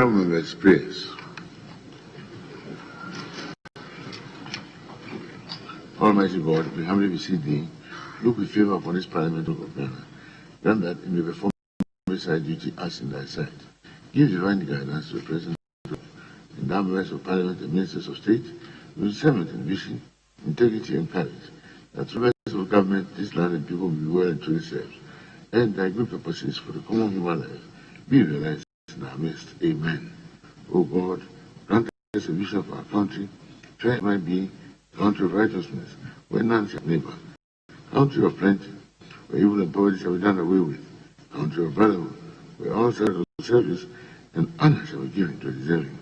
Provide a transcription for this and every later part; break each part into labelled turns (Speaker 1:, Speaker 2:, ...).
Speaker 1: Honorable members, prayers. Almighty God, we humbly beseech thee, look with favor upon this Parliament of Ghana. Grant that it may perform beside duty as in thy sight. Give divine guidance to the President and the members of Parliament and Ministers of State with discernment and vision, integrity and courage, that through the rest of government, this land and people will be well and truly served, and thy good purposes for the common human life be realized in our midst. Amen. O God, grant us a vision of our country, where it might be a country of righteousness, where none shall neighbor, country of plenty, where evil and poverty shall be done away with, country of brotherhood, where all sorts of service and honor shall be given to the deserving,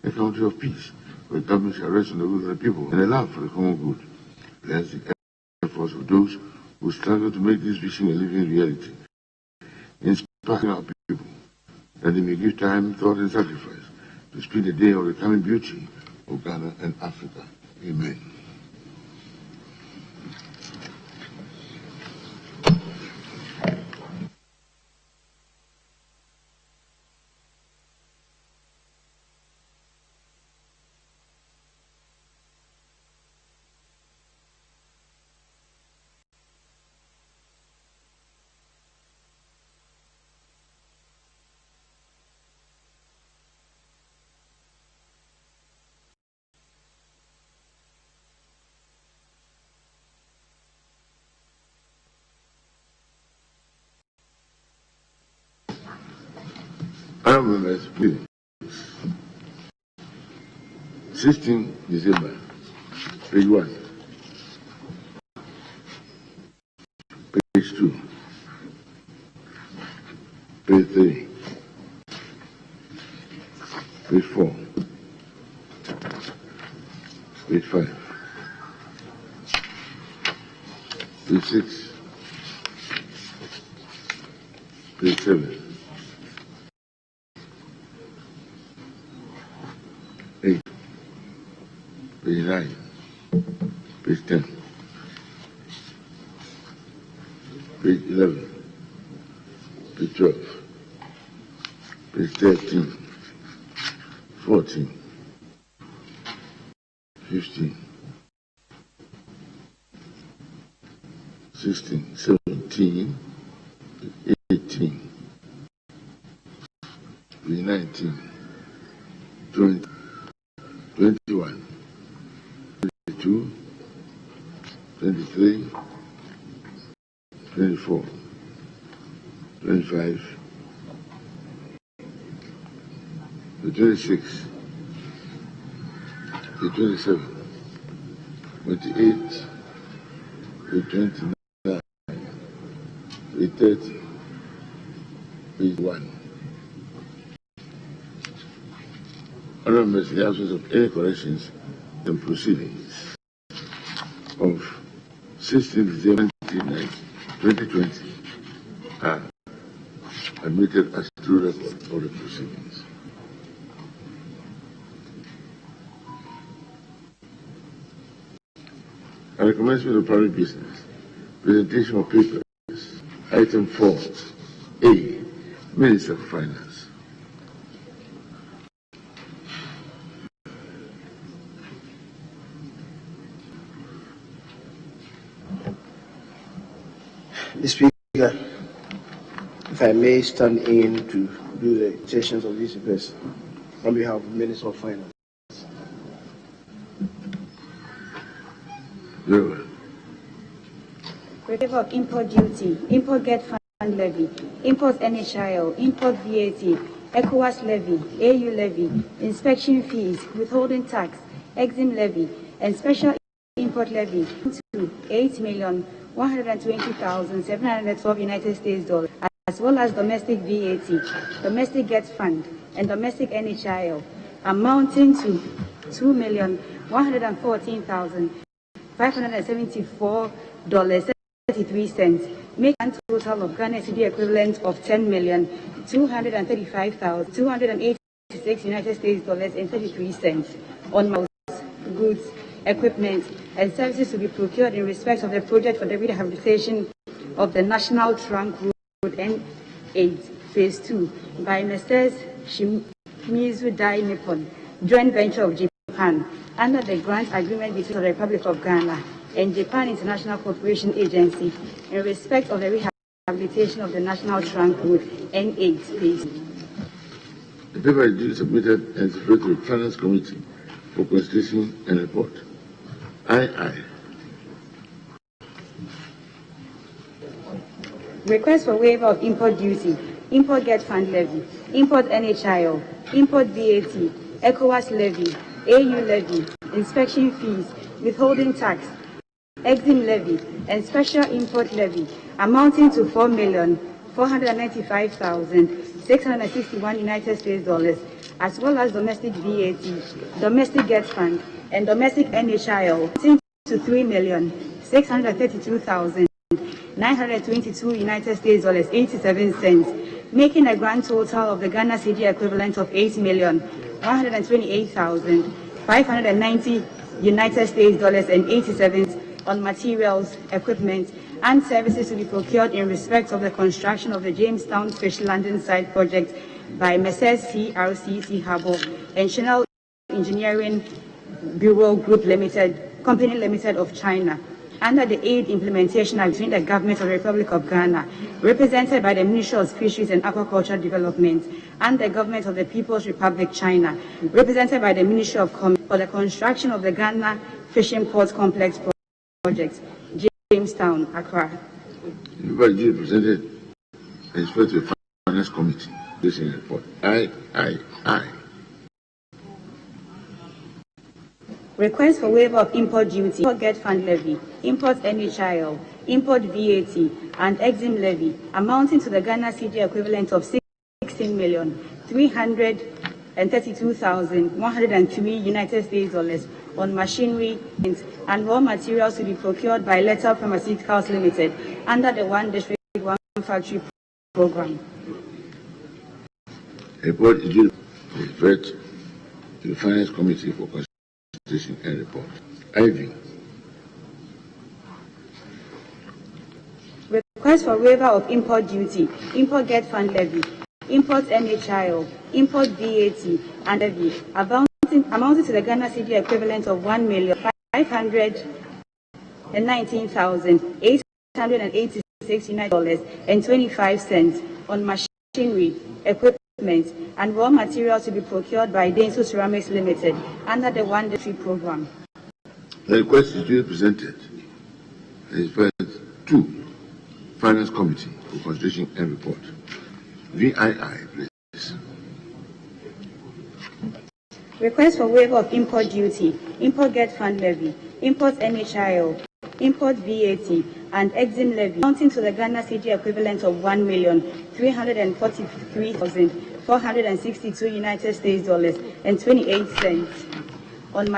Speaker 1: a country of peace, where government shall rest on the will of the people and a love for the common good. Bless the efforts of those who struggle to make this vision a living reality, inspiring our people, that they may give time, thought, and sacrifice to speed the day of the coming beauty of Ghana and Africa. Amen. Honorable members, please. 16 December, page 1, page 2, page 3, page 4, page 5, page 6, page 7, 8, page 9, page 10, page 11, page 12, page 13, 14, 15, 16, 17, 18, 19, 20, 21, 22, 23, 24, 25, 26, 27, 28, 29, 30, 1. Honorable members, in the absence of any corrections and proceedings of 16 December 2020 are admitted as true record of the proceedings. At the commencement of public business, presentation of papers, item 4A, Minister of Finance.
Speaker 2: Mr. Speaker, if I may stand in to do the sessions of this address on behalf of the Minister of Finance.
Speaker 1: Very well.
Speaker 3: Waiver of import duty, import get fund levy, import NHIL, import VAT, ECOWAS levy, AU levy, inspection fees, withholding tax, exim levy, and special import levy to $8,120,712 United States dollars, as well as domestic VAT, domestic get fund, and domestic NHIL, amounting to $2,114,574.33, make a total of Ghana Cedi equivalent of $10,235,286 United States dollars and 33 cents on goods, equipment, and services to be procured in respect of the project for the rehabilitation of the National Trunk Road N8 Phase 2 by Messrs. Mizu Dai Nippon, joint venture of Japan, under the grant agreement between the Republic of Ghana and Japan International Cooperation Agency in respect of the rehabilitation of the National Trunk Road N8 phase.
Speaker 1: The paper is duly submitted and referred to the Finance Committee for consideration and report. Aye.
Speaker 3: Request for waiver of import duty, import get fund levy, import NHIL, import VAT, ECOWAS levy, AU levy, inspection fees, withholding tax, exim levy, and special import levy amounting to $4,495,661 United States dollars, as well as domestic VAT, domestic get fund, and domestic NHIL amounting to $3,632,922 United States dollars 87 cents, making a grand total of the Ghana cedi equivalent of $8,128,590 United States dollars and 87 cents on materials, equipment, and services to be procured in respect of the construction of the Jamestown Fish Landing Site project by Messrs. CRCC Harbour and Chanel Engineering Bureau Group Limited, Company Limited of China, under the aid implementation between the Government of the Republic of Ghana, represented by the Ministry of Fisheries and Aquaculture Development, and the Government of the People's Republic China, represented by the Ministry of Commerce, for the construction of the Ghana Fishing Port Complex project, Jamestown, Accra.
Speaker 1: The paper is duly presented and referred to the Finance Committee. This is the report. Aye.
Speaker 3: Request for waiver of import duty, import get fund levy, import NHIL, import VAT, and exim levy amounting to the Ghana cedi equivalent of $16,332,103 United States dollars on machinery and raw materials to be procured by Lethal Pharmaceuticals Limited under the One District, One Factory program.
Speaker 1: The report is duly referred to the Finance Committee for consideration and report. IV.
Speaker 3: Request for waiver of import duty, import get fund levy, import NHIL, import VAT, and levy amounting to the Ghana cedi equivalent of $1,519,886 United dollars and 25 cents on machinery, equipment, and raw materials to be procured by Denso Ceramics Limited under the One District program.
Speaker 1: The request is duly presented and referred to Finance Committee for consideration and report. VII, please.
Speaker 3: Request for waiver of import duty, import get fund levy, import NHIL, import VAT, and exim levy amounting to the Ghana cedi equivalent of $1,343,462 United States dollars and 28 cents on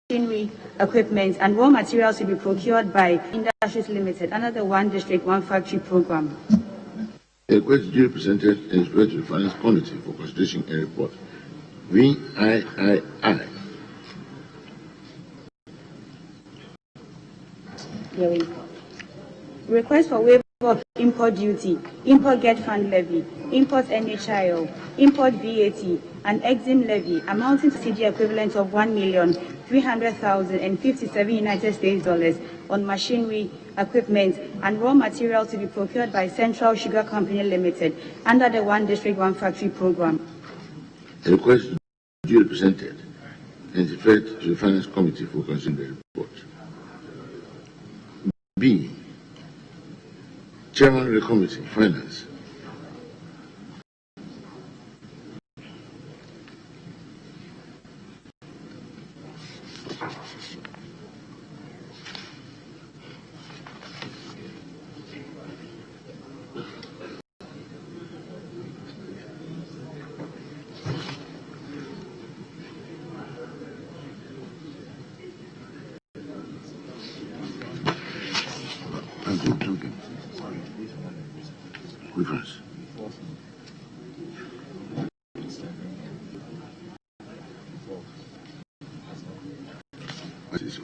Speaker 3: machinery, equipment, and raw materials to be procured by Industries Limited under the One District, One Factory program.
Speaker 1: The request is duly presented and referred to the Finance Committee for consideration and report. VII.
Speaker 3: Request for waiver of import duty, import get fund levy, import NHIL, import VAT, and exim levy amounting to cedi equivalent of $1,300,057 United States dollars on machinery, equipment, and raw materials to be procured by Central Sugar Company Limited under the One District, One Factory program.
Speaker 1: The request is duly presented and referred to the Finance Committee for considering the report. B. Chairman of the Committee, Finance. Reference. What is it?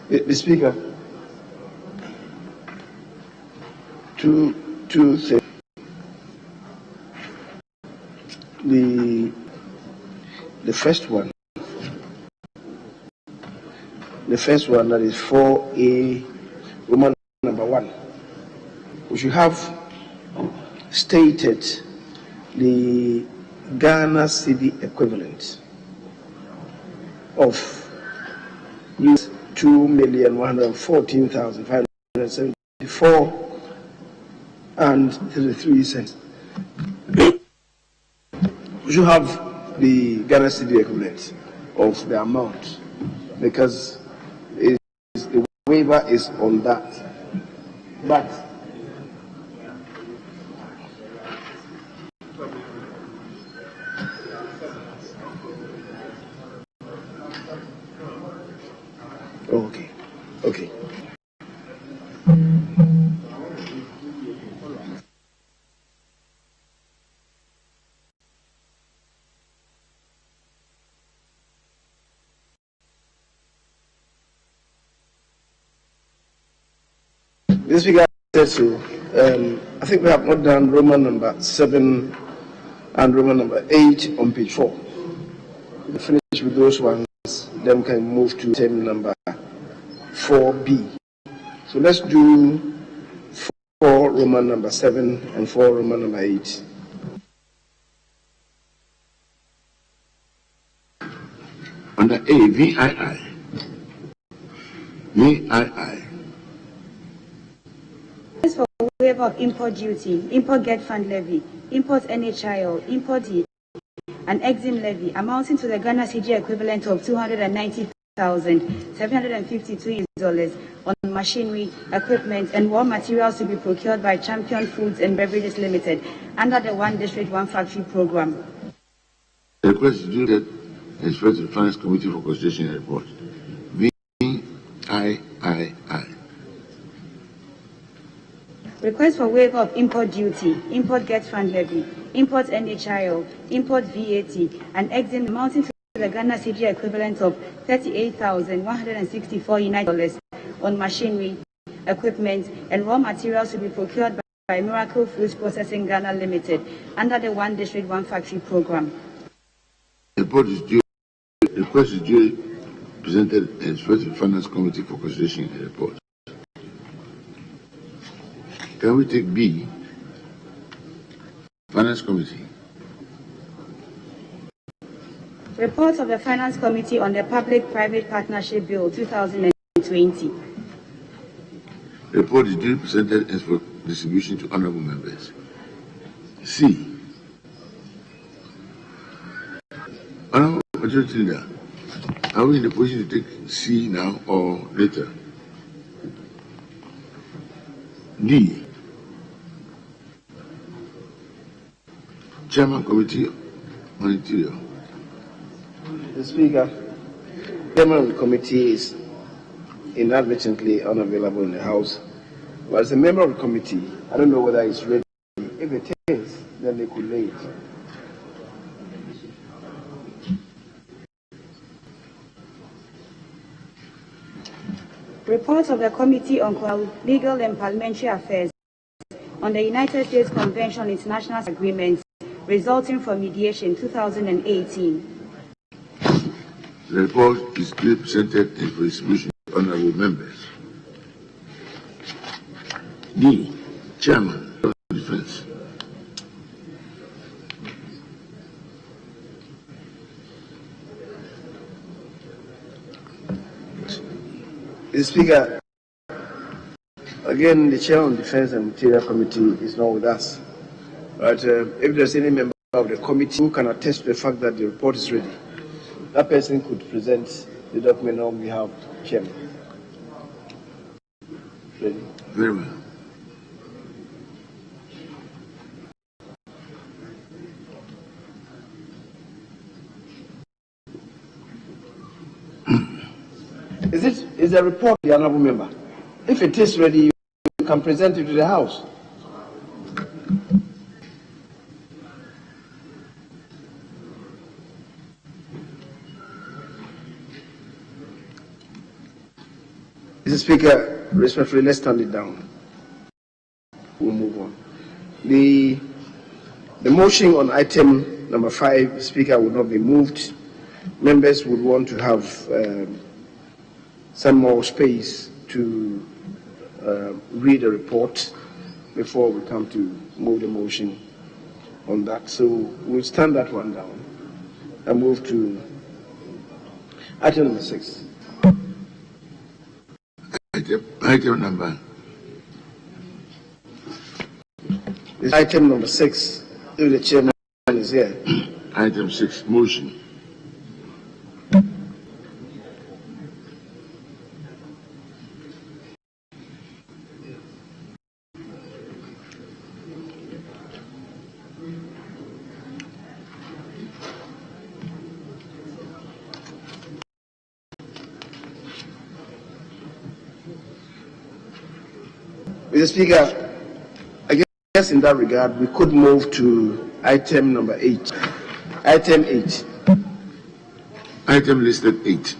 Speaker 2: The Speaker, two things. The first one that is 4A, Roman number 1. We should have stated the Ghana cedi equivalent of 2,114,574 and 33 cents. We should have the Ghana cedi equivalent of the amount, because the waiver is on that. But okay. This week I said so. I think we have not done Roman number 7 and Roman number 8 on page 4. We'll finish with those ones, then we can move to item number 4B. So let's do 4 Roman number 7 and 4 Roman number 8.
Speaker 1: Under A, VII.
Speaker 3: For waiver of import duty, import get fund levy, import NHIL, import and exim levy amounting to the Ghana cedi equivalent of $290,752 on machinery, equipment, and raw materials to be procured by Champion Foods and Beverages Limited under the One District, One Factory program.
Speaker 1: The request is due that is referred to the Finance Committee for consideration and report. VII.
Speaker 3: Request for waiver of import duty, import get fund levy, import NHIL, import VAT, and exim amounting to the Ghana cedi equivalent of $38,164 on machinery, equipment, and raw materials to be procured by Miracle Foods Processing Ghana Limited under the One District, One Factory program.
Speaker 1: The request is duly presented and referred to the Finance Committee for consideration and report. Can we take B? Finance Committee.
Speaker 3: Report of the Finance Committee on the Public-Private Partnership Bill 2020.
Speaker 1: Report is duly presented and for distribution to honorable members. C. Honorable Majority Leader, are we in the position to take C now or later? D. Chairman Committee on Interior.
Speaker 2: The Speaker, Chairman of the committee is inadvertently unavailable in the House. But as a member of the committee, I don't know whether it's ready. If it is, then they could lay it.
Speaker 3: Report of the Committee on Legal and Parliamentary Affairs on the United States Convention on International Agreements resulting from mediation 2018.
Speaker 1: The report is duly presented and for distribution to honorable members. D. Chairman of Defense.
Speaker 2: The Speaker, again, the Chair on Defense and Interior Committee is not with us. But if there's any member of the committee who can attest to the fact that the report is ready, that person could present the document on behalf of the Chairman. Ready?
Speaker 1: Very well.
Speaker 2: Is the report the honorable member? If it is ready, you can present it to the House. Mr. Speaker, respectfully, let's stand it down. We'll move on. The motion on item number 5, Speaker, would not be moved. Members would want to have some more space to read the report before we come to move the motion on that. So we'll stand that one down and move to item number 6.
Speaker 1: Item number.
Speaker 2: Item number 6, if the chairman is here.
Speaker 1: Item 6, motion.
Speaker 2: Mr. Speaker, I guess in that regard, we could move to item number 8. Item 8.
Speaker 1: Item listed 8.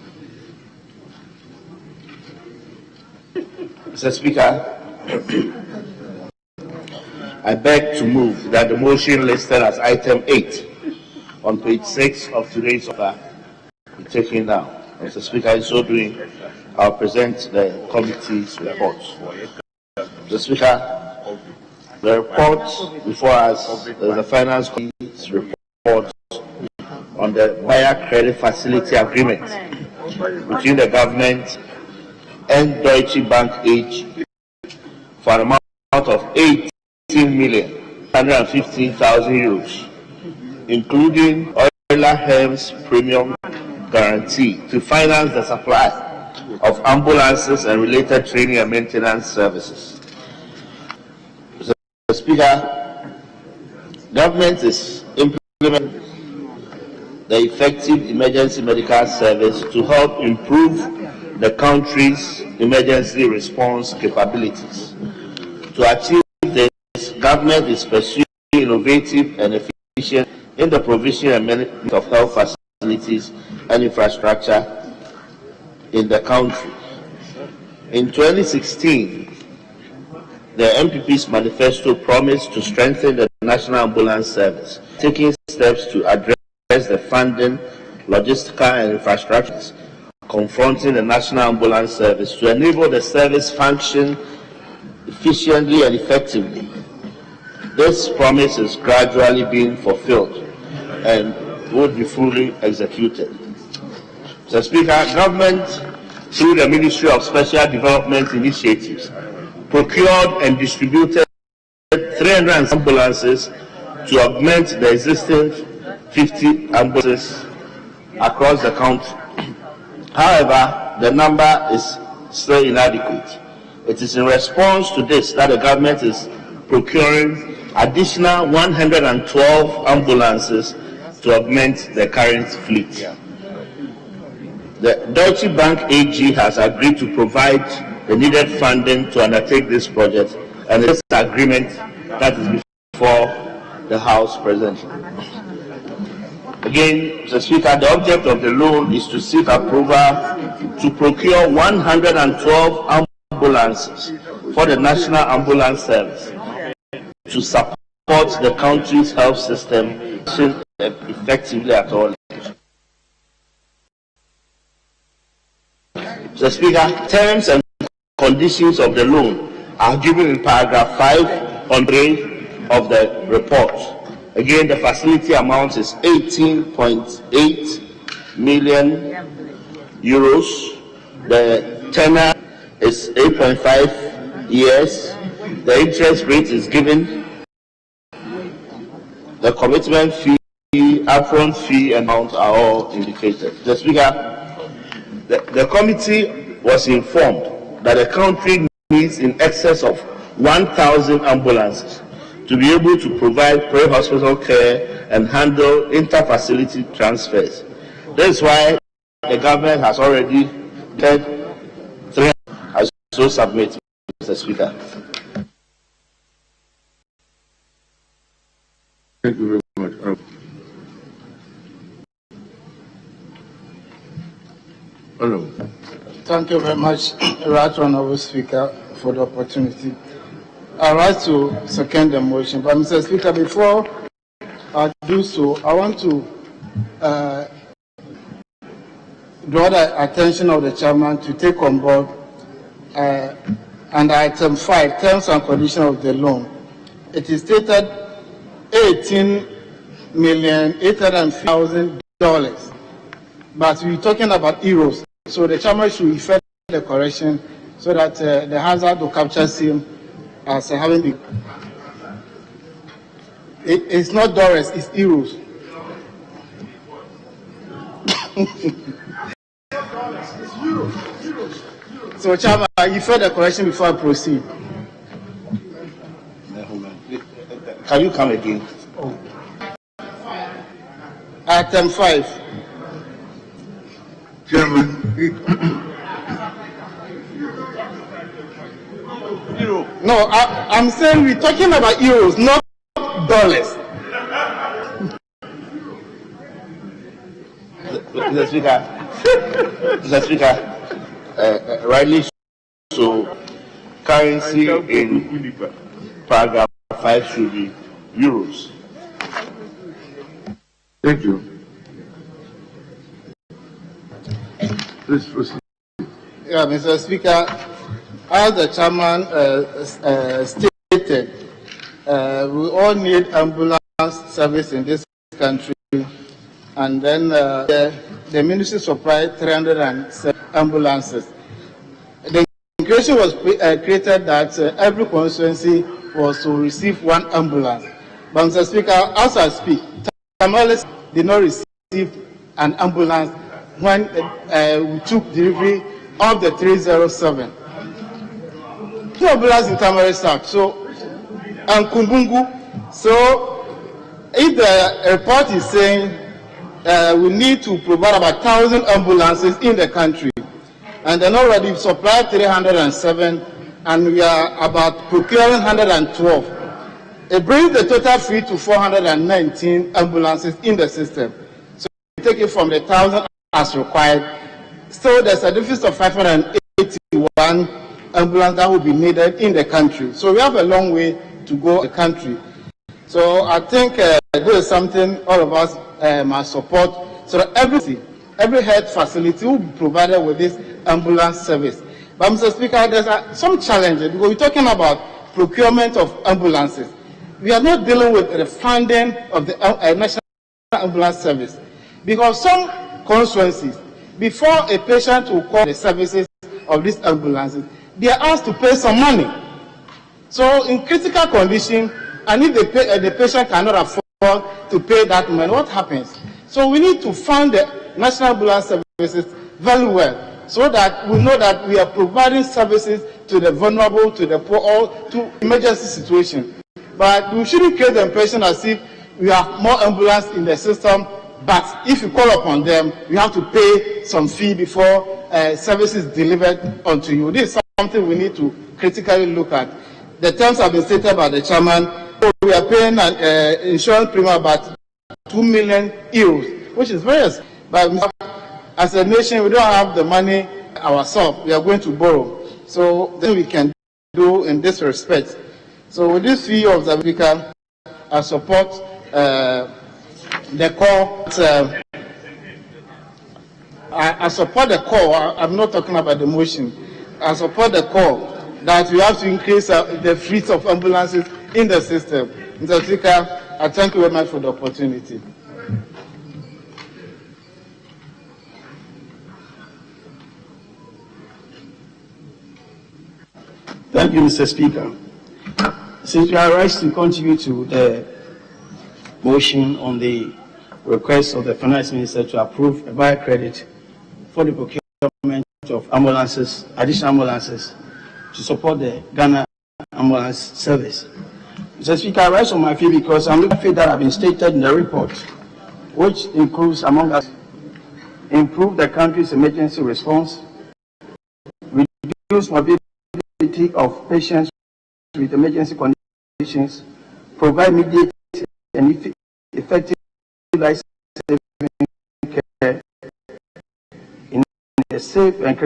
Speaker 4: Mr. Speaker, I beg to move that the motion listed as item 8 on page 6 of today's order be taken down. Mr. Speaker, in so doing, I'll present the committee's report. Mr. Speaker, the report before us is the Finance Committee's report on the Buyer Credit Facility Agreement between the government and Deutsche Bank AG for an amount of 18,115,000 euros, including Euler Hermes premium guarantee to finance the supply of ambulances and related training and maintenance services. Mr. Speaker, government is implementing the effective emergency medical service to help improve the country's emergency response capabilities. To achieve this, government is pursuing innovative and efficient in the provision and management of health facilities and infrastructure in the country. In 2016, the MPP's manifesto promised to strengthen the National Ambulance Service, taking steps to address the funding, logistical and infrastructures confronting the National Ambulance Service to enable the service function efficiently and effectively. This promise is gradually being fulfilled and would be fully executed. Mr. Speaker, government, through the Ministry of Special Development Initiatives, procured and distributed 300 ambulances to augment the existing 50 ambulances across the country. However, the number is still inadequate. It is in response to this that the government is procuring additional 112 ambulances to augment the current fleet. The Deutsche Bank AG has agreed to provide the needed funding to undertake this project, and this agreement that is before the House presently. Again, Mr. Speaker, the object of the loan is to seek approval to procure 112 ambulances for the National Ambulance Service to support the country's health system effectively at all. Mr. Speaker, terms and conditions of the loan are given in paragraph 5 on page of the report. Again, the facility amount is 18.8 million euros. The tenor is 8.5 years. The interest rate is given. The commitment fee, upfront fee amount are all indicated. Mr. Speaker, the committee was informed that the country needs in excess of 1,000 ambulances to be able to provide pre-hospital care and handle inter-facility transfers. That's why the government has already said 300 as so submit, Mr. Speaker.
Speaker 1: Thank you very much. Honorable.
Speaker 2: Thank you very much, Right Honorable Speaker, for the opportunity. I'd like to second the motion, but Mr. Speaker, before I do so, I want to draw the attention of the chairman to take on board under item 5, terms and conditions of the loan. It is stated $18,800,000, but we're talking about euros. So the chairman should effect the correction so that the hazard to capture same as having the. It's not dollars, it's euros. So, Chairman, you fed the correction before I proceed.
Speaker 4: Can you come again?
Speaker 2: Item 5.
Speaker 1: Chairman,
Speaker 2: No, I'm saying we're talking about euros, not dollars.
Speaker 4: Mr. Speaker, rightly so, currency in paragraph 5 should be euros.
Speaker 1: thank you. Please proceed.
Speaker 2: Yeah, Mr. Speaker, as the chairman stated, we all need ambulance service in this country, and then the ministry supplied 307 ambulances. The creation was created that every constituency was to receive 1 ambulance. But Mr. Speaker, as I speak, Tamales did not receive an ambulance when we took delivery of the 307. 2 ambulances in Tamales South, so, and Kumbungu. So, if the report is saying we need to provide about 1,000 ambulances in the country, and then already supplied 307, and we are about procuring 112. It brings the total fleet to 419 ambulances in the system. So we take it from the 1,000 as required. So there's a deficit of 581 ambulances that will be needed in the country. So we have a long way to go in the country. So I think this is something all of us must support, so that every health facility will be provided with this ambulance service. But Mr. Speaker, there's some challenges because we're talking about procurement of ambulances. We are not dealing with the funding of the National Ambulance Service, because some constituencies, before a patient will call the services of these ambulances, they are asked to pay some money. So in critical condition, and if the patient cannot afford to pay that money, what happens? So we need to fund the National Ambulance Services very well, so that we know that we are providing services to the vulnerable, to the poor, or to emergency situations. But we shouldn't create the impression as if we have more ambulance in the system, but if you call upon them, you have to pay some fee before services delivered onto you. This is something we need to critically look at. The terms have been stated by the chairman. We are paying an insurance premium about 2 million euros, which is very expensive. But as a nation, we don't have the money ourselves. We are going to borrow. So then we can do in this respect. So with this view of the Speaker, I support the call. I support the call. I'm not talking about the motion. I support the call that we have to increase the fleet of ambulances in the system. Mr. Speaker, I thank you very much for the opportunity.
Speaker 5: Thank you, Mr. Speaker. Since we are asked to contribute to the motion on the request of the Finance Minister to approve a buy credit for the procurement of ambulances, additional ambulances, to support the Ghana Ambulance Service. Mr. Speaker, I rise on my feet because I'm looking at that have been stated in the report, which includes, among us, improve the country's emergency response, reduce mobility of patients with emergency conditions, provide immediate and effective life-saving care in a safe and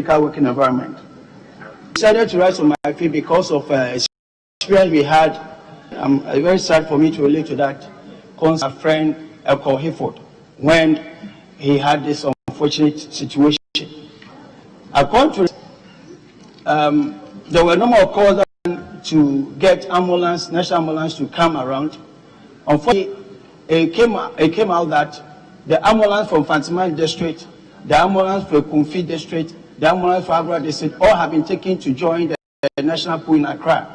Speaker 5: medical working environment. I decided to rise on my feet because of experience we had. Very sad for me to relate to that. Concerning a friend, Elko Hayford, when he had this unfortunate situation. According to there were no more calls to get ambulance, national ambulance to come around. Unfortunately, it came out that the ambulance from Fantiman district, the ambulance for Kumfi district, the ambulance for Agra district, all have been taken to join the national pool in Accra.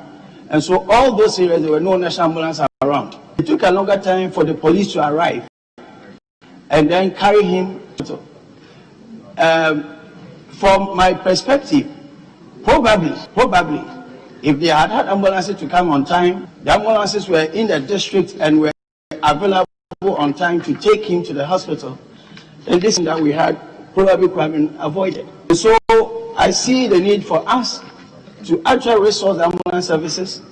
Speaker 5: And so all those areas, there were no national ambulance around. It took a longer time for the police to arrive and then carry him. From my perspective, probably, if they had ambulances to come on time, the ambulances were in the district and were available on time to take him to the hospital, then this thing that we had probably could have been avoided. So I see the need for us to actually resource the ambulance services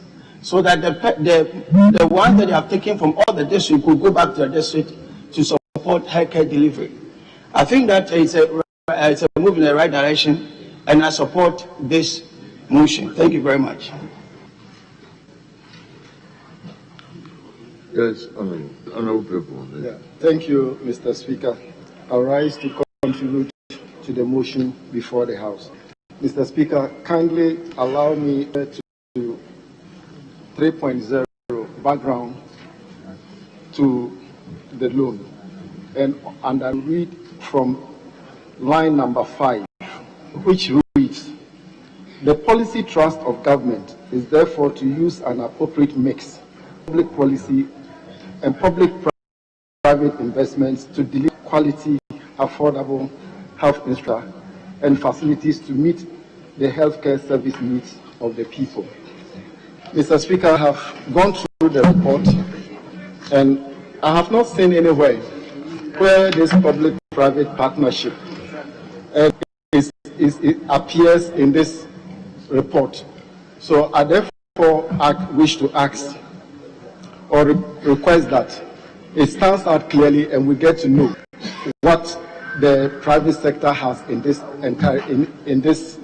Speaker 5: so that the ones that they have taken from all the districts could go back to the district to support healthcare delivery. I think that it's a move in the right direction, and I support this motion. Thank you very much.
Speaker 1: Yes, honorable people.
Speaker 2: Yeah. Thank you, Mr. Speaker. I rise to contribute to the motion before the House. Mr. Speaker, kindly allow me to 3.0 background to the loan, and I read from line number 5, which reads, the policy thrust of government is therefore to use an appropriate mix of public policy and public-private investments to deliver quality, affordable health infrastructure and facilities to meet the healthcare service needs of the people. Mr. Speaker, I have gone through the report and I have not seen anywhere where this public-private partnership it appears in this report. So I therefore wish to ask or request that it stands out clearly and we get to know what the private sector has in this entire in this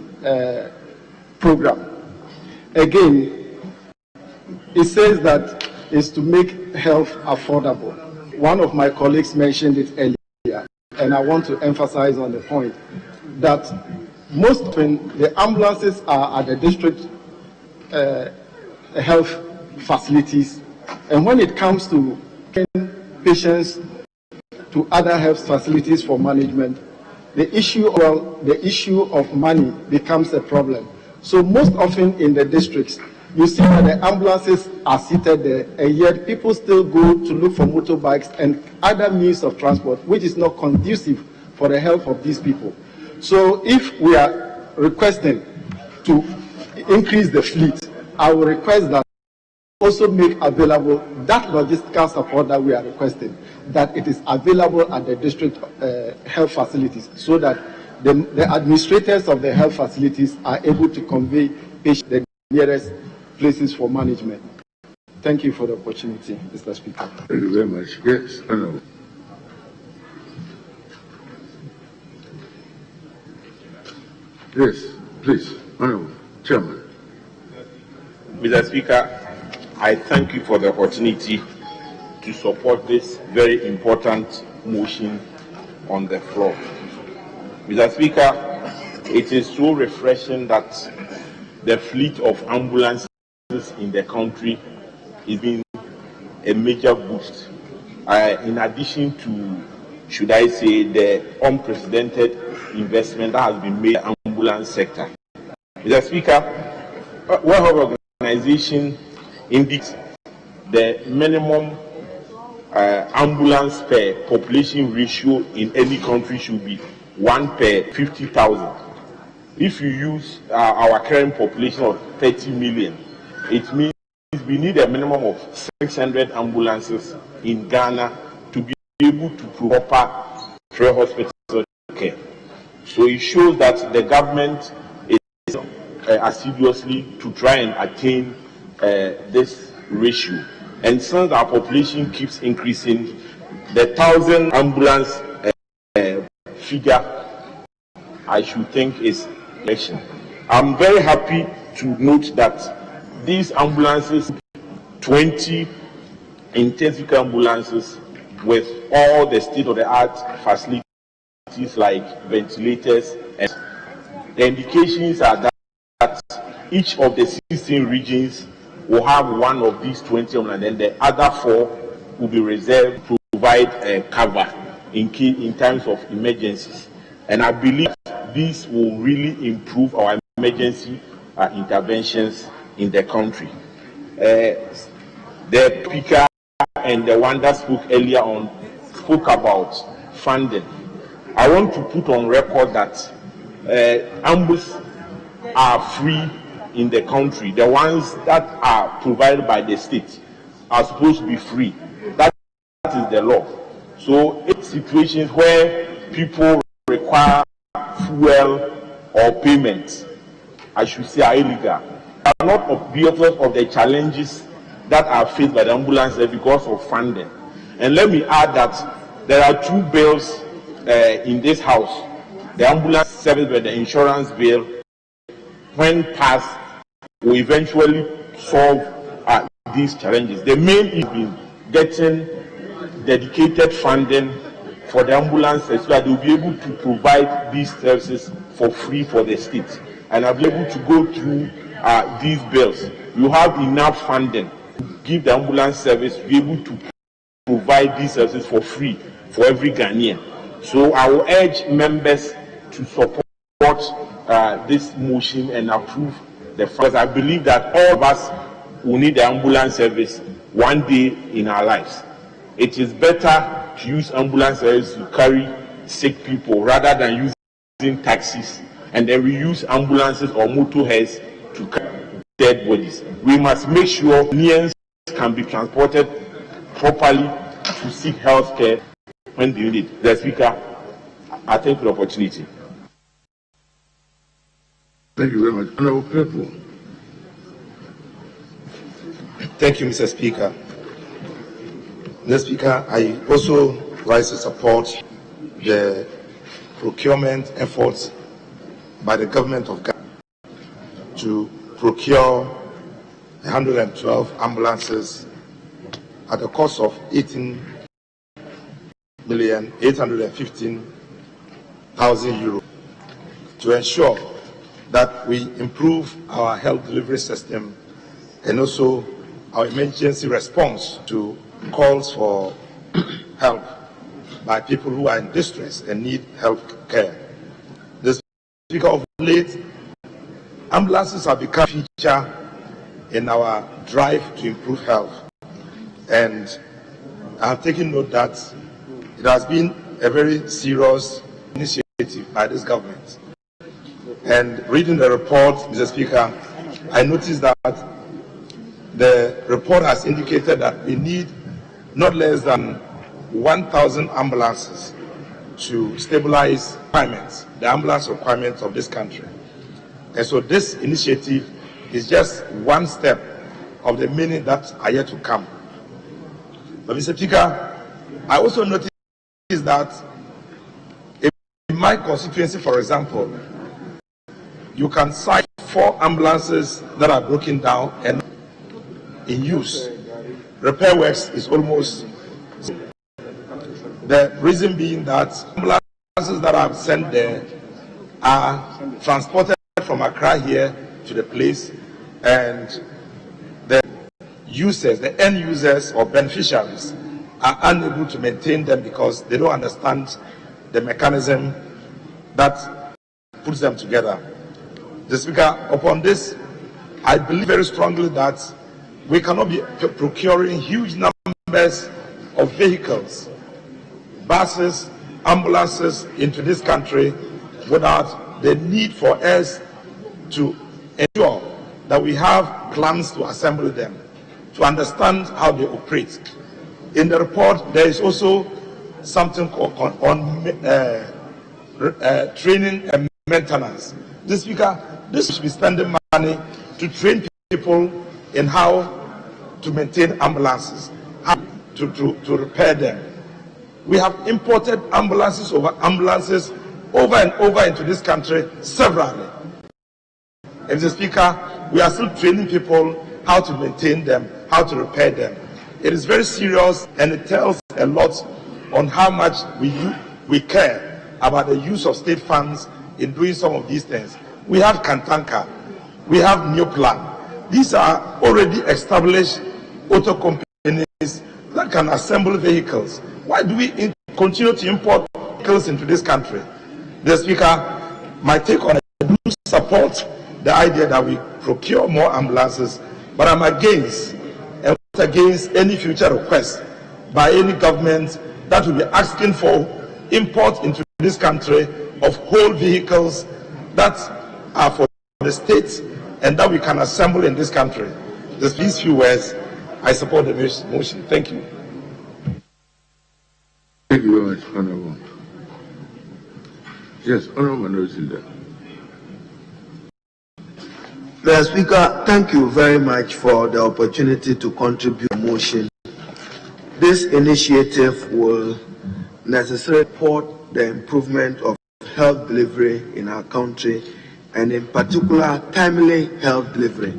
Speaker 2: program. Again, it says that it's to make health affordable. One of my colleagues mentioned it earlier, and I want to emphasize on the point that most often the ambulances are at the district health facilities, and when it comes to patients to other health facilities for management, the issue of money becomes a problem. So most often in the districts, you see that the ambulances are seated there, and yet people still go to look for motorbikes and other means of transport, which is not conducive for the health of these people. So if we are requesting to increase the fleet, I will request that also make available that logistical support that we are requesting, that it is available at the district health facilities, so that the administrators of the health facilities are able to convey patients the nearest places for management. Thank you for the opportunity, Mr. Speaker.
Speaker 1: Thank you very much. Yes, honorable. Yes, please, honorable Chairman.
Speaker 6: Mr. Speaker, I thank you for the opportunity to support this very important motion on the floor. Mr. Speaker, it is so refreshing that the fleet of ambulances in the country is being a major boost. In addition to, should I say, the unprecedented investment that has been made in the ambulance sector. Mr. Speaker, World Health Organization indicates the minimum ambulance per population ratio in any country should be 1 per 50,000. If you use our current population of 30 million, it means we need a minimum of 600 ambulances in Ghana to be able to provide proper free hospital care. So it shows that the government is assiduously to try and attain this ratio. And since our population keeps increasing, the 1,000 ambulance figure, I should think, is election. I'm very happy to note that these ambulances, 20 intensive ambulances with all the state-of-the-art facilities like ventilators, and the indications are that each of the 16 regions will have one of these 20, and then the other 4 will be reserved to provide cover in times of emergencies. And I believe this will really improve our emergency interventions in the country. The speaker and the one that spoke earlier on spoke about funding. I want to put on record that ambulances are free in the country. The ones that are provided by the state are supposed to be free. That is the law. So in situations where people require fuel or payments, I should say, are illegal, are not obvious of the challenges that are faced by the ambulance because of funding. And let me add that there are 2 bills in this house. The ambulance service bill, the insurance bill, when passed, will eventually solve these challenges. The main is been getting dedicated funding for the ambulances so that they will be able to provide these services for free for the state. And I'll be able to go through these bills. You have enough funding to give the ambulance service, be able to provide these services for free for every Ghanaian. So I will urge members to support this motion and approve the funds. I believe that all of us will need the ambulance service one day in our lives. It is better to use ambulance service to carry sick people rather than using taxis, and then we use ambulances or motorheads to carry dead bodies. We must make sure Ghanaians can be transported properly to seek health care when they need it. The Speaker, I thank you for the opportunity.
Speaker 1: Thank you very much. Honorable People.
Speaker 7: Thank you, Mr. Speaker. Mr. Speaker, I also rise to support the procurement efforts by the government of Ghana to procure 112 ambulances at a cost of 18,815,000 euros to ensure that we improve our health delivery system and also our emergency response to calls for help by people who are in distress and need health care. The Speaker, of late, ambulances have become a feature in our drive to improve health. And I have taken note that it has been a very serious initiative by this government. And reading the report, Mr. Speaker, I noticed that the report has indicated that we need not less than 1,000 ambulances to stabilize the ambulance requirements of this country. And so this initiative is just one step of the many that are yet to come. But Mr. Speaker, I also noticed that in my constituency, for example, you can cite 4 ambulances that are broken down and in use. Repair works is almost. The reason being that ambulances that are sent there are transported from Accra here to the place, and the users, the end users or beneficiaries, are unable to maintain them because they don't understand the mechanism that puts them together. The Speaker, upon this, I believe very strongly that we cannot be procuring huge numbers of vehicles, buses, ambulances into this country without the need for us to ensure that we have plans to assemble them, to understand how they operate. In the report, there is also something on training and maintenance. This Speaker, this should be spending money to train people in how to maintain ambulances, how to repair them. We have imported ambulances over and over into this country severally. And Mr. Speaker, we are still training people how to maintain them, how to repair them. It is very serious, and it tells a lot on how much we care about the use of state funds in doing some of these things. We have Kantanka, we have New Plan. These are already established auto companies that can assemble vehicles. Why do we continue to import vehicles into this country? The Speaker, my take on it, I do support the idea that we procure more ambulances, but I'm against any future request by any government that will be asking for import into this country of whole vehicles that are for the states and that we can assemble in this country. Just these few words, I support the motion. Thank you.
Speaker 1: Thank you very much, Honorable. Yes, Honorable Manozilda.
Speaker 8: Mr. Speaker, thank you very much for the opportunity to contribute to the motion. This initiative will necessarily support the improvement of health delivery in our country, and in particular, timely health delivery.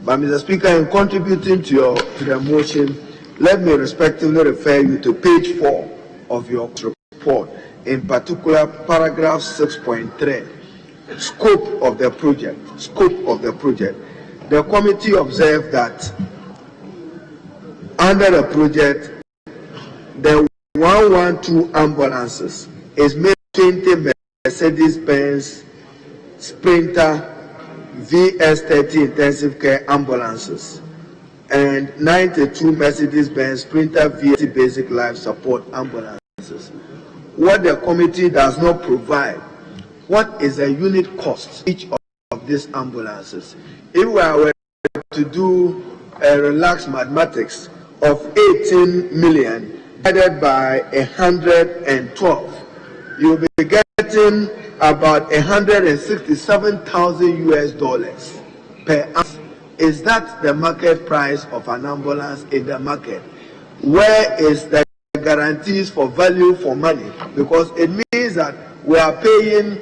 Speaker 8: But Mr. Speaker, in contributing to the motion, let me respectively refer you to page 4 of your report, in particular, paragraph 6.3. Scope of the project. The committee observed that under the project, the 112 ambulances is made 20 Mercedes-Benz Sprinter VS30 intensive care ambulances and 92 Mercedes-Benz Sprinter VS basic life support ambulances. What the committee does not provide, what is the unit cost each of these ambulances? If we were to do a relaxed mathematics of 18 million divided by 112, you'll be getting about $167,000 per ounce. Is that the market price of an ambulance in the market? Where is the guarantees for value for money? Because it means that we are paying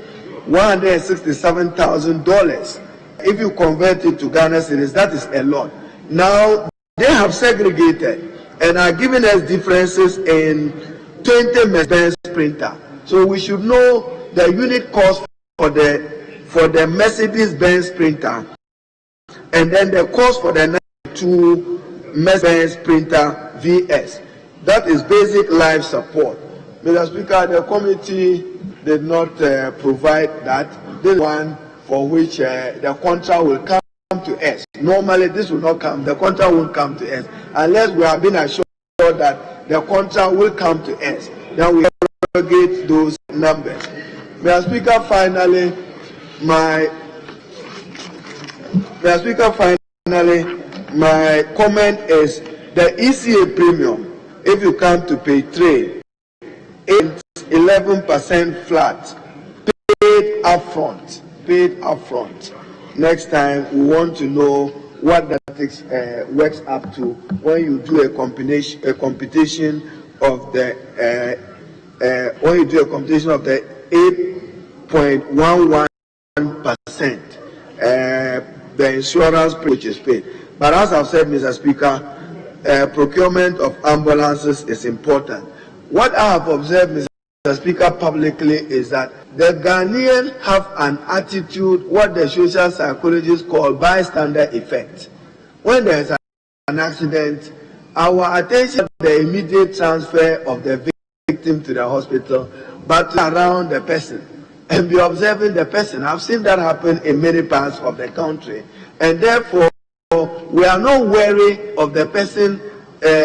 Speaker 8: $167,000. If you convert it to Ghana cedis, that is a lot. Now they have segregated and are giving us differences in 20 Mercedes Sprinter. So we should know the unit cost for the Mercedes-Benz Sprinter, and then the cost for the 92 Mercedes-Benz Sprinter VS. That is basic life support. Mr. Speaker, the committee did not provide that. This one for which the contract will come to us. Normally, this will not come. The contract won't come to us unless we have been assured that the contract will come to us. Then we aggregate those numbers. Mr. Speaker, finally, my comment is the ECA premium. If you come to page 3, it's 11% flat, paid upfront. Next time, we want to know what that works up to when you do a computation of the 8.11%. The insurance which is paid. But as I've said, Mr. Speaker, procurement of ambulances is important. What I have observed, Mr. Speaker, publicly is that the Ghanaians have an attitude, what the social psychologists call bystander effect. When there is an accident, our attention is the immediate transfer of the victim to the hospital, but around the person and be observing the person. I've seen that happen in many parts of the country, and therefore we are not wary of the person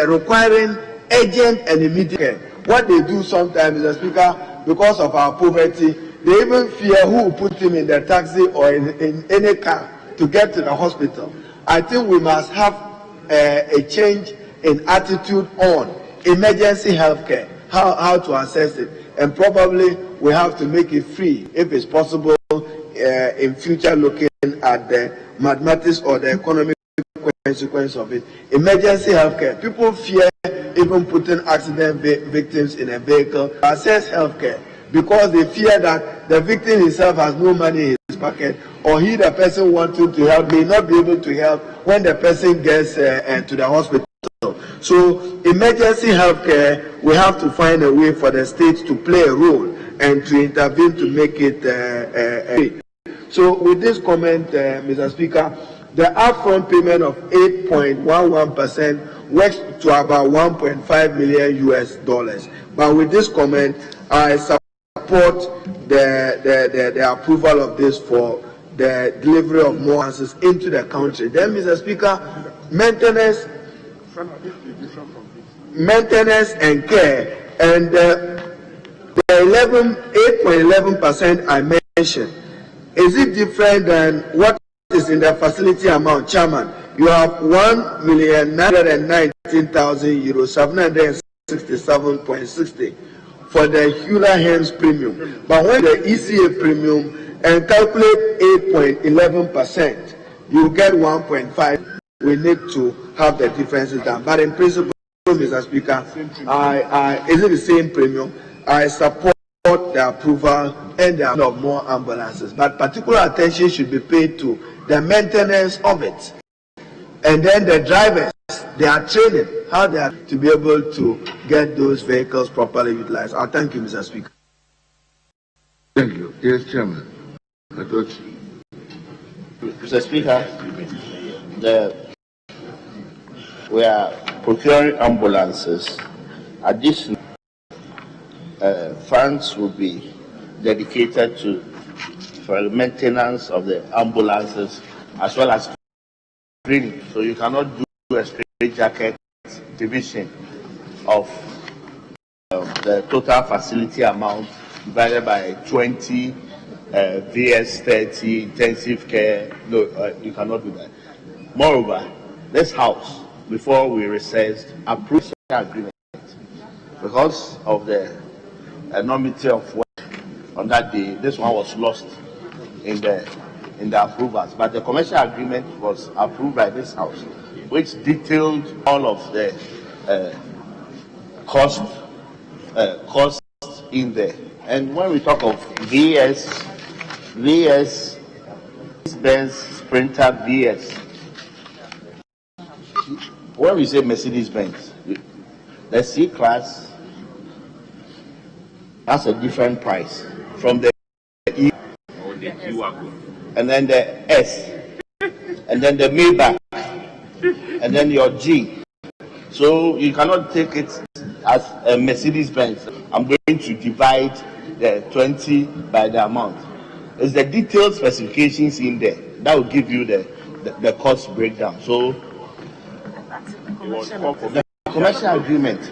Speaker 8: requiring urgent and immediate care. What they do sometimes, Mr. Speaker, because of our poverty, they even fear who will put him in the taxi or in any car to get to the hospital. I think we must have a change in attitude on emergency health care, how to assess it, and probably we have to make it free if it's possible in future, looking at the mathematics or the economic consequence of it. Emergency healthcare. People fear even putting accident victims in a vehicle. Assess healthcare. because they fear that the victim himself has no money in his pocket, or he, the person wanting to help, may not be able to help when the person gets to the hospital. So emergency healthcare, we have to find a way for the state to play a role and to intervene to make it So with this comment, Mr. Speaker, the upfront payment of 8.11% works to about $1.5 million US. But with this comment, I support the approval of this for the delivery of more answers into the country. Then, Mr. Speaker, maintenance and care, and the 8.11% I mentioned, is it different than what is in the facility amount? Chairman, you have €1,919,767.60 for the Hewler-Hens premium. But when the ECA premium and calculate 8.11%, you get 1.5. We need to have the differences done. But in principle, Mr. Speaker, is it the same premium? I support the approval and the amount of more ambulances. But particular attention should be paid to the maintenance of it. And then the drivers, their training, how they are to be able to get those vehicles properly utilized. I thank you, Mr. Speaker.
Speaker 1: Thank you. Yes, Chairman. I thought.
Speaker 4: Mr. Speaker, we are procuring ambulances. Additional funds will be dedicated for the maintenance of the ambulances as well as training. So you cannot do a straitjacket division of the total facility amount divided by 20 VS 30 intensive care. No, you cannot do that. Moreover, this House, before we recessed, approved the agreement because of the enormity of work on that day. This one was lost in the approvals, but the commercial agreement was approved by this House, which detailed all of the costs in there. And when we talk of VS Benz Sprinter VS, when we say Mercedes Benz, the C class has a different price from the E, and then the S, and then the Maybach, and then your G. So you cannot take it as a Mercedes Benz. I'm going to divide the 20 by the amount. It's the detailed specifications in there that will give you the cost breakdown. So the commercial agreement.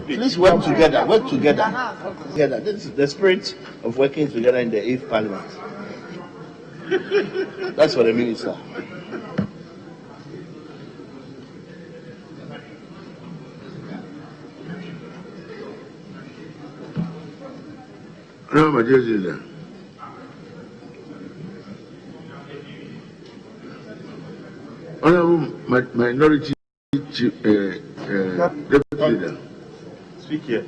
Speaker 4: Please work together. This is the spirit of working together in the 8th Parliament. That's what I mean, sir.
Speaker 1: No, Majority Leader. Honorable Minority Deputy Leader.
Speaker 9: Speak here.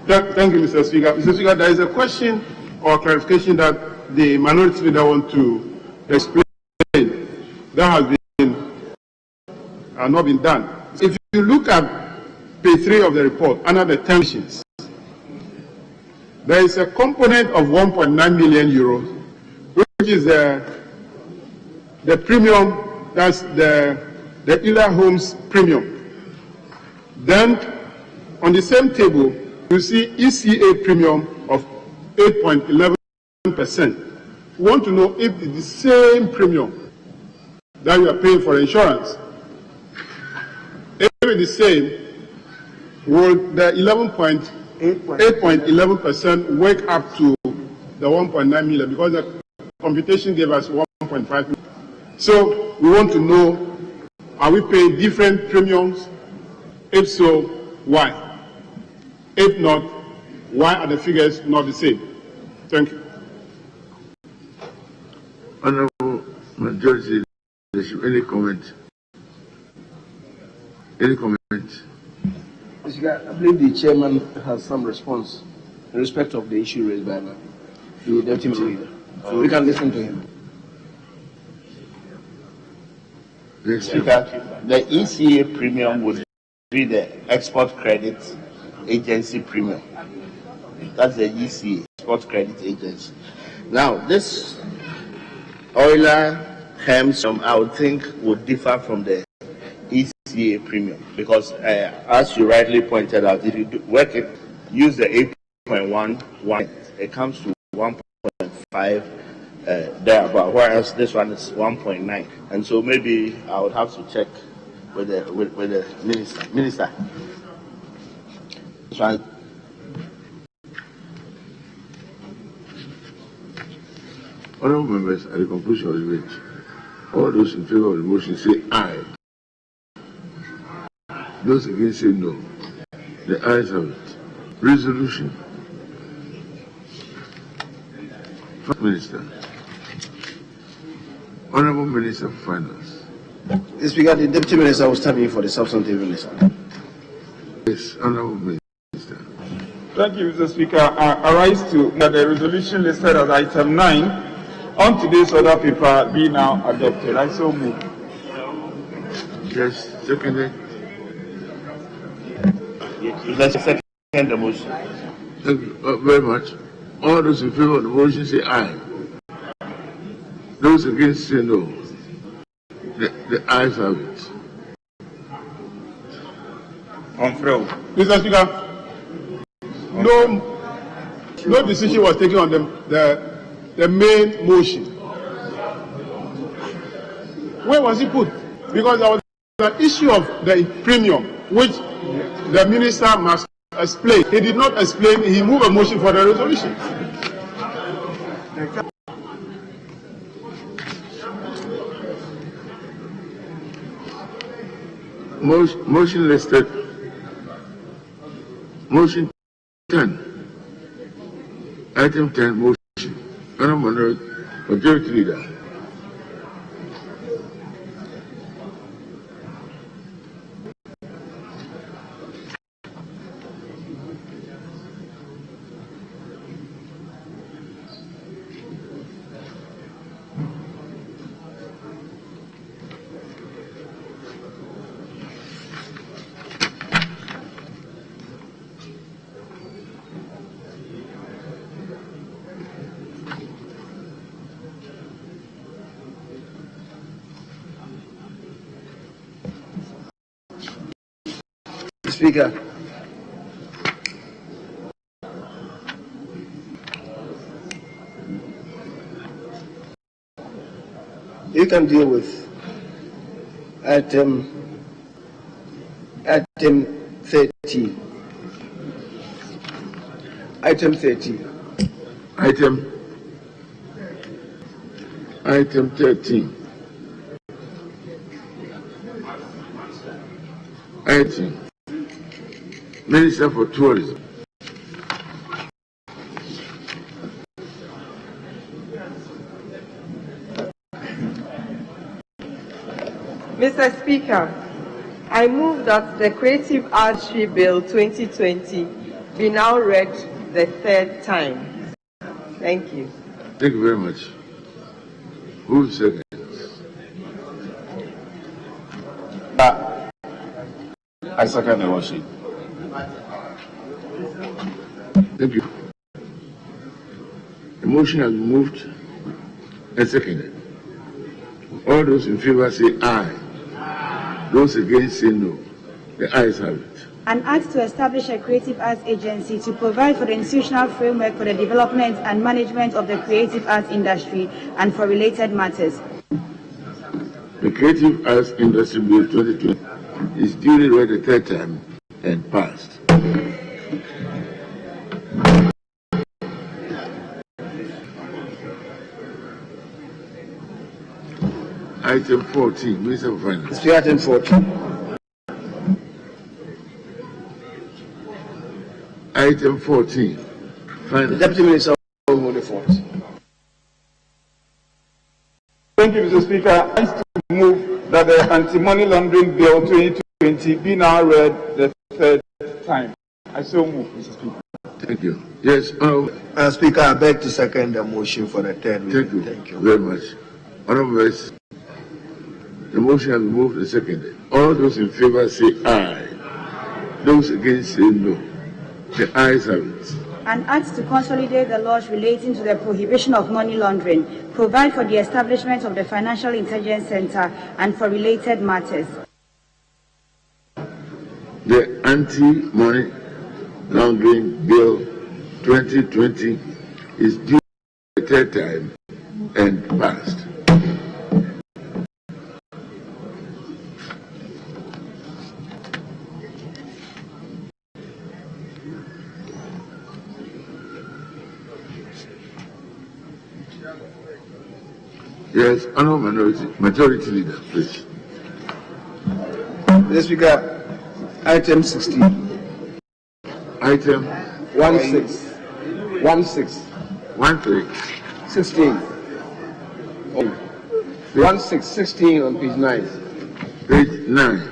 Speaker 9: Thank you, Mr. Speaker. Mr. Speaker, there is a question or clarification that the Minority Leader want to explain that has been not been done. If you look at page 3 of the report, under the tensions, there is a component of 1.9 million euros, which is the premium, that's the Euler Homes premium. Then on the same table, you see ECA premium of 8.11%. We want to know if it's the same premium that you are paying for insurance. If it's the same, will the 8.11% wake up to the 1.9 million? Because the computation gave us 1.5 million. So we want to know, are we paying different premiums? If so, why? If not, why are the figures not the same? Thank you.
Speaker 1: Honorable Majority Leadership, any comment? Any comment?
Speaker 8: Mr.
Speaker 2: Speaker, I believe the chairman has some response in respect of the issue raised by the deputy leader. So we can listen to him.
Speaker 4: Speaker, the ECA premium would be the Export Credit Agency premium. That's the ECA, Export Credit Agency. Now, this oiler HEMS, I would think, would differ from the ECA premium because, as you rightly pointed out, if you work it, use the 8.11, it comes to 1.5 thereabout, whereas this one is 1.9. And so maybe I would have to check with the minister. This one.
Speaker 1: Honourable members, at the conclusion of the debate, all those in favour of the motion say aye. Those against say no. The ayes have it. Resolution. First Minister. Honourable Minister of Finance.
Speaker 2: Mr. Speaker, the Deputy Minister will stand in for the substantive minister.
Speaker 1: Yes, Honourable Minister.
Speaker 9: Thank you, Mr. Speaker. I rise to that the resolution listed as item 9 on today's order paper be now adopted. I so move.
Speaker 1: Yes, seconded.
Speaker 4: Let's second the motion.
Speaker 1: Thank you very much. All those in favour of the motion say aye. Those against say no. The ayes have it.
Speaker 6: On floor.
Speaker 9: Mr. Speaker, no decision was taken on the main motion. Where was it put? Because there was an issue of the premium, which the minister must explain. He did not explain. He moved a motion for the resolution.
Speaker 1: Motion listed. Motion 10. Item 10, motion. Honourable Majority Leader.
Speaker 2: Speaker. You can deal with item 30. Item 30.
Speaker 1: Item 13. Item. Minister for Tourism.
Speaker 10: Mr. Speaker, I move that the Creative Artistry Bill 2020 be now read the third time. Thank you.
Speaker 1: Thank you very much. Who seconds?
Speaker 6: I second the motion.
Speaker 1: Thank you. The motion has been moved and seconded. All those in favour say aye. Those against say no. The ayes have it.
Speaker 3: An act to establish a creative arts agency to provide for the institutional framework for the development and management of the creative arts industry and for related matters.
Speaker 1: The Creative Arts Industry Bill 2020 is duly read the third time and passed. Item 14, Minister of Finance.
Speaker 2: Speaker, item 14.
Speaker 1: Item 14, Finance.
Speaker 2: The Deputy Minister will move the fourth.
Speaker 9: Thank you, Mr. Speaker. I move that the Anti-Money Laundering Bill 2020 be now read the third third time. I so move, Mr. Speaker.
Speaker 1: Thank you. Yes,
Speaker 8: Speaker, I beg to second the motion for the third reading.
Speaker 1: thank you very much. Honorable members, the motion has been moved and seconded. All those in favor say aye. Those against say no. The ayes have it.
Speaker 3: An act to consolidate the laws relating to the prohibition of money laundering, provide for the establishment of the Financial Intelligence Center, and for related matters.
Speaker 1: The Anti-Money Laundering Bill 2020 is due the third time and passed. Yes, honorable majority leader, please.
Speaker 2: Mr. Speaker, item 16.
Speaker 1: Item
Speaker 2: 16. 16. 16 on page 9.
Speaker 1: Page 9.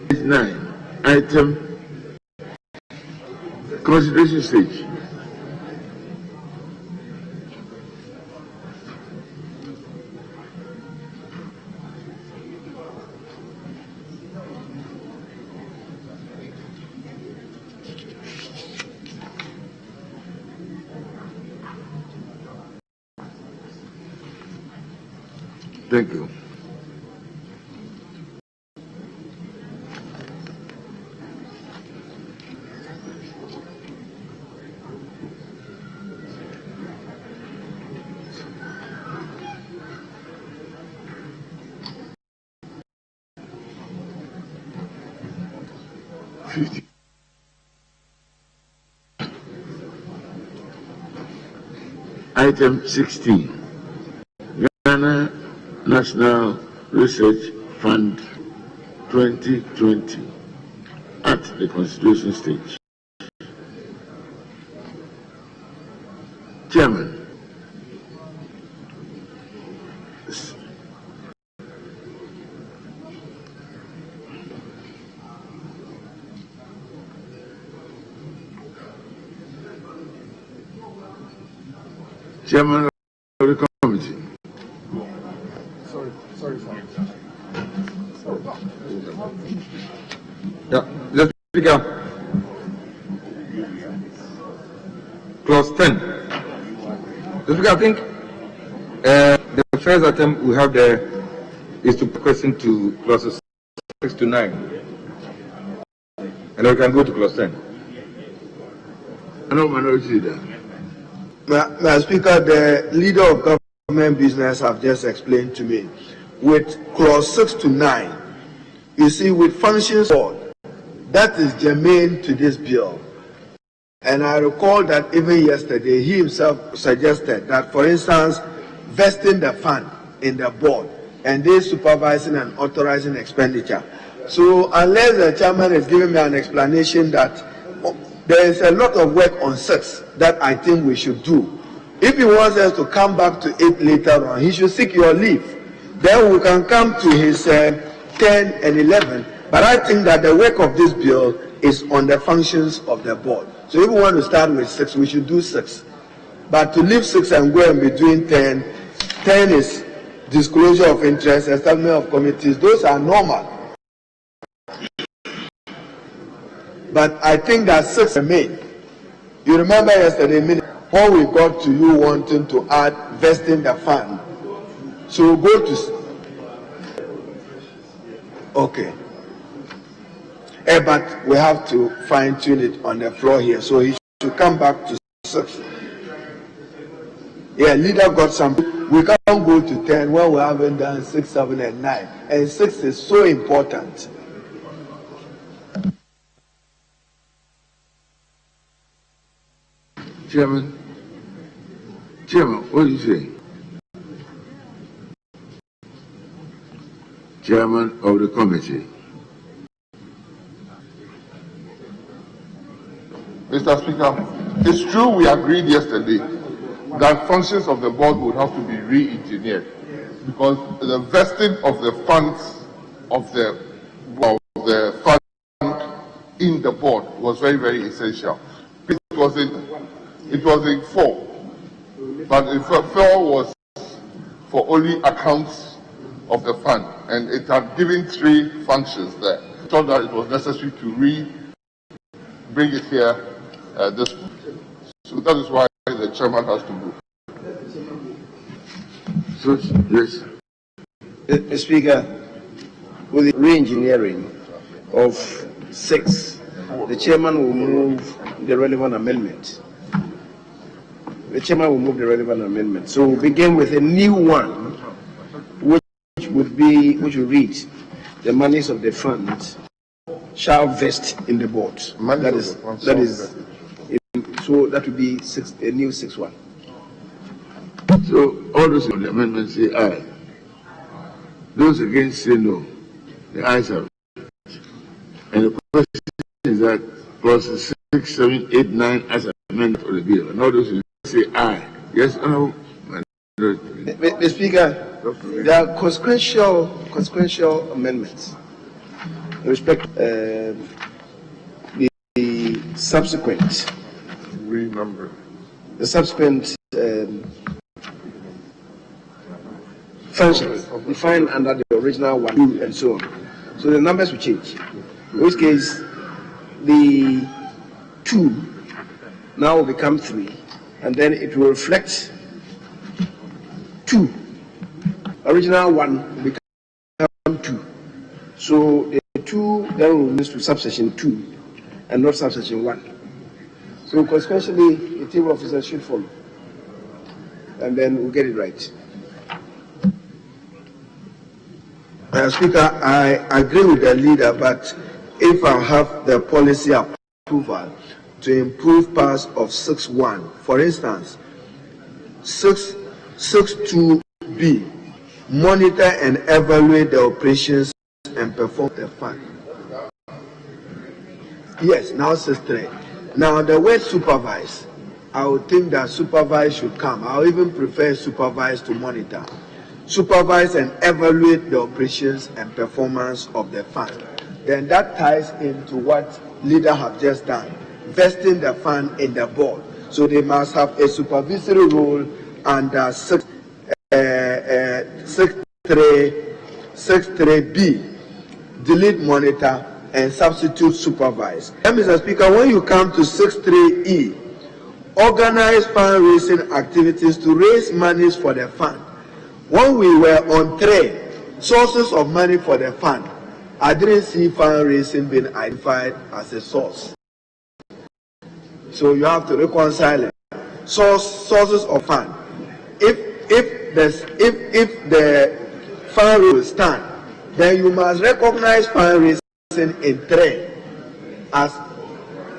Speaker 1: Page 9. Item consideration stage. Thank you. Item 16. Ghana National Research Fund 2020 at the constitution stage. Chairman. Chairman of the committee.
Speaker 11: Sorry. Yeah, Mr. Speaker. Clause 10. Mr. Speaker, I think the first attempt we have there is to put question to clauses 6 to 9. And then we can go to clause 10.
Speaker 1: No minority leader.
Speaker 8: Mr. Speaker, the leader of government business have just explained to me. With clause 6 to 9, you see, with functions board, that is germane to this bill. And I recall that even yesterday, he himself suggested that, for instance, vesting the fund in the board and they supervising and authorizing expenditure. So unless the chairman is giving me an explanation that there is a lot of work on 6 that I think we should do. If he wants us to come back to 8 later on, he should seek your leave. Then we can come to his 10 and 11. But I think that the work of this bill is on the functions of the board. So if we want to start with 6, we should do 6. But to leave 6 and go in between 10 is disclosure of interest, establishment of committees. Those are normal. But I think that 6 remain. You remember yesterday when we got to you wanting to add vesting the fund. So we'll go to. Okay. But we have to fine tune it on the floor here. So he should come back to 6. Yeah, leader got some. We can't go to 10 when we haven't done 6, 7, and 9. And 6 is so important.
Speaker 1: Chairman, what do you say? Chairman of the committee.
Speaker 9: Mr. Speaker, it's true we agreed yesterday that functions of the board would have to be re-engineered because the vesting of the funds of the fund in the board was very, very essential. It was in 4, but in 4 was for only accounts of the fund, and it had given 3 functions there. I thought that it was necessary to bring it here this week. So that is why the chairman has to move.
Speaker 1: So, yes.
Speaker 2: Mr. Speaker, with the re-engineering of 6, the chairman will move the relevant amendment. The chairman will move the relevant amendment. So we'll begin with a new one, which will read, the monies of the fund shall vest in the board. That is, so that will be a new 6-1.
Speaker 1: So all those in the amendment say aye. Those against say no. The ayes have it. And the question is that clauses 6, 7, 8, 9 as amended for the bill. And all those who say aye. Yes or no?
Speaker 2: Mr. Speaker, there are consequential amendments. In respect the subsequent
Speaker 9: Remember.
Speaker 2: the subsequent functions defined under the original 1, 2, and so on. So the numbers will change. In which case, the 2 now will become 3, and then it will reflect 2. Original 1 will become 2. So the 2 then will move to subsection 2 and not subsection 1. So consequently, the table officers should follow, and then we'll get it right.
Speaker 8: Speaker, I agree with the leader, but if I have the policy approval to improve parts of 6.1, for instance, 6.2b, monitor and evaluate the operations and perform the fund. Yes, now 6.3. Now the word supervise, I would think that supervise should come. I would even prefer supervise to monitor. Supervise and evaluate the operations and performance of the fund. Then that ties into what leader have just done, vesting the fund in the board. So they must have a supervisory role under 6.3b, delete monitor and substitute supervise. And Mr. Speaker, when you come to 6.3e, organize fundraising activities to raise monies for the fund. When we were on 3, sources of money for the fund, I didn't see fundraising being identified as a source. So you have to reconcile it. Sources of fund. If the fundraising will stand, then you must recognize fundraising in 3 as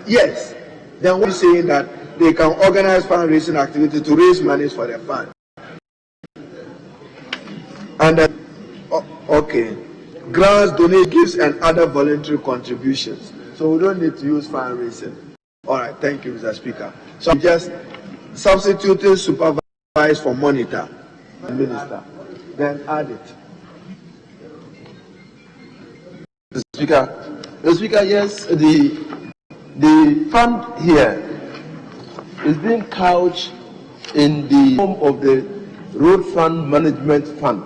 Speaker 8: yes. Then we're saying that they can organize fundraising activity to raise monies for the fund. And okay, grants, donations, gifts, and other voluntary contributions. So we don't need to use fundraising. All right, thank you, Mr. Speaker. So just substituting supervise for monitor and minister, then add it.
Speaker 2: Mr. Speaker, yes, the fund here is being couched in the form of the Road Fund Management Fund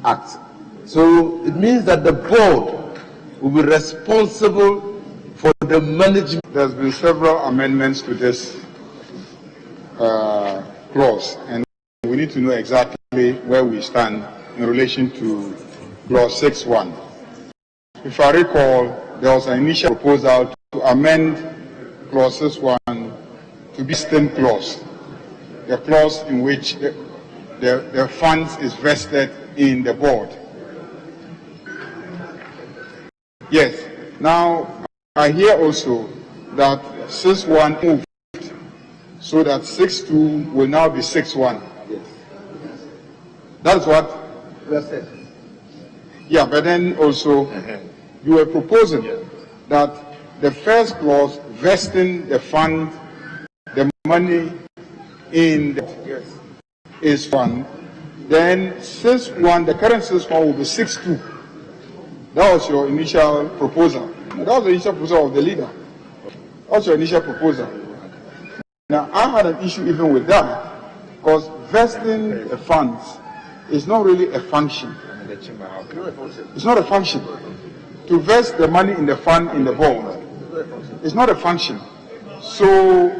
Speaker 2: Act. So it means that the board will be responsible for the management.
Speaker 9: There's been several amendments to this clause, and we need to know exactly where we stand in relation to clause 6.1. If I recall, there was an initial proposal to amend clause 6.1 to be stem clause, the clause in which the funds is vested in the board. Yes. Now, I hear also that 6.1 moved so that 6.2 will now be 6.1.
Speaker 2: Yes.
Speaker 9: That's what
Speaker 2: We said.
Speaker 9: Yeah, but then also you were proposing that the first clause vesting the fund, the money in the is fund, Then 6-1, the current 6-1 will be 6-2. That was your initial proposal. That was the initial proposal of the leader. That was your initial proposal. Now, I had an issue even with that, because vesting the funds is not really a function. It's not a function. To vest the money in the fund in the board, it's not a function. So,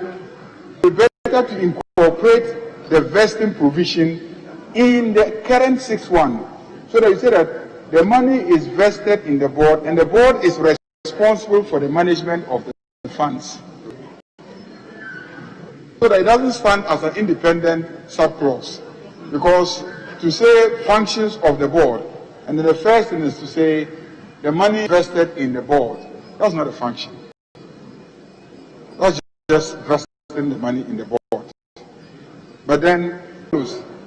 Speaker 9: it's better to incorporate the vesting provision in the current 6-1, so that you say that the money is vested in the board, and the board is responsible for the management of the funds. So that it doesn't stand as an independent subclause. Because to say functions of the board, and then the first thing is to say the money vested in the board, that's not a function. That's just vesting the money in the board. But then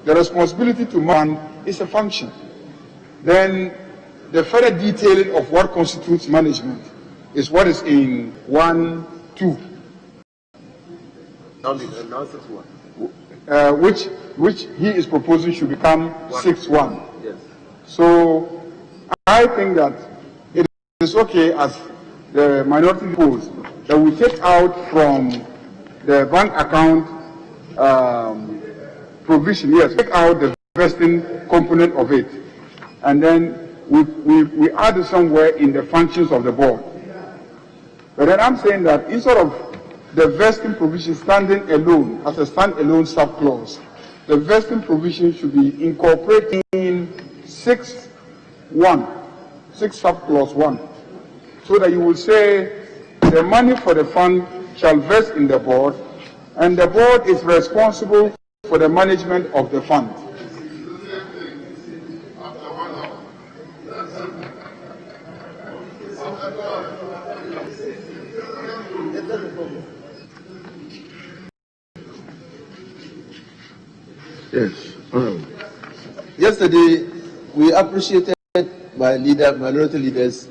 Speaker 9: the responsibility to man is a function. Then the further detailing of what constitutes management is what is in 1-2. Which he is proposing should become 6-1.
Speaker 11: Yes.
Speaker 9: So I think that it is okay, as the minority proposed, that we take out from the bank account provision, yes, take out the vesting component of it, and then we add it somewhere in the functions of the board. But then I'm saying that instead of the vesting provision standing alone as a standalone subclause, the vesting provision should be incorporated in 6-1, 6 subclause 1, so that you will say the money for the fund shall vest in the board, and the board is responsible for the management of the fund.
Speaker 1: Yes.
Speaker 8: Yesterday, we appreciated minority leader's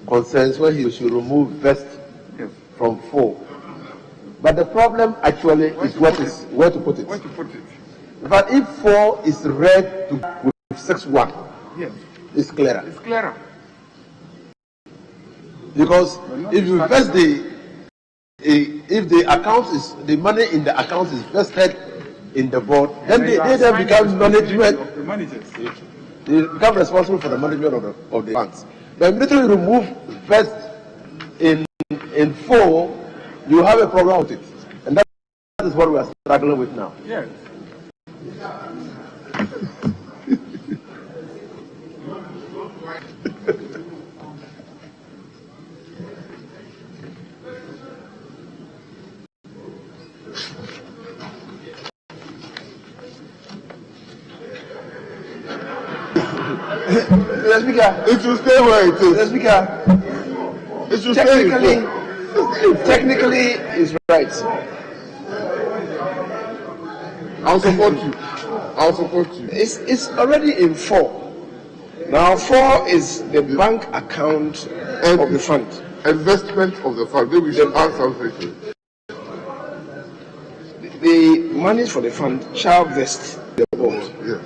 Speaker 8: concerns when he should remove vest from 4. But the problem actually is where to put it. But if 4 is read with 6-1,
Speaker 9: Yes.
Speaker 8: it's clearer.
Speaker 9: It's clearer.
Speaker 8: Because if you vest if the money in the account is vested in the board, then they then become management.
Speaker 9: Of the managers.
Speaker 8: They become responsible for the management of the funds. But immediately you remove vest in 4, you have a problem with it, and that is what we are struggling with now.
Speaker 9: Yes.
Speaker 8: Mr. Speaker,
Speaker 1: It will stay where it is.
Speaker 8: Mr. Speaker,
Speaker 1: It should stay in
Speaker 8: technically is right.
Speaker 1: I'll support you. I'll support you.
Speaker 2: It's already in 4. Now 4 is the bank account of the fund.
Speaker 1: Investment of the fund. Then we should add something.
Speaker 2: The money for the fund shall vest the board.
Speaker 1: Yes.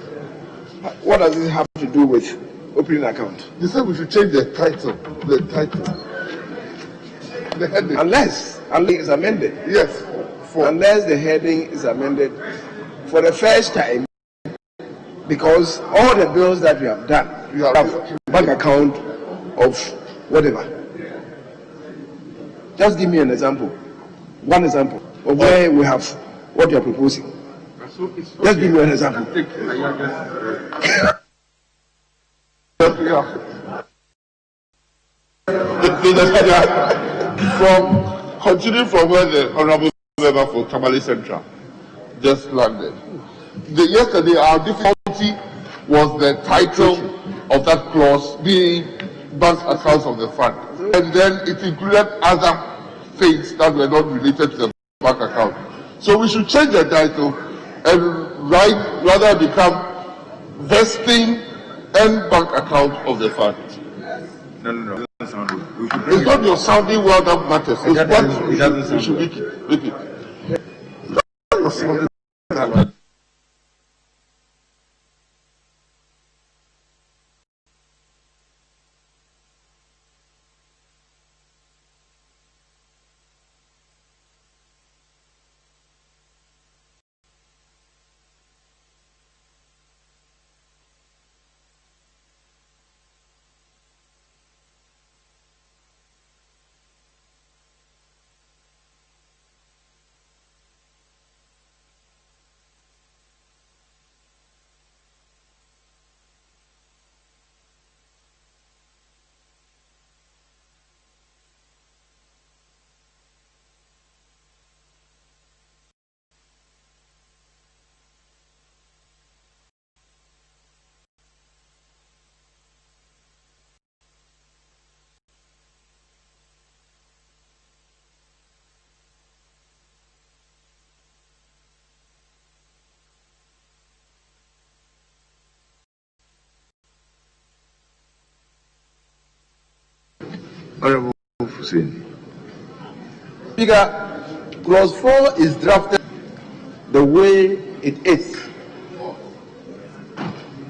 Speaker 2: What does it have to do with opening account?
Speaker 1: You said we should change the title. The title. The heading.
Speaker 2: Unless it's amended.
Speaker 1: Yes.
Speaker 2: Unless the heading is amended for the first time, because all the bills that we have done, we have bank account of whatever. Just give me an example. One example of where we have what you are proposing. Just give me an example.
Speaker 1: Continuing from where the Honorable Member for Tamale Central just landed. Yesterday, our difficulty was the title of that clause being bank accounts of the fund. And then it included other things that were not related to the bank account. So we should change the title and rather become vesting and bank account of the fund.
Speaker 11: No.
Speaker 1: It's not your sounding well that matters. It's what we should make it. Honorable Hussein.
Speaker 8: Speaker, clause 4 is drafted the way it is.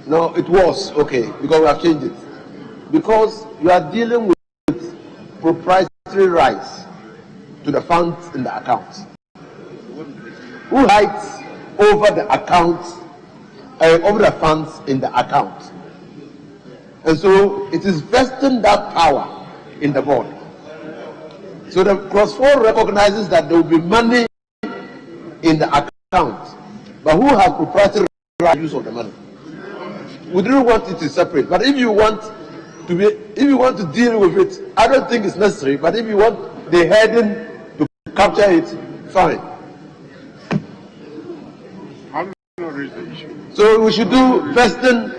Speaker 8: No, it was, okay, because we have changed it. Because you are dealing with proprietary rights to the funds in the account. Who rights over the account, over the funds in the account? And so it is vesting that power in the board. So the clause 4 recognizes that there will be money in the account, but who has proprietary right to use of the money? We didn't want it to separate, but if you want to deal with it, I don't think it's necessary. But if you want the heading to capture it, fine.
Speaker 9: How do you not raise the issue?
Speaker 8: So we should do vesting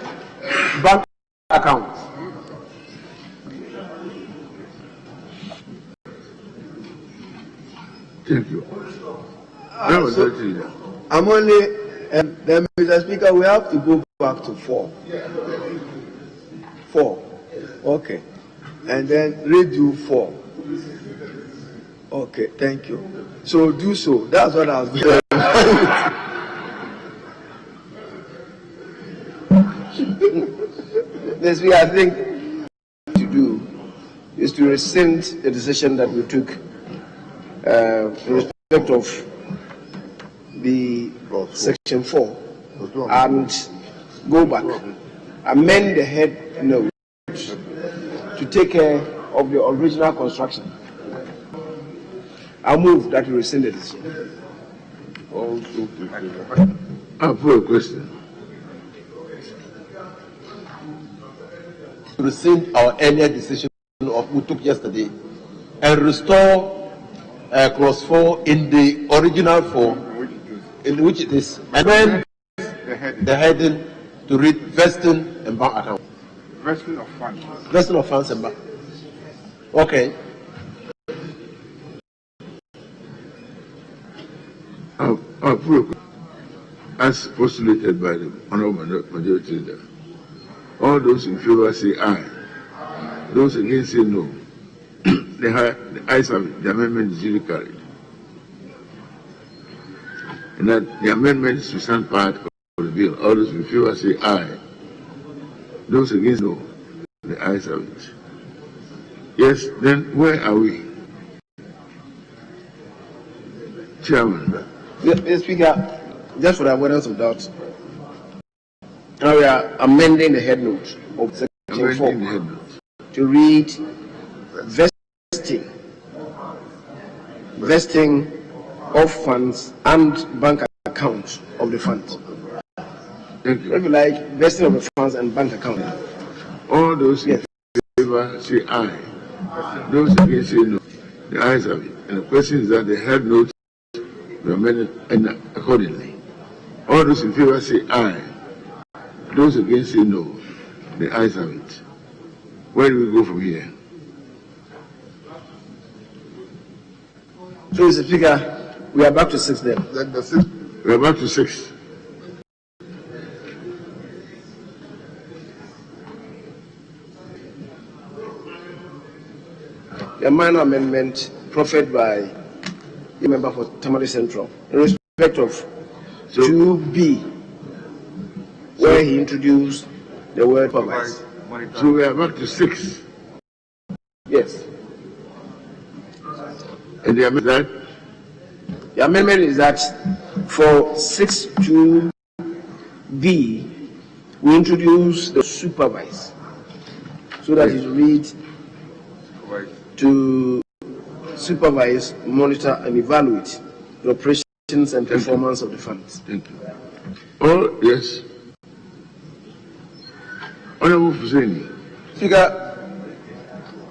Speaker 8: bank accounts.
Speaker 1: Thank you.
Speaker 8: I'm only, then Mr. Speaker, we have to go back to 4. 4. Okay. And then redo 4. Okay, thank you. So do so. That's what I was doing. This way, I think to do is to rescind the decision that we took in respect of the section 4 and go back, amend the head note to take care of the original construction. I move that we rescind the decision.
Speaker 1: I have a question.
Speaker 8: To rescind our earlier decision of we took yesterday and restore clause 4 in the original form in which it is, and then the heading to read vesting and bank account.
Speaker 9: Vesting of funds.
Speaker 8: Vesting of funds and bank. Okay.
Speaker 1: As postulated by the Honorable Majority Leader, all those in favor say aye. Those against say no. The ayes have it. The amendment is duly carried. And that the amendment is to stand part of the bill. All those in favor say aye. Those against no. The ayes have it. Yes, then where are we? Chairman.
Speaker 2: Mr. Speaker, just for the avoidance of doubt, now we are amending the head note of section 4 to read vesting of funds and bank accounts of the funds.
Speaker 1: Thank you.
Speaker 2: If you like, vesting of the funds and bank account.
Speaker 1: All those in favor say aye. Those against say no. The ayes have it. And the question is that the head note be amended accordingly. All those in favor say aye. Those against say no. The ayes have it. Where do we go from here?
Speaker 2: So, Mr. Speaker, we are back to 6 then.
Speaker 1: We are back to 6.
Speaker 2: A minor amendment proffered by a member for Tamale Central in respect of 2B, where he introduced the word supervise.
Speaker 1: So we are back to 6.
Speaker 2: Yes.
Speaker 1: And the amendment
Speaker 2: The amendment is that for 6.2b, we introduce the supervise so that it reads to supervise, monitor, and evaluate the operations and performance of the funds.
Speaker 1: Thank you. Oh, yes. Honorable Hussein.
Speaker 8: Speaker,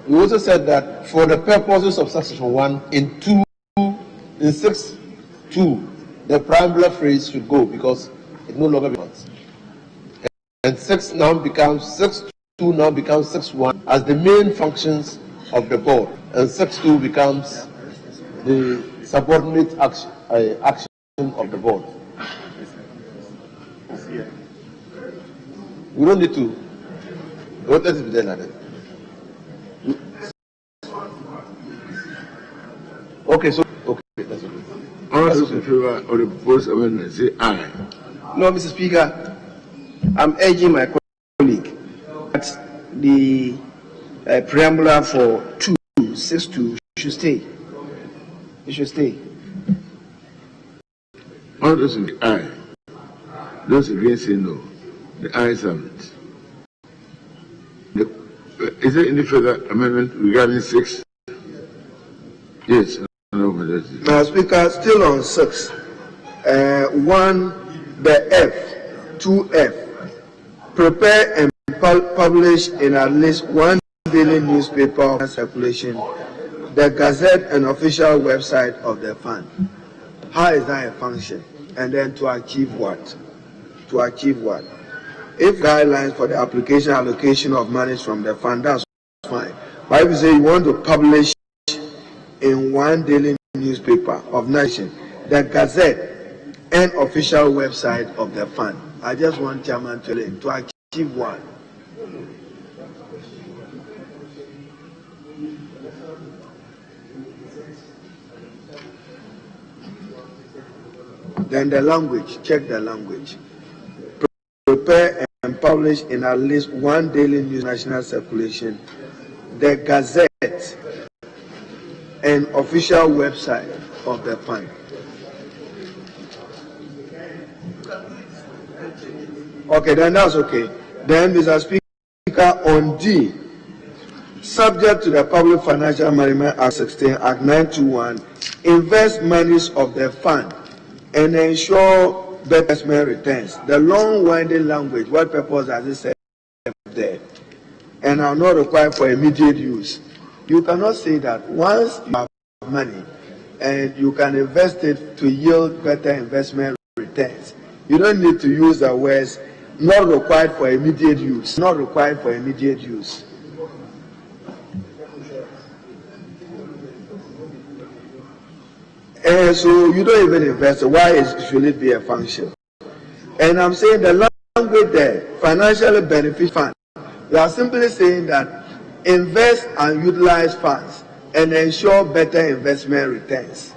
Speaker 8: we also said that for the purposes of section 1, in 6.2, the preambular phrase should go because it no longer becomes. And 6.2 now becomes 6.1 as the main functions of the board, and 6.2 becomes the subordinate action of the board. We don't need to. What does it be done like that? Okay, so okay, that's okay.
Speaker 1: All those in favor of the proposed amendment say aye.
Speaker 2: No, Mr. Speaker, I'm urging my colleague that the preamble for 262 should stay. It should stay.
Speaker 1: All those in aye. Those against say no. The ayes have it. Is there any further amendment regarding 6? Yes.
Speaker 8: Mr. Speaker, still on 6. 1, the F, 2F. Prepare and publish in at least one daily newspaper of circulation, the Gazette and official website of the fund. How is that a function? And then to achieve what? To achieve what? If guidelines for the application allocation of monies from the fund, that's fine. But if you say you want to publish in one daily newspaper of nation, the Gazette and official website of the fund, I just want Chairman to achieve what? Then the language, check the language. Prepare and publish in at least one daily news national circulation, the Gazette and official website of the fund. Okay, then that's okay. Then, Mr. Speaker, on D, subject to the Public Financial Management Act 16, Act 921, invest monies of the fund and ensure better investment returns. The long-winding language, what purpose does it serve there? And are not required for immediate use. You cannot say that once you have money and you can invest it to yield better investment returns, you don't need to use the words not required for immediate use. Not required for immediate use. And so you don't even invest. Why should it be a function? And I'm saying the language there, financially benefit fund. You are simply saying that invest and utilize funds and ensure better investment returns.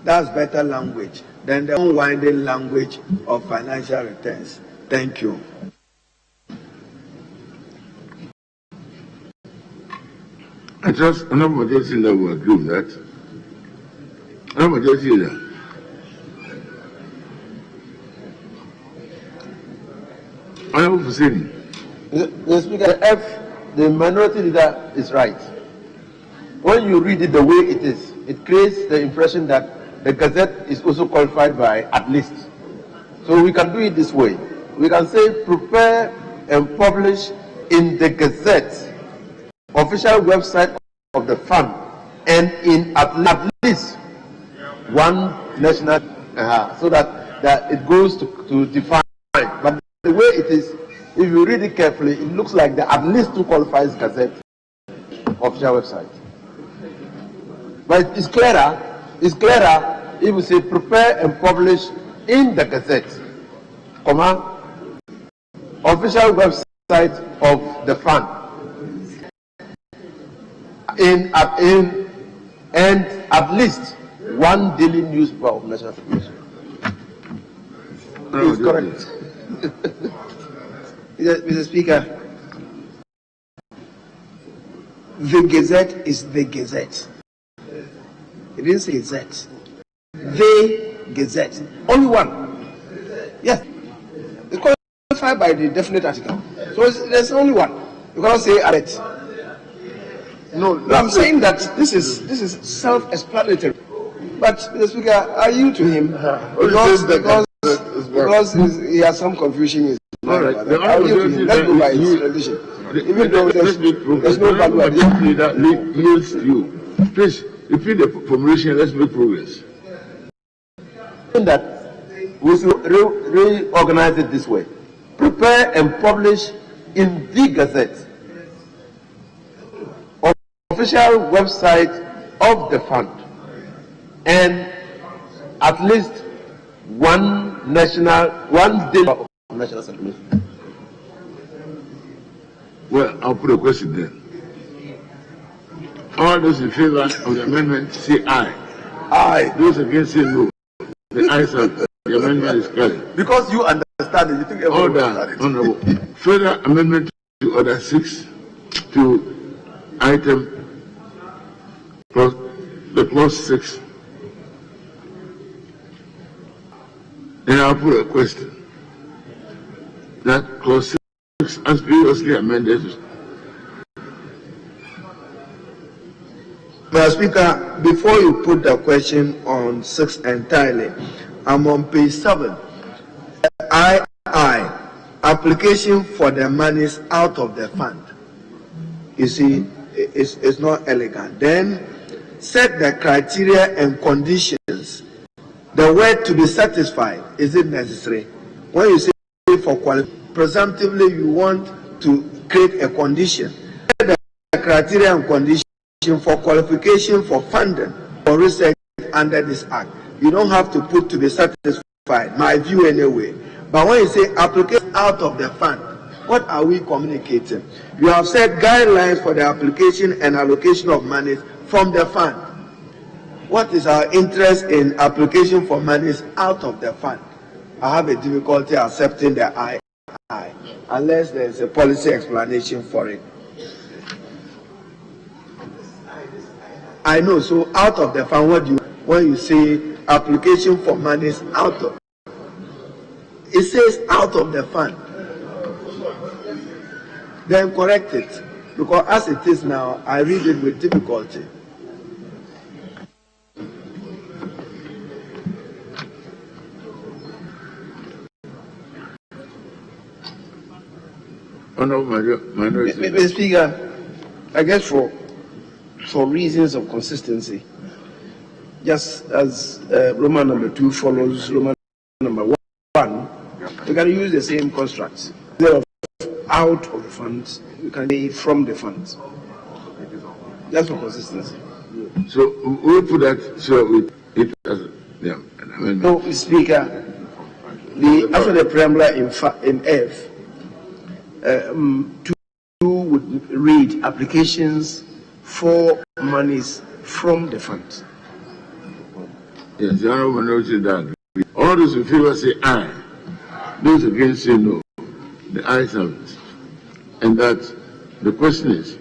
Speaker 8: That's better language than the unwinding language of financial returns. Thank you.
Speaker 1: I trust another majority that will agree with that. Another majority leader. Honorable Proceedings.
Speaker 8: The Speaker, F, the minority leader is right. When you read it the way it is, it creates the impression that the Gazette is also qualified by at least. So we can do it this way. We can say prepare and publish in the Gazette, official website of the fund, and in at least one national, so that it goes to define. But the way it is, if you read it carefully, it looks like the at least 2 qualifies Gazette official website. But it's clearer if we say prepare and publish in the Gazette, official website of the fund, and at least one daily newspaper of national circulation. It's correct.
Speaker 2: Mr. Speaker, the Gazette is the Gazette. It didn't say Gazette. The Gazette. Only one. Yes. It's qualified by the definite article. So there's only one. You cannot say Arret. No, I'm saying that this is self-explanatory. But Mr. Speaker, are you to him? Because he has some confusion.
Speaker 1: All right.
Speaker 2: Let's go by his tradition. Even though there's no value.
Speaker 1: That yields to you. Please repeat the formulation. Let's make progress.
Speaker 8: That we should reorganize it this way: prepare and publish in the Gazette, official website of the fund, and at least one daily of national circulation.
Speaker 1: Well, I'll put a question then. All those in favor of the amendment say aye.
Speaker 8: Aye.
Speaker 1: Those against say no. The ayes have it. The amendment is carried.
Speaker 8: Because you understand it, you think everyone understand it.
Speaker 1: Honorable. Further amendment to Order 6 to item clause 6. Then I'll put a question. That clause 6 as previously amended.
Speaker 8: Mr. Speaker, before you put the question on 6 entirely, I'm on page 7. Application for the monies out of the fund. You see, it's not elegant. Then set the criteria and conditions. The word to be satisfied, is it necessary? When you say for qualification, presumptively you want to create a condition. Set the criteria and conditions for qualification for funding or research under this act. You don't have to put to be satisfied, my view anyway. But when you say application out of the fund, what are we communicating? You have set guidelines for the application and allocation of monies from the fund. What is our interest in application for monies out of the fund? I have a difficulty accepting the I, unless there is a policy explanation for it. I know, so out of the fund, what do you, when you say application for monies out of, it says out of the fund. Then correct it, because as it is now, I read it with difficulty.
Speaker 1: Honorable Minority.
Speaker 2: Mr. Speaker, I guess for reasons of consistency, just as Roman number 2 follows Roman number 1, we can use the same constructs. Instead of out of the funds, we can say from the funds. Just for consistency.
Speaker 1: So we'll put that so it as an amendment.
Speaker 2: No, Mr. Speaker, after the preamble in F, 2 would read applications for monies from the funds.
Speaker 1: Yes, the Honorable Minority that. All those in favor say aye. Those against say no. The ayes have it. And that the question is,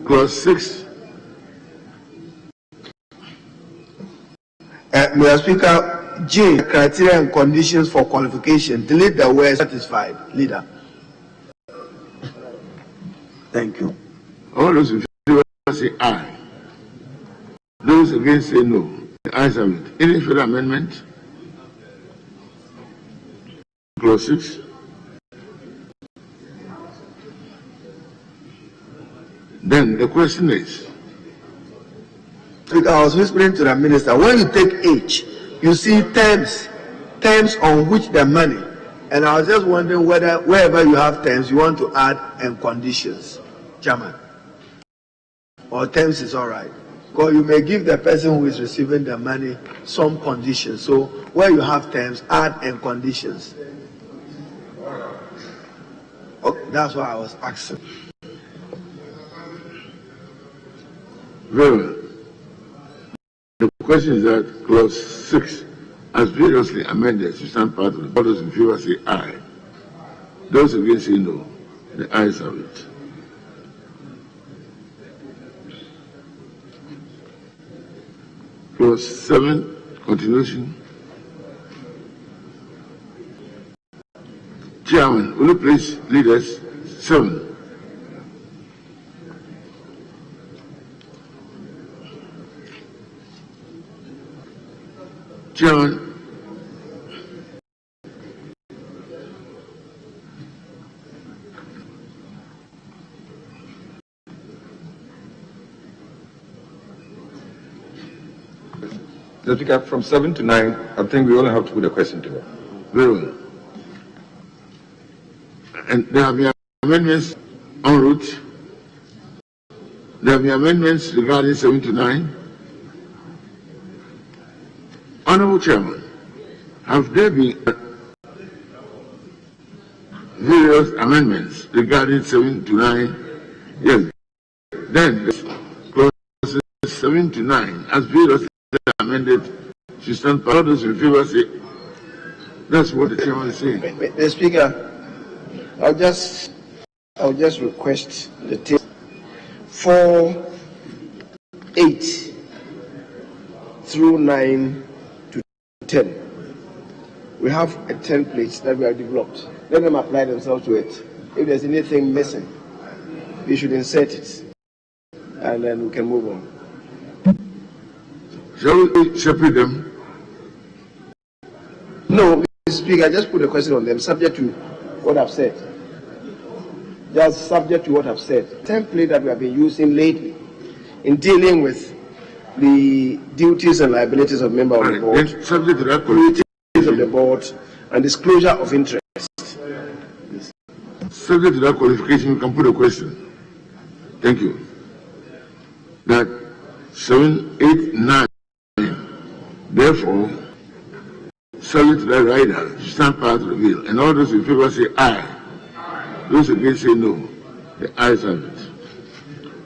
Speaker 1: clause 6.
Speaker 8: Mr. Speaker, J, criteria and conditions for qualification. Delete the word satisfied. Leader. Thank you.
Speaker 1: All those in favor say aye. Those against say no. The ayes have it. Any further amendment? Clause 6. Then the question is,
Speaker 8: I was whispering to the minister, when you take H, you see terms on which the money, and I was just wondering whether wherever you have terms, you want to add and conditions, Chairman, or terms is all right. Because you may give the person who is receiving the money some conditions. So where you have terms, add and conditions. Okay, that's why I was asking.
Speaker 1: very well. The question is that clause 6, as previously amended, to stand part of the all those in favor say aye. Those against say no. The ayes have it. Clause 7, continuation. Chairman, will you please lead us? 7. Chairman,
Speaker 11: The Speaker, from 7 to 9, I think we only have to put a question to that.
Speaker 1: very well. And there have been amendments en route. There have been amendments regarding 7 to 9. Honorable Chairman, have there been various amendments regarding 7 to 9? Yes. Then, clauses 7 to 9, as previously amended should stand by. All those in favor say, that's what the chairman is saying.
Speaker 2: Mr. Speaker, I'll just request the table 4(8) through 9 to 10. We have a template that we have developed. Let them apply themselves to it. If there's anything missing, we should insert it, and then we can move on.
Speaker 1: Shall we separate them?
Speaker 2: No, Mr. Speaker, just put a question on them, subject to what I've said. Just subject to what I've said. Template that we have been using lately in dealing with the duties and liabilities of members of the board,
Speaker 1: Then subject to that qualification
Speaker 2: of the board, and disclosure of interest.
Speaker 1: Subject to that qualification, you can put a question. Thank you. That 7, 8, 9. Therefore, subject to that rider, to stand part of the bill. And all those in favor say aye. Those against say no. The ayes have it.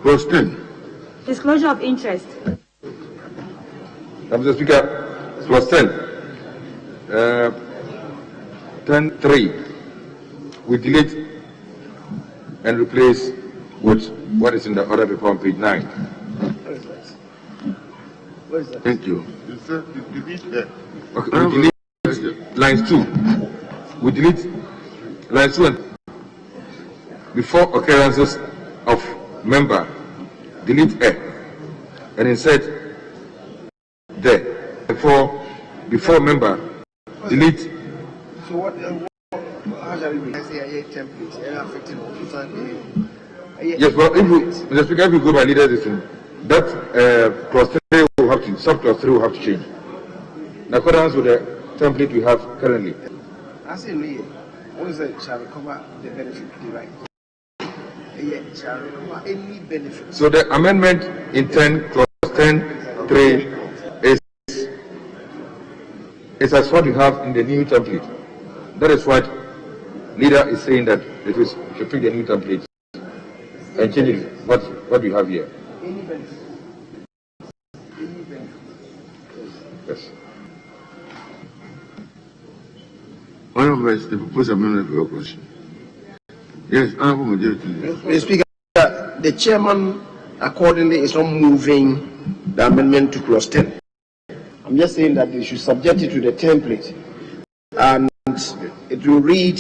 Speaker 1: Clause 10.
Speaker 3: Disclosure of interest.
Speaker 11: Mr. Speaker, clause 10. 10(3). We delete and replace with what is in the order before on page 9.
Speaker 2: What is that?
Speaker 1: Thank you.
Speaker 11: Okay, we delete lines 2. We delete lines 2 and before occurrences of member, delete A and insert there. Before member, delete.
Speaker 2: So what how shall we be? I say a template, affecting
Speaker 11: Yes, but if you, Mr. Speaker, if you go by leader decision, that clause 3 will have to, sub-clause 3 will have to change. In accordance with the template we have currently.
Speaker 2: I say no. What is that? Shall recover the benefit, the right? Yeah, shall recover any benefit.
Speaker 11: So the amendment in 10, clause 10(3) is as what we have in the new template. That is what leader is saying, that it is to pick the new template and change it, what we have here.
Speaker 2: Any benefit. Any benefit.
Speaker 11: Yes.
Speaker 1: Honorable members, the proposed amendment for your question. Yes, Honorable Majority Leader.
Speaker 2: Mr. Speaker, the chairman accordingly is not moving the amendment to clause 10. I'm just saying that they should subject it to the template, and it will read,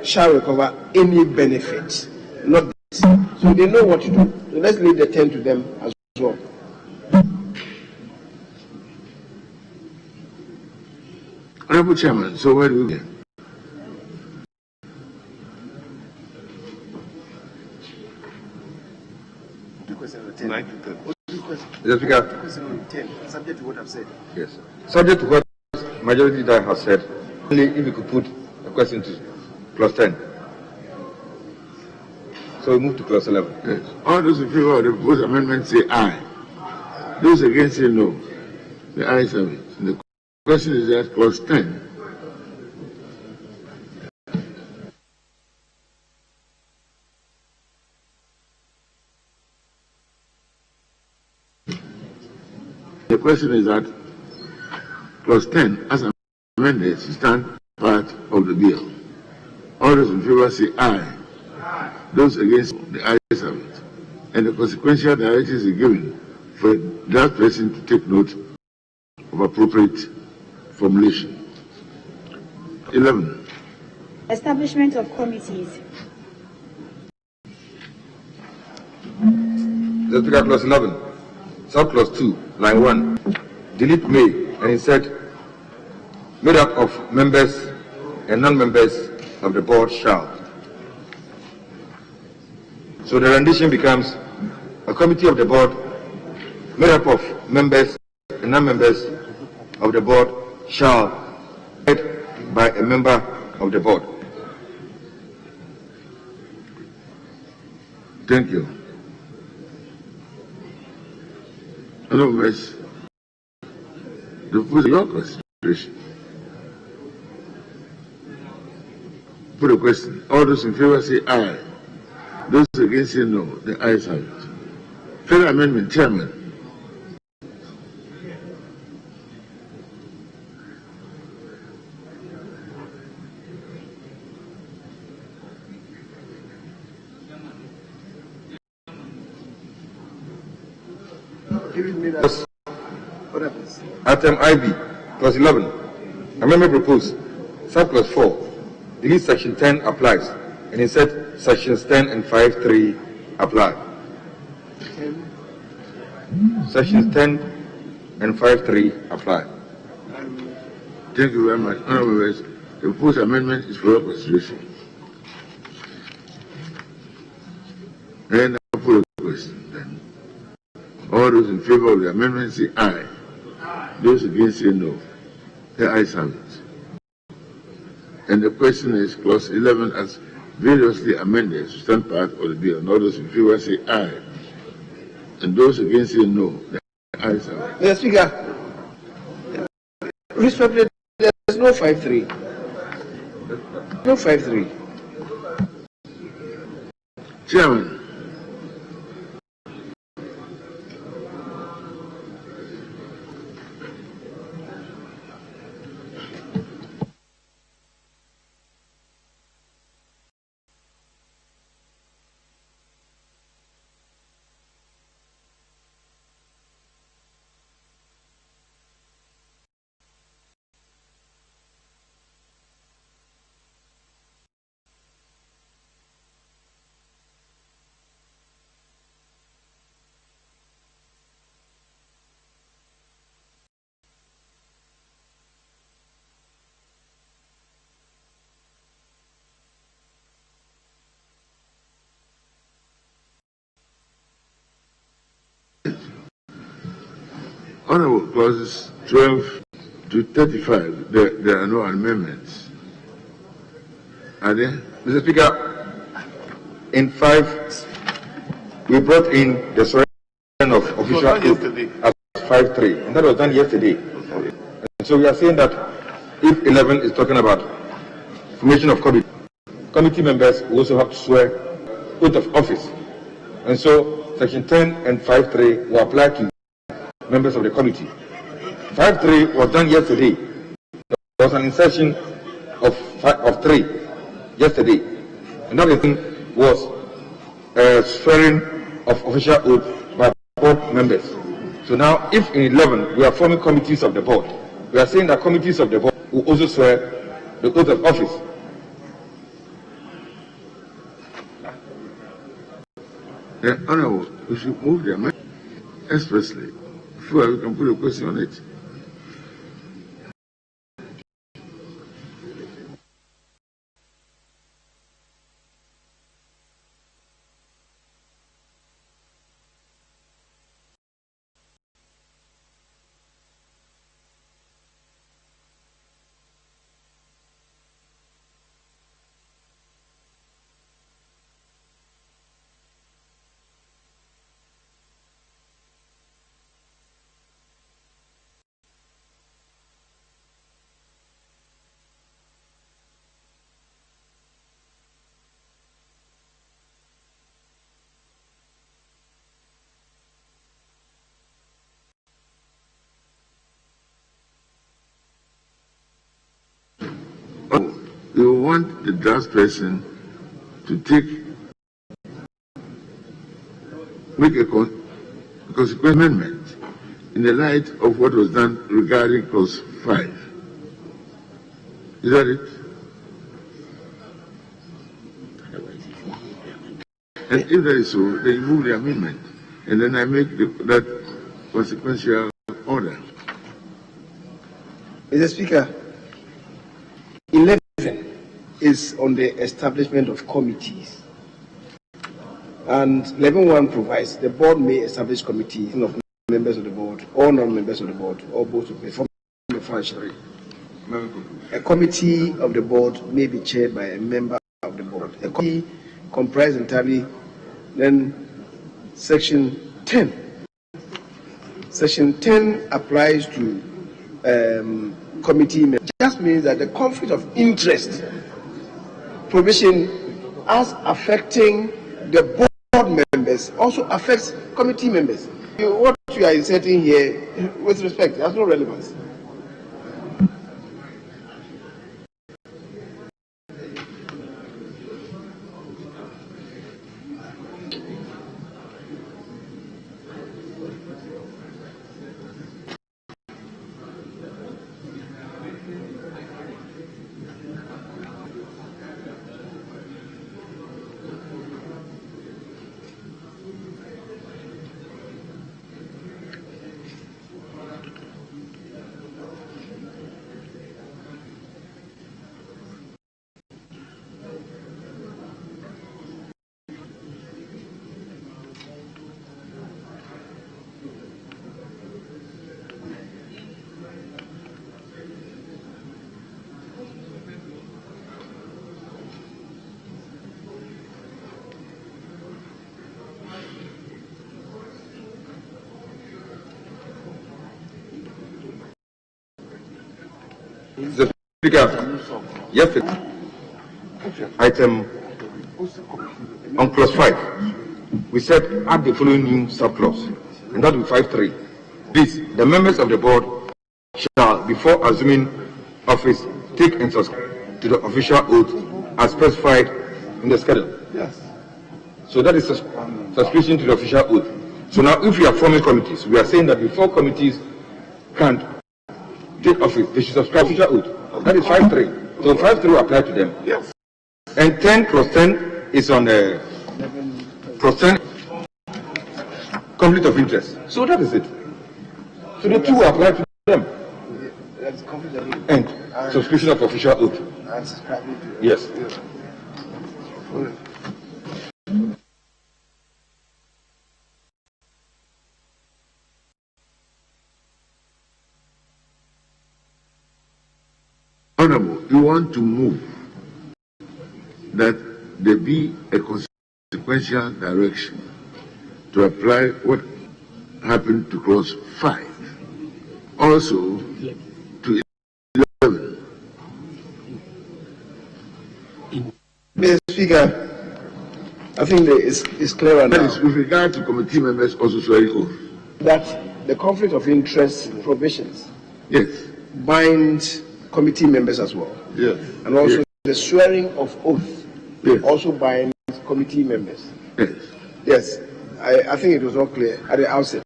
Speaker 2: shall recover any benefit, not this. So they know what to do. So let's leave the 10 to them as well.
Speaker 1: Honorable Chairman, so where do we get?
Speaker 11: Mr. Speaker,
Speaker 2: Subject to what I've said.
Speaker 11: yes. Subject to what majority leader has said, only if we could put a question to clause 10. So we move to clause 11.
Speaker 1: Yes. All those in favor of the proposed amendment say aye. Those against say no. The ayes have it. And the question is that clause 10. The question is that clause 10, as amended, stand part of the bill. All those in favor say aye. Those against, the ayes have it. And the consequential directives are given for that person to take note of appropriate formulation. 11.
Speaker 3: Establishment of committees.
Speaker 11: Mr. Speaker, clause 11, sub-clause 2, line 1, delete may and insert made up of members and non-members of the board shall. So the rendition becomes a committee of the board made up of members and non-members of the board shall be led by a member of the board.
Speaker 1: Thank you. Otherwise, the put your consideration. Put a question. All those in favor say aye. Those against say no. The ayes have it. Further amendment, Chairman.
Speaker 2: giving me that.
Speaker 11: Plus,
Speaker 2: What happens?
Speaker 11: item IB, clause 11. Amendment proposed. Subclause 4. Delete section 10 applies. And insert sections 10 and 5(3) apply. Sections 10 and 5(3) apply.
Speaker 1: Thank you very much. Honorable members, the proposed amendment is for your consideration. And I put a question then. All those in favor of the amendment say aye. Those against say no. The ayes have it. And the question is clause 11 as variously amended to stand part of the bill. And all those in favor say aye. And those against say no. The ayes have it.
Speaker 2: Mr. Speaker, respectfully, there's no 5-3. No 5-3.
Speaker 1: Chairman. Honorable clauses 12 to 35, there are no amendments. Are there?
Speaker 11: Mr. Speaker, in 5, we brought in the swearing of official as 5(3), and that was done yesterday. And so we are saying that if 11 is talking about formation of committee members will also have to swear oath of office. And so section 10 and 5(3) will apply to members of the committee. 5(3) was done yesterday. There was an insertion of 3 yesterday. Another thing was swearing of official oath by board members. So now, if in 11 we are forming committees of the board, we are saying that committees of the board will also swear the oath of office.
Speaker 1: Honorable, we should move the amendment expressly before we can put a question on it. You want the draft person to make a consequent amendment in the light of what was done regarding clause 5. Is that it? And if that is so, then you move the amendment, and then I make that consequential order.
Speaker 2: Mr. Speaker, 11 is on the establishment of committees. And 11.1 provides the board may establish committees of members of the board or non-members of the board or both of them. A committee of the board may be chaired by a member of the board. A committee comprised entirely, then section 10. Section 10 applies to committee members. It just means that the conflict of interest provision as affecting the board members also affects committee members. What you are inserting here, with respect, has no relevance.
Speaker 11: Mr. Speaker, yesterday, item on clause 5, we said add the following new subclause, and that will be 5.3. This, the members of the board shall, before assuming office, take and subscribe to the official oath as specified in the schedule.
Speaker 7: Yes.
Speaker 11: So that is subscription to the official oath. So now, if we are forming committees, we are saying that before committees can take office, they should subscribe to the official oath. That is 5.3. So 5.3 will apply to them.
Speaker 7: Yes.
Speaker 11: And 10 plus 10 is on the plus 10 conflict of interest. So that is it. So the two will apply to them. And subscription of official oath. Yes.
Speaker 1: Honorable, you want to move that there be a consequential direction to apply what happened to clause 5, also to 11.
Speaker 2: Mr. Speaker, I think it's clearer now.
Speaker 1: That is with regard to committee members also swearing oath.
Speaker 2: That the conflict of interest provisions
Speaker 1: Yes.
Speaker 2: bind committee members as well.
Speaker 1: Yes.
Speaker 2: And also
Speaker 1: yes.
Speaker 2: the swearing of oath
Speaker 1: Yes.
Speaker 2: also binds committee members.
Speaker 1: Yes.
Speaker 2: Yes, I think it was not clear at the outset.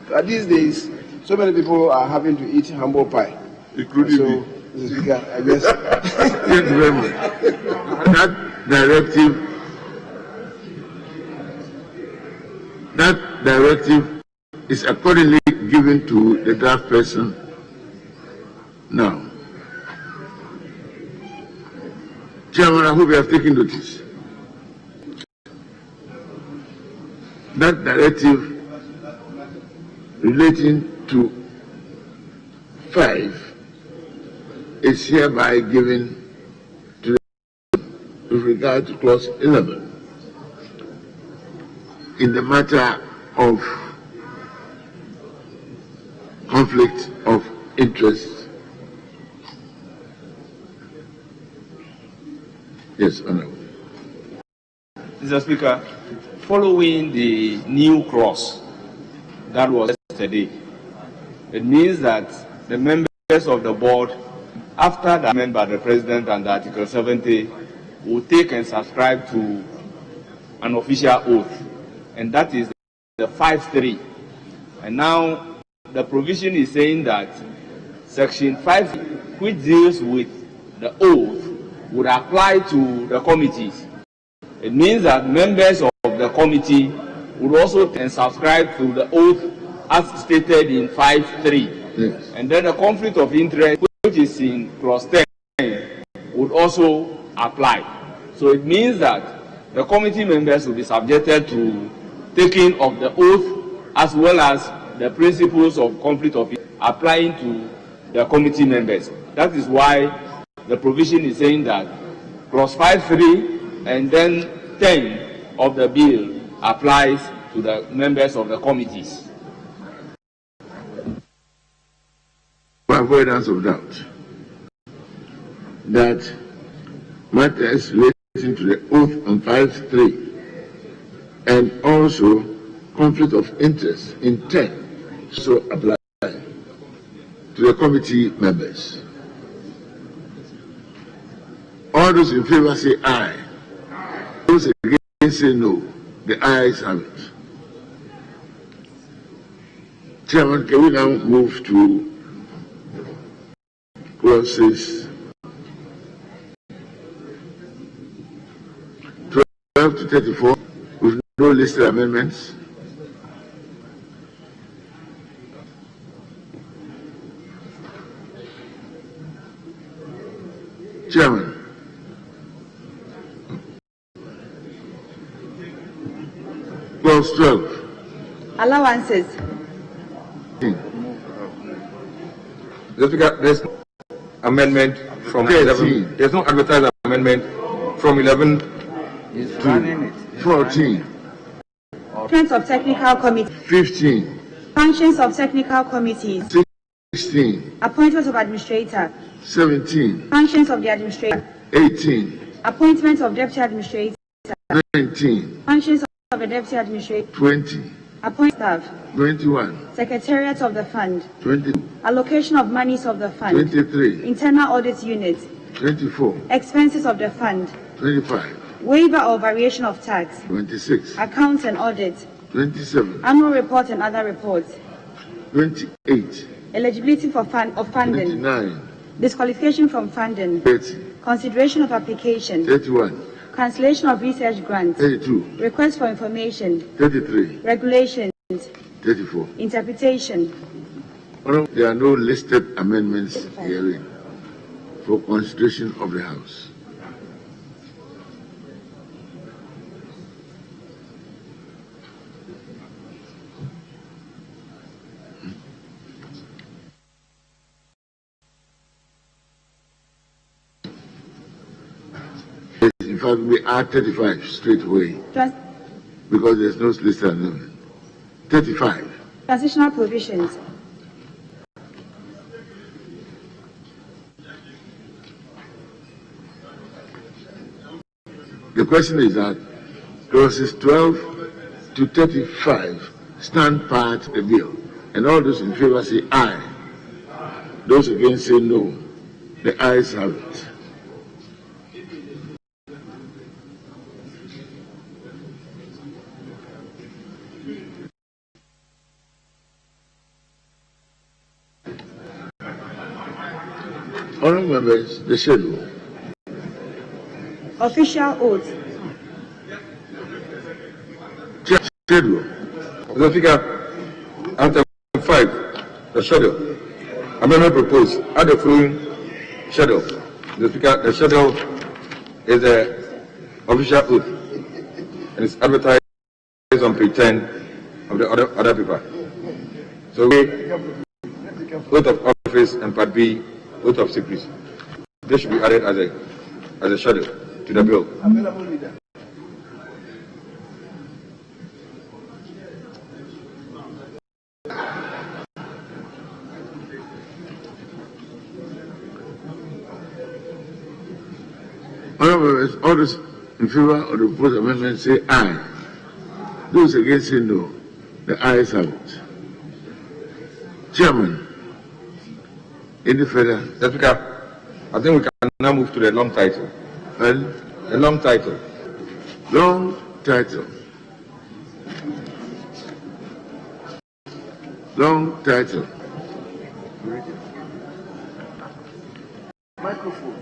Speaker 2: But these days, so many people are having to eat humble pie.
Speaker 1: Including
Speaker 2: so,
Speaker 1: me.
Speaker 2: Mr. Speaker, I guess.
Speaker 1: Thank you very much. That directive is accordingly given to the draft person now. Chairman, I hope you have taken notice. That directive relating to 5 is hereby given to the with regard to clause 11 in the matter of conflict of interest. Yes, Honorable.
Speaker 12: Mr. Speaker, following the new clause that was yesterday, it means that the members of the board, after the amendment by the President and Article 70, will take and subscribe to an official oath, and that is the 5.3. And now the provision is saying that Section 5, which deals with the oath, would apply to the committees. It means that members of the committee would also and subscribe to the oath as stated in 5.3.
Speaker 1: Yes.
Speaker 12: And then the conflict of interest, which is in clause 10, would also apply. So it means that the committee members will be subjected to taking of the oath as well as the principles of conflict of interest applying to the committee members. That is why the provision is saying that clause 5.3 and then 10 of the bill applies to the members of the committees.
Speaker 1: For avoidance of doubt, that matters relating to the oath on 5.3 and also conflict of interest in 10 so apply to the committee members. All those in favor say aye. Those against say no. The ayes have it. Chairman, can we now move to clauses 12 to 34 with no listed amendments? Chairman. Clause 12.
Speaker 3: Allowances.
Speaker 11: Mr. Speaker, there's no amendment from 11. There's no advertised amendment from 11 to
Speaker 1: 14.
Speaker 3: Functions of technical committees.
Speaker 1: 15.
Speaker 3: Functions of technical committees.
Speaker 1: 16.
Speaker 3: Appointment of administrator.
Speaker 1: 17.
Speaker 3: Functions of the administrator.
Speaker 1: 18.
Speaker 3: Appointment of deputy administrator.
Speaker 1: 19.
Speaker 3: Functions of the deputy administrator.
Speaker 1: 20.
Speaker 3: Appoint staff.
Speaker 1: 21.
Speaker 3: Secretariat of the fund.
Speaker 1: 22.
Speaker 3: Allocation of monies of the fund.
Speaker 1: 23.
Speaker 3: Internal audit unit.
Speaker 1: 24.
Speaker 3: Expenses of the fund.
Speaker 1: 25.
Speaker 3: Waiver or variation of tax.
Speaker 1: 26.
Speaker 3: Accounts and audit.
Speaker 1: 27.
Speaker 3: Annual report and other reports.
Speaker 1: 28.
Speaker 3: Eligibility for funding.
Speaker 1: 29.
Speaker 3: Disqualification from funding.
Speaker 1: 30.
Speaker 3: Consideration of application.
Speaker 1: 31.
Speaker 3: Cancellation of research grants.
Speaker 1: 32.
Speaker 3: Request for information.
Speaker 1: 33.
Speaker 3: Regulations.
Speaker 1: 34.
Speaker 3: Interpretation.
Speaker 1: There are no listed amendments herein for consideration of the House. In fact, we add 35 straight away because there's no listed amendment. 35.
Speaker 3: Transitional provisions.
Speaker 1: The question is that clauses 12 to 35 stand part of the bill, and all those in favor say aye. Those against say no. The ayes have it. Honourable members, the schedule.
Speaker 3: Official oath.
Speaker 1: Schedule.
Speaker 11: Mr. Speaker, item 5, the schedule. Amendment proposed. Add the following schedule. Mr. Speaker, the schedule is the official oath and it's advertised on page 10 of the other paper. So oath of office and part B, oath of secrecy. This should be added as a schedule to the bill.
Speaker 1: Honourable, all those in favor of the proposed amendment say aye. Those against say no. The ayes have it. Chairman, any further?
Speaker 11: Mr. Speaker, I think we can now move to the long title.
Speaker 1: And
Speaker 11: the long title.
Speaker 1: Long title. Long title.
Speaker 2: Microphone.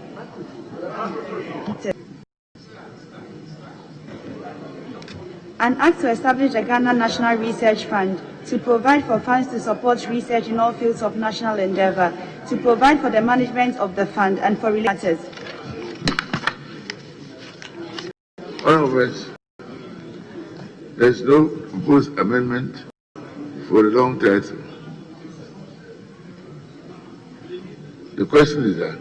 Speaker 3: An act to establish the Ghana National Research Fund to provide for funds to support research in all fields of national endeavor, to provide for the management of the fund and for related matters.
Speaker 1: Honourable, there is no proposed amendment for the long title. The question is that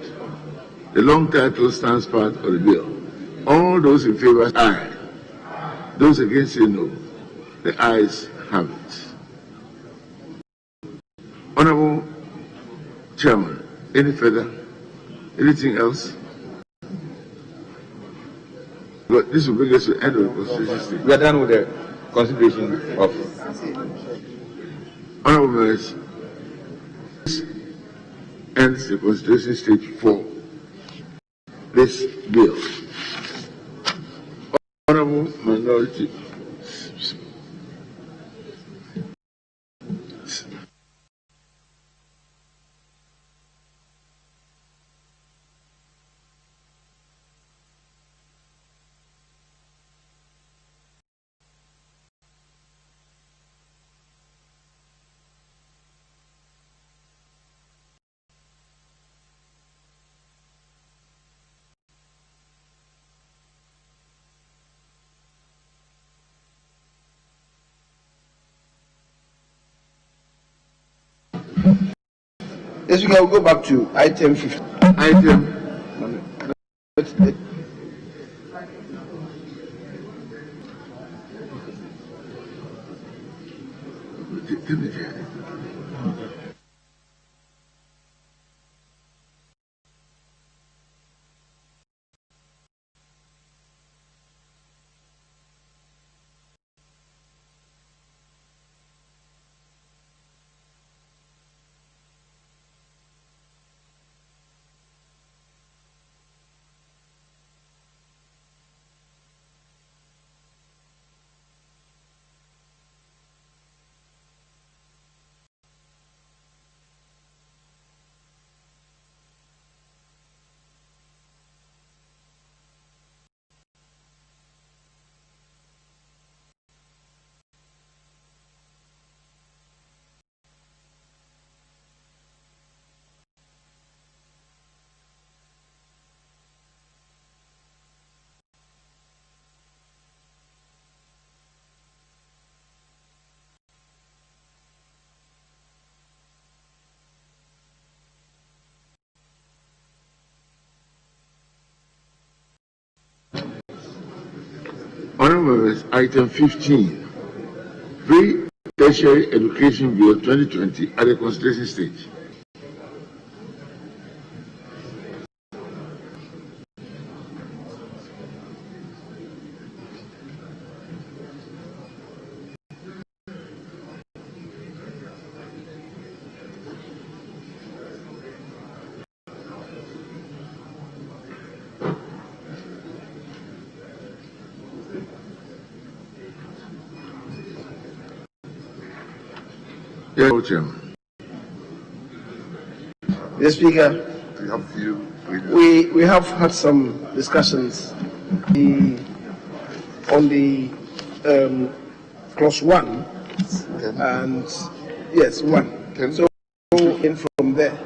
Speaker 1: the long title stands part of the bill. All those in favor, aye. Those against say no. The ayes have it. Honourable Chairman, any further? Anything else? But this will bring us to the end of the constitution stage.
Speaker 11: We are done with the consideration of.
Speaker 1: Honourable members, this ends the constitution stage for this bill. Honourable minority.
Speaker 2: Yes, we can go back to item 15.
Speaker 1: Item. Honorable members, item 15, Free Tertiary Education Bill 2020 at the consultation stage. Yes, Chairman.
Speaker 2: Mr. Speaker, we have had some discussions on the clause 1 and yes 1. So in from there,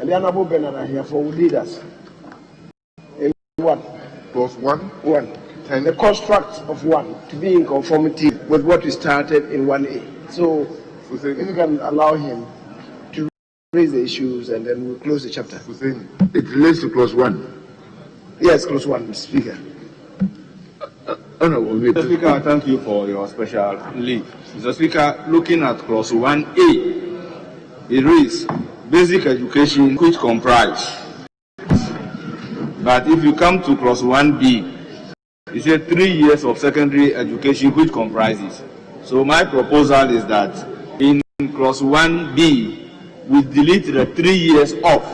Speaker 2: and the Honorable Bernard here for will lead us in 1.
Speaker 1: Clause 1.
Speaker 2: 1. And the construct of 1 to be in conformity with what we started in 1A. So if you can allow him to raise the issues and then we'll close the chapter.
Speaker 1: It relates to clause 1.
Speaker 2: Yes, clause 1, Mr. Speaker.
Speaker 12: Mr. Speaker, thank you for your special leave. Mr. Speaker, looking at clause 1A, it reads basic education which comprise. But if you come to clause 1B, it says 3 years of secondary education which comprises. So my proposal is that in clause 1B, we delete the 3 years off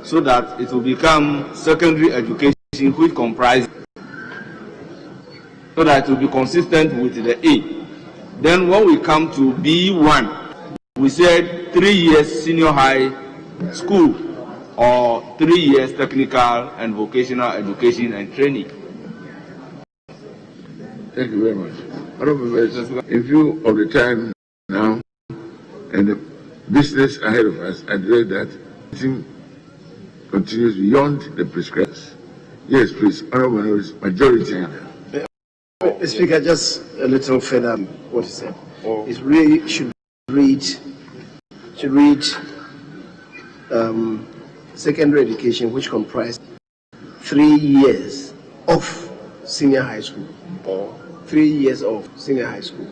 Speaker 12: so that it will become secondary education which comprises, so that it will be consistent with the A. Then when we come to B1, we said 3 years senior high school or 3 years technical and vocational education and training.
Speaker 1: Thank you very much. In view of the time now and the business ahead of us, I direct that meeting continues beyond the prescribed. Yes, please. Honorable majority.
Speaker 2: Mr. Speaker, just a little further on what he said. It really should read secondary education which comprises 3 years of senior high school, or 3 years of senior high school,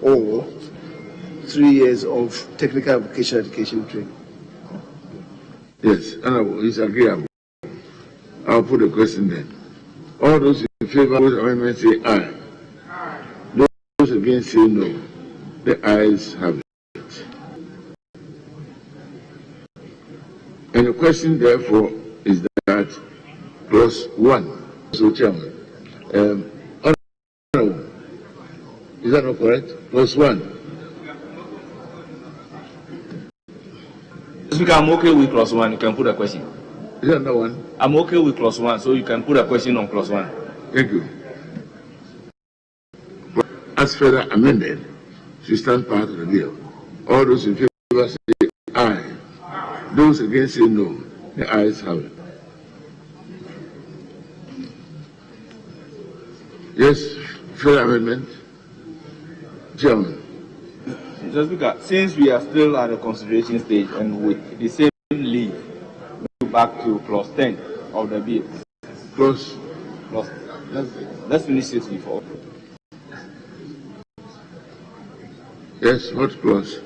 Speaker 2: or 3 years of technical vocational education training.
Speaker 1: Yes, Honorable, it's agreeable. I'll put the question then. All those in favor of those amendments say aye. Those against say no. The ayes have it. And the question therefore is that clause 1. So, Chairman, Honorable, is that not correct? Clause 1.
Speaker 12: Speaker, I'm okay with clause 1. You can put a question.
Speaker 1: Is that not one?
Speaker 12: I'm okay with clause 1, so you can put a question on clause 1.
Speaker 1: Thank you. As further amended, she stand part of the bill. All those in favor say aye. Those against say no. The ayes have it. Yes, further amendment. Chairman.
Speaker 12: Mr. Speaker, since we are still at the consideration stage and with the same leave, we go back to clause 10 of the bill.
Speaker 1: Clause.
Speaker 12: Let's finish this before.
Speaker 1: Yes, what clause?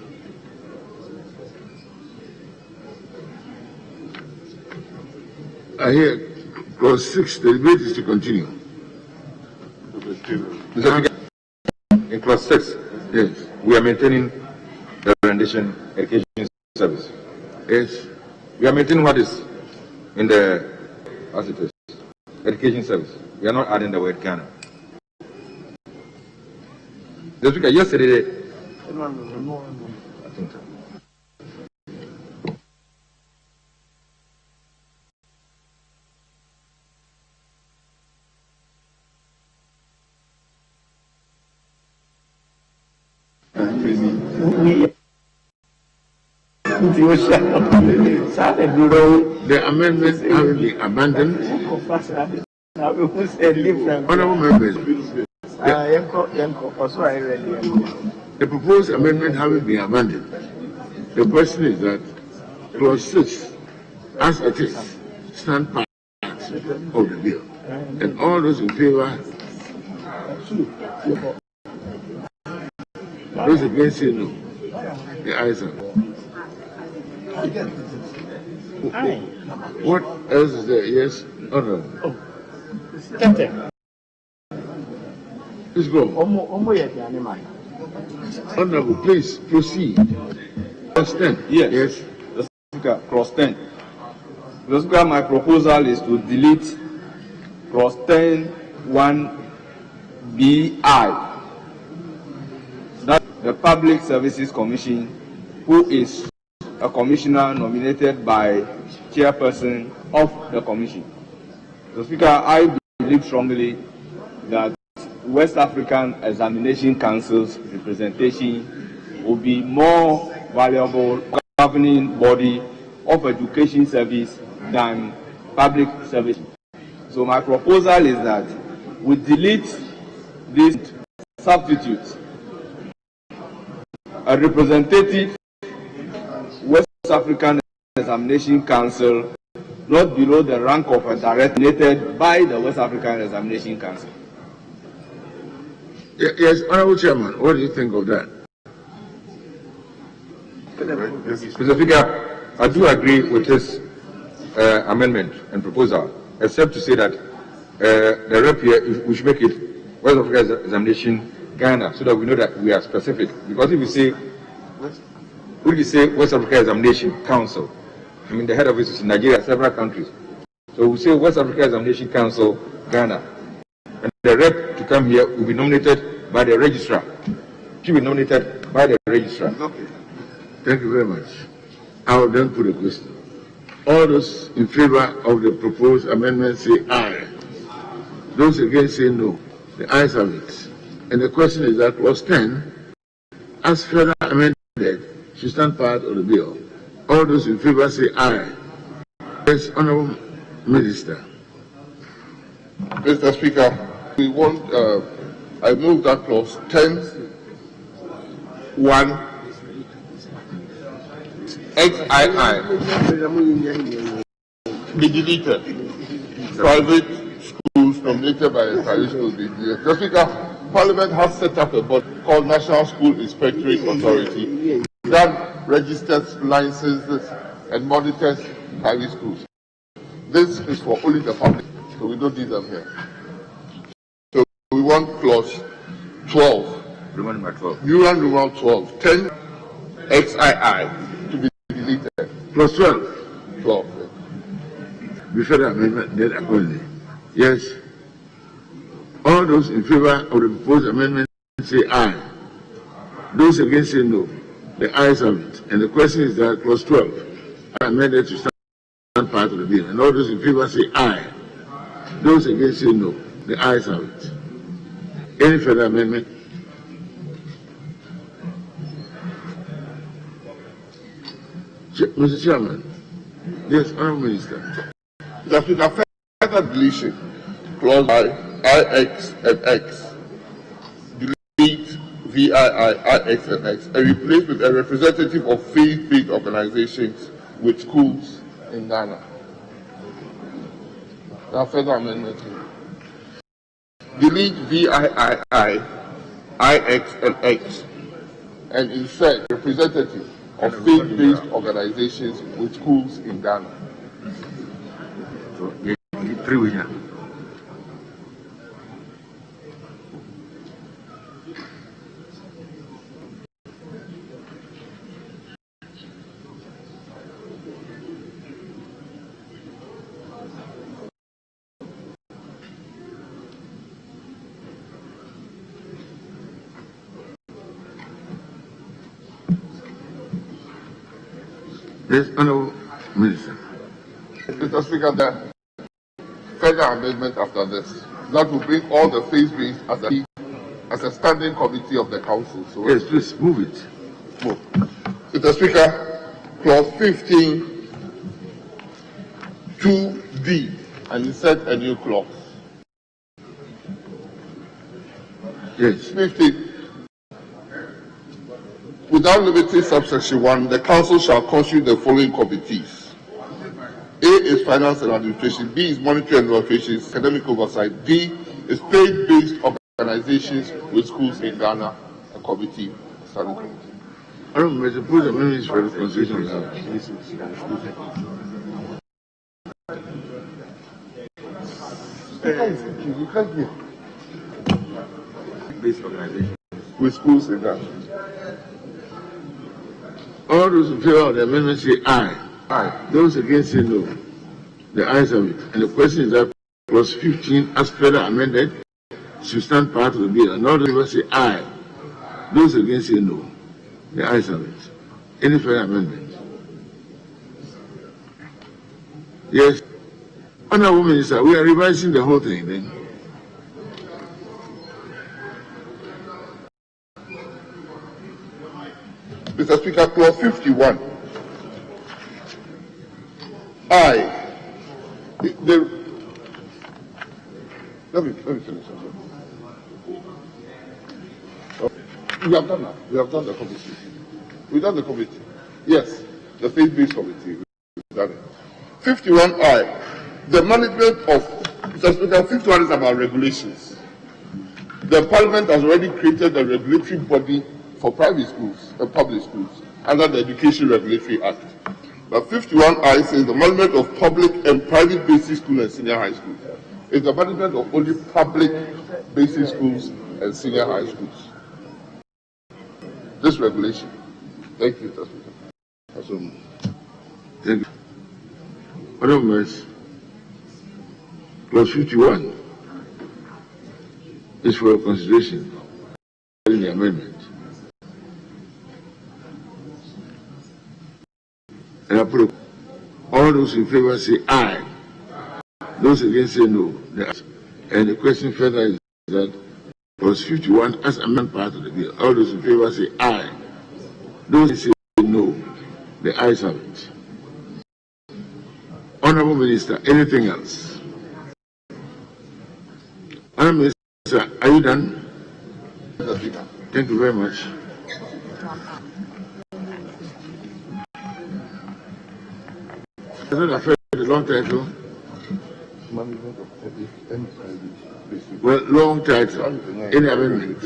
Speaker 1: I hear clause 6, the debate is to continue.
Speaker 11: Mr. Speaker, in clause 6,
Speaker 1: yes,
Speaker 11: we are maintaining the rendition education service.
Speaker 1: Yes.
Speaker 11: We are maintaining what is in the, as it is, education service. We are not adding the word Ghana. Mr. Speaker, yesterday, I think so.
Speaker 1: The amendment has been abandoned. Honorable members, the proposed amendment having been abandoned, the question is that clause 6, as it is, stand part of the bill. And all those in favor Those against say no. The ayes have it. What else is there? Yes, Honorable. Please go. Honorable, please proceed. Clause 10.
Speaker 12: Yes. Mr. Speaker, clause 10. Mr. Speaker, my proposal is to delete clause 10(1)(bi). That the Public Services Commission, who is a commissioner nominated by chairperson of the commission. Mr. Speaker, I believe strongly that West African Examination Council's representation will be more valuable governing body of education service than public service. So my proposal is that we delete this substitute. A representative West African Examination Council not below the rank of a director nominated by the West African Examination Council.
Speaker 1: Yes, Honorable Chairman, what do you think of that?
Speaker 11: Mr. Speaker, I do agree with this amendment and proposal, except to say that the rep here, we should make it West Africa Examination Ghana, so that we know that we are specific. Because if you say West Africa Examination Council, I mean the head of it is in Nigeria, several countries. So we say West Africa Examination Council Ghana, and the rep to come here will be nominated by the registrar. She will be nominated by the registrar.
Speaker 1: Okay. Thank you very much. I will then put a question. All those in favor of the proposed amendment say aye. Those against say no. The ayes have it. And the question is that clause 10, as further amended, should stand part of the bill. All those in favor say aye. Yes, Honorable Minister.
Speaker 13: Mr. Speaker, we want, I move that clause 10(1) XII be deleted. Private schools nominated by the traditional will be deleted. Mr. Speaker, Parliament has set up a body called National School Inspectorate Authority that registers, licenses, and monitors private schools. This is for only the public, so we don't need them here. So we want clause 12.
Speaker 11: Roman number 12.
Speaker 13: Numeral 12. 10 XII to be deleted.
Speaker 1: Clause 12.
Speaker 13: 12.
Speaker 1: Before the amendment, then accordingly. Yes. All those in favor of the proposed amendment say aye. Those against say no. The ayes have it. And the question is that clause 12 amended to stand part of the bill. And all those in favor say aye. Those against say no. The ayes have it. Any further amendment? Mr. Chairman. Yes, Honorable Minister.
Speaker 13: That with a further deletion, clause IX and X, delete VII, IX and X, and replace with a representative of faith-based organizations with schools in Ghana. Now, further amendment. Delete VII, IX and X, and insert representative of faith-based organizations with schools in Ghana.
Speaker 1: So, 3 weeks. Yes, Honorable Minister.
Speaker 13: Mr. Speaker, the further amendment after this, that will bring all the faith-based as a standing committee of the council. So
Speaker 1: yes, please move it.
Speaker 13: Move. Mr. Speaker, clause 15, 2D, and insert a new clause.
Speaker 1: Yes.
Speaker 13: 15. Without limiting subsection 1, the council shall constitute the following committees. A is finance and administration, B is monetary and allocations, academic oversight, D is faith-based organizations with schools in Ghana, a committee, a standing committee.
Speaker 1: I don't know, put the amendments for the constitution.
Speaker 13: You can't give.
Speaker 11: Based organization.
Speaker 13: With schools in Ghana.
Speaker 1: All those in favor of the amendment say aye.
Speaker 13: Aye.
Speaker 1: Those against say no. The ayes have it. And the question is that clause 15 as further amended should stand part of the bill. And all those in favor say aye. Those against say no. The ayes have it. Any further amendment? Yes. Honorable Minister, we are revising the whole thing then.
Speaker 13: Mr. Speaker, clause 51. Let me finish. We have done that. We have done the committee. We've done the committee. Yes, the faith-based committee. We've done it. 51I. The management of, Mr. Speaker, 51 is about regulations. The Parliament has already created a regulatory body for private schools and public schools under the Education Regulatory Act. But 51I says the management of public and private basic schools and senior high schools. It's the management of only public basic schools and senior high schools. This regulation. Thank you, Mr. Speaker.
Speaker 1: Thank you. Honourable members, clause 51 is for your consideration in the amendment. And I put all those in favor say aye. Those against say no. And the question further is that clause 51 as amendment part of the bill. All those in favor say aye. Those who say no. The ayes have it. Honourable Minister, anything else? Honourable Minister, are you done? Thank you very much. Does not affect the long title? Well, long title. Any amendment?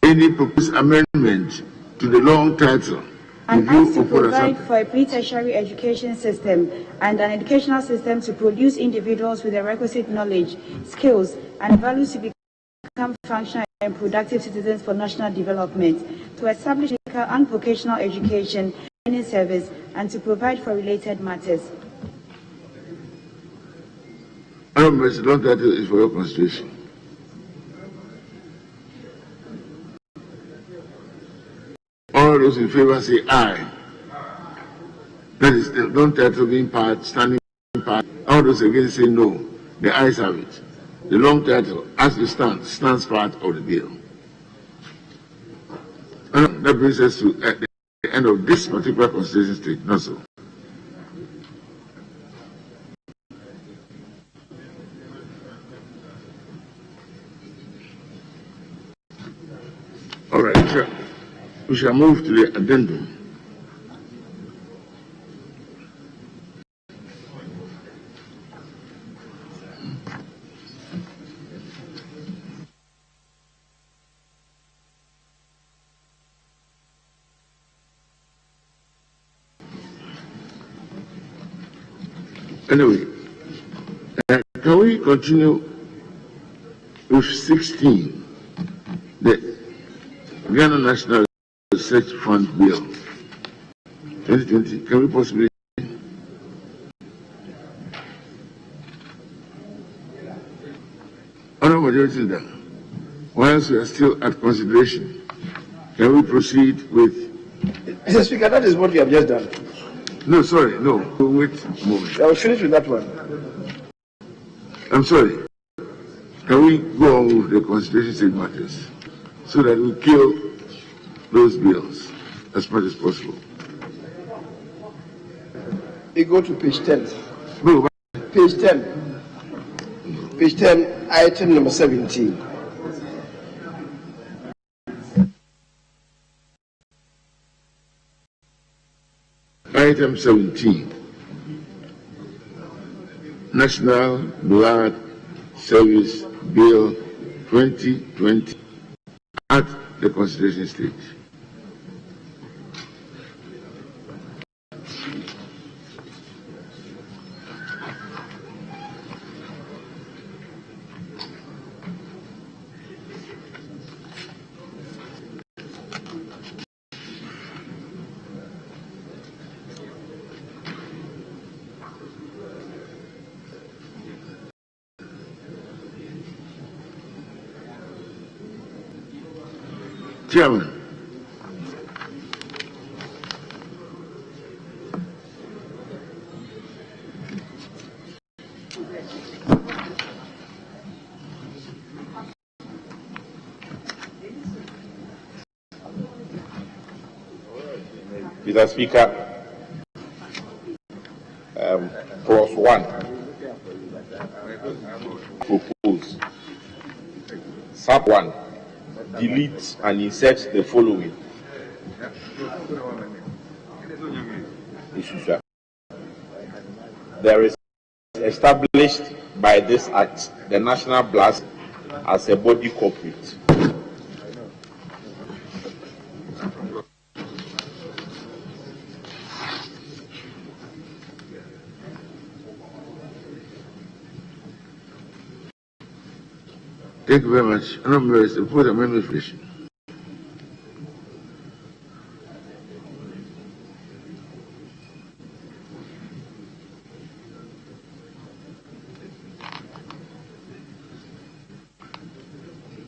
Speaker 1: Any proposed amendment to the long title?
Speaker 3: And as to provide for a pre-tertiary education system and an educational system to produce individuals with the requisite knowledge, skills, and values to become functional and productive citizens for national development, to establish medical and vocational education training service, and to provide for related matters.
Speaker 1: Honourable Mr. Long title is for your constitution. All those in favor say aye. That is the long title being part, standing part. All those against say no. The ayes have it. The long title, as it stands part of the bill. And that brings us to the end of this particular constitution stage. Not so. All right, we shall move to the addendum. Anyway, can we continue with 16, the Ghana National Research Fund Bill 2020? Can we possibly? Honourable Majority Leader, whilst we are still at consideration, can we proceed with?
Speaker 2: Mr. Speaker, that is what we have just done.
Speaker 1: No, sorry, no. Wait a moment.
Speaker 2: I will finish with that one.
Speaker 1: I'm sorry. Can we go on with the constitution state matters so that we kill those bills as much as possible?
Speaker 2: We go to page 10.
Speaker 1: No,
Speaker 2: page 10. Page 10, item number 17.
Speaker 1: Item 17. National Blood Service Bill 2020 at the consideration stage. Chairman,
Speaker 6: Mr. Speaker, clause 1 propose. Sub 1, delete and insert the following. There is established by this act the National Blood as a body corporate.
Speaker 1: thank you very much. Honourable members, the fourth amendment petition.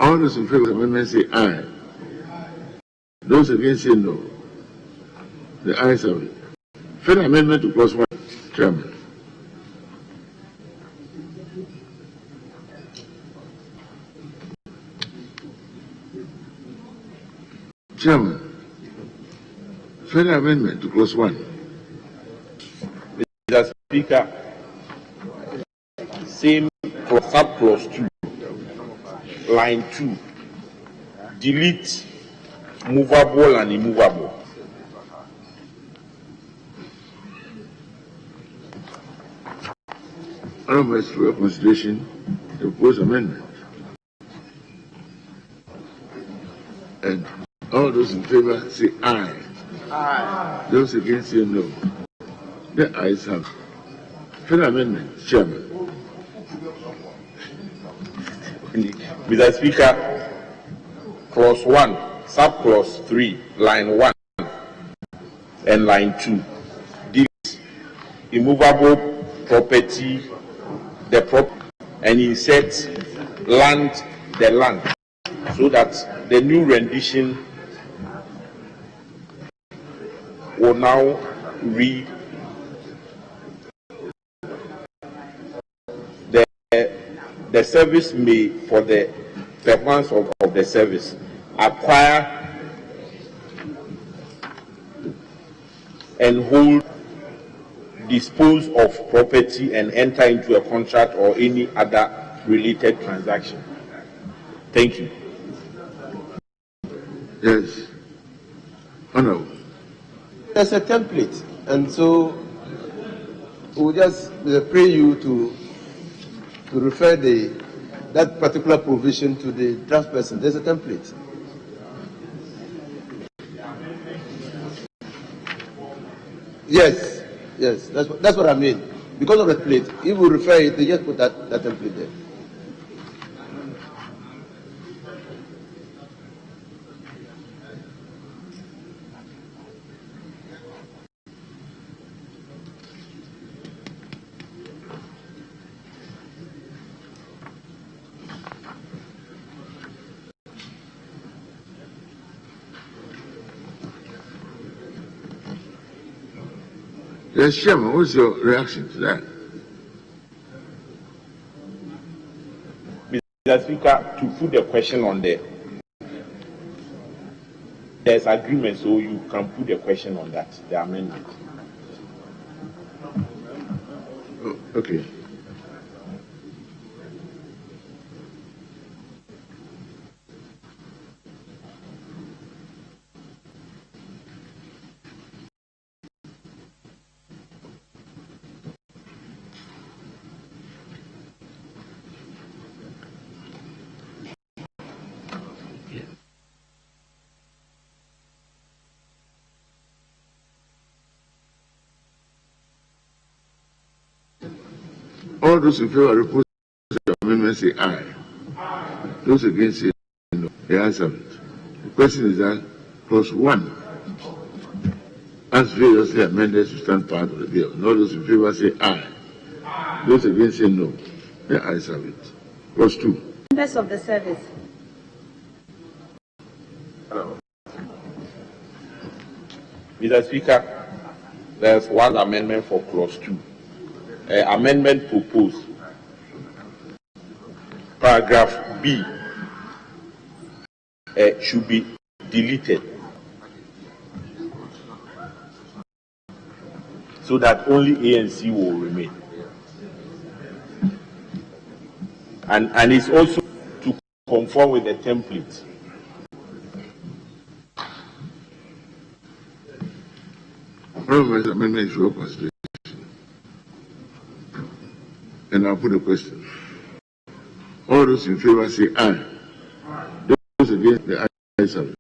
Speaker 1: All those in favor of the amendment say aye. Those against say no. The ayes have it. Further amendment to clause 1, Chairman. Chairman, further amendment to clause 1.
Speaker 6: Mr. Speaker, same sub clause 2, line 2, delete movable and immovable.
Speaker 1: Honourable members, for your consideration, the proposed amendment. And all those in favor say aye. Aye. Those against say no. The ayes have it. Further amendment, Chairman.
Speaker 6: Mr. Speaker, clause 1, sub clause 3, line 1 and line 2, delete immovable property, the prop, and insert land, the land, so that the new rendition will now read the service may, for the performance of the service, acquire and hold, dispose of property and enter into a contract or any other related transaction. Thank you.
Speaker 1: Yes. Honourable.
Speaker 8: There's a template, and so we'll just pray you to refer that particular provision to the draft person. There's a template. Yes, that's what I mean. Because of the template, if we refer it, they just put that template there.
Speaker 1: Yes, Chairman, what's your reaction to that?
Speaker 6: Mr. Speaker, to put the question on there, there's agreement, so you can put the question on that, the amendment.
Speaker 1: Oh, okay. All those in favor of the amendment say aye. Those against say no. The ayes have it. The question is that clause 1, as variously amended to stand part of the bill. And all those in favor say aye. Those against say no. The ayes have it. Clause 2.
Speaker 3: Members of the service.
Speaker 6: Hello. Mr. Speaker, there's one amendment for clause 2. Amendment proposed. Paragraph B should be deleted so that only ANC will remain. And it's also to conform with the template.
Speaker 1: Amendment is your consideration. And I'll put a question. All those in favor say aye. Those against the ayes have it.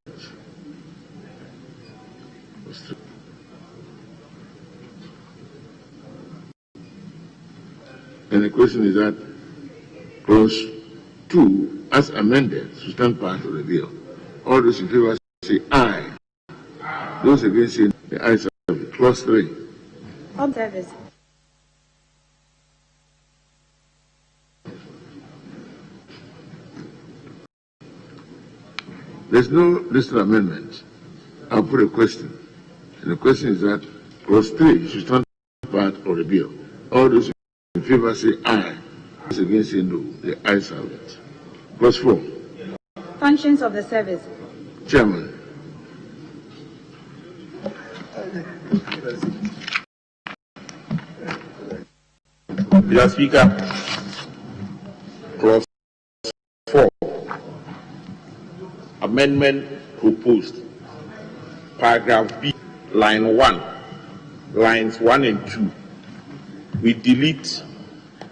Speaker 1: And the question is that clause 2, as amended, to stand part of the bill. All those in favor say aye. Those against say the ayes have it. Clause 3.
Speaker 3: Observers.
Speaker 1: There's no listed amendment. I'll put a question. And the question is that clause 3 should stand part of the bill. All those in favor say aye. Those against say no. The ayes have it. Clause 4.
Speaker 3: Functions of the service.
Speaker 1: Chairman.
Speaker 6: Mr. Speaker, clause 4. Amendment proposed. Paragraph B, line 1, lines 1 and 2. We delete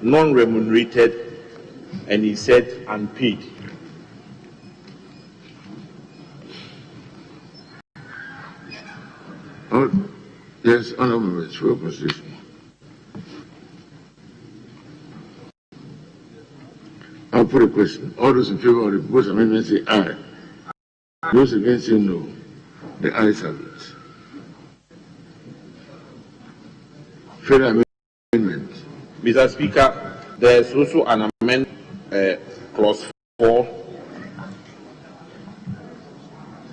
Speaker 6: non-remunerated and insert unpaid.
Speaker 1: Oh, yes, honorable members, for your consideration. I'll put a question. All those in favor of the proposed amendment say aye. Those against say no. The ayes have it. Further amendment.
Speaker 6: Mr. Speaker, there is also an amendment, clause 4,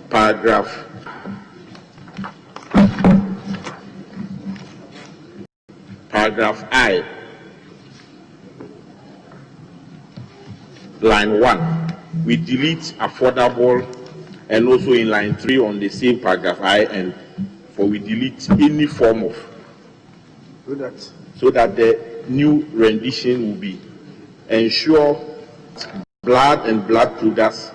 Speaker 6: paragraph I, line 1. We delete affordable, and also in line 3 on the same paragraph I, and for we delete any form of, so that the new rendition will be ensure blood and blood products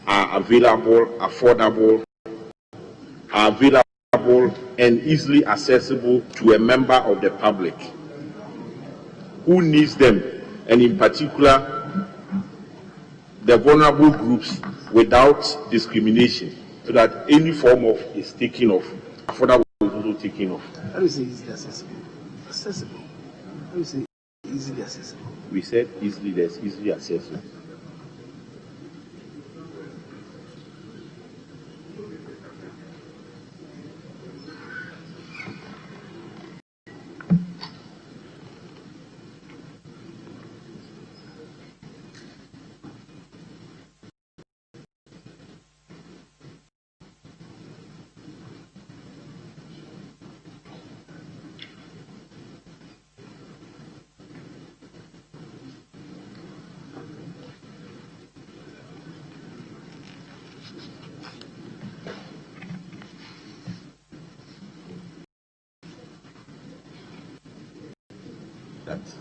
Speaker 6: are available, affordable, are available and easily accessible to a member of the public who needs them, and in particular the vulnerable groups, without discrimination, so that any form of is taken off. Affordable is also taken off.
Speaker 2: How do you say easily accessible? Accessible. How do you say easily accessible?
Speaker 6: We said easily, that's easily accessible.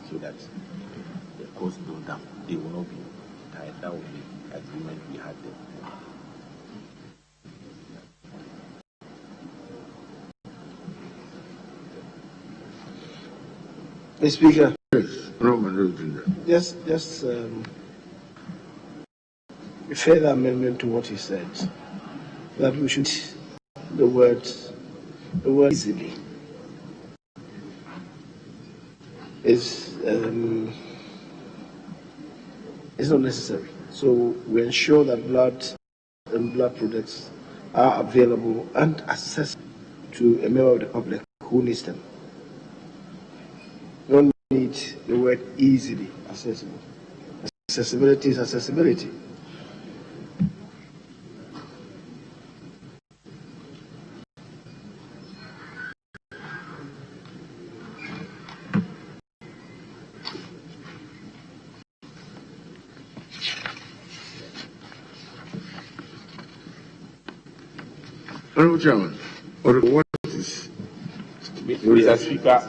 Speaker 6: So that the cost build up, they will not be tied down with the agreement we had there.
Speaker 2: Mr. Speaker.
Speaker 1: Yes,
Speaker 2: just a further amendment to what he said, that we should the word easily. is not necessary. So we ensure that blood and blood products are available and accessible to a member of the public who needs them. We don't need the word easily accessible. Accessibility is accessibility.
Speaker 1: Honorable Chairman, what is...
Speaker 6: Mr. Speaker,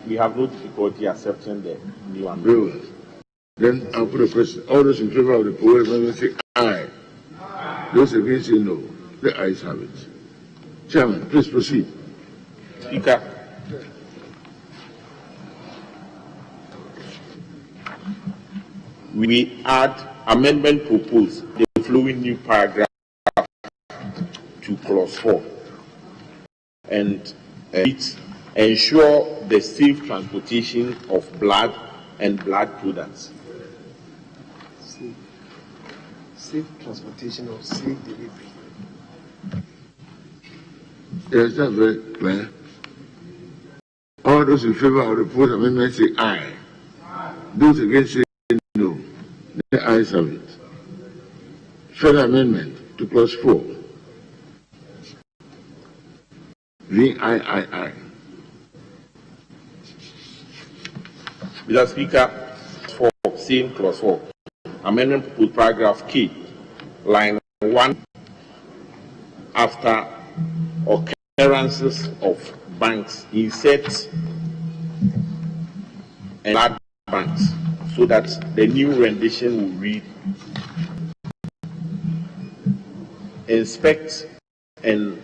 Speaker 6: we have no difficulty accepting the new amendment.
Speaker 1: Very well. Then I'll put a question. All those in favor of the proposed amendment say aye. Those against say no. The ayes have it. Chairman, please proceed.
Speaker 6: Speaker, we add amendment proposed the following new paragraph to clause 4 and it ensure the safe transportation of blood and blood products.
Speaker 2: Safe transportation or safe delivery.
Speaker 1: Yes, that's very clear. All those in favor of the proposed amendment say aye. Those against say no. The ayes have it. Further amendment to clause 4. VIII.
Speaker 6: Mr. Speaker, for same clause 4, amendment proposed paragraph K, line 1, after occurrences of banks, insert and add banks, so that the new rendition will read: inspect and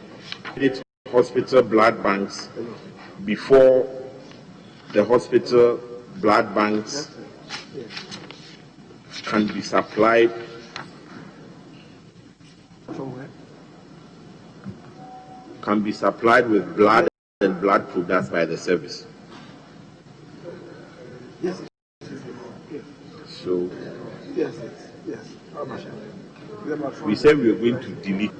Speaker 6: edit hospital blood banks before the hospital blood banks can be supplied with blood and blood products by the service.
Speaker 2: Yes.
Speaker 6: So
Speaker 2: Yes.
Speaker 6: we said we were going to delete.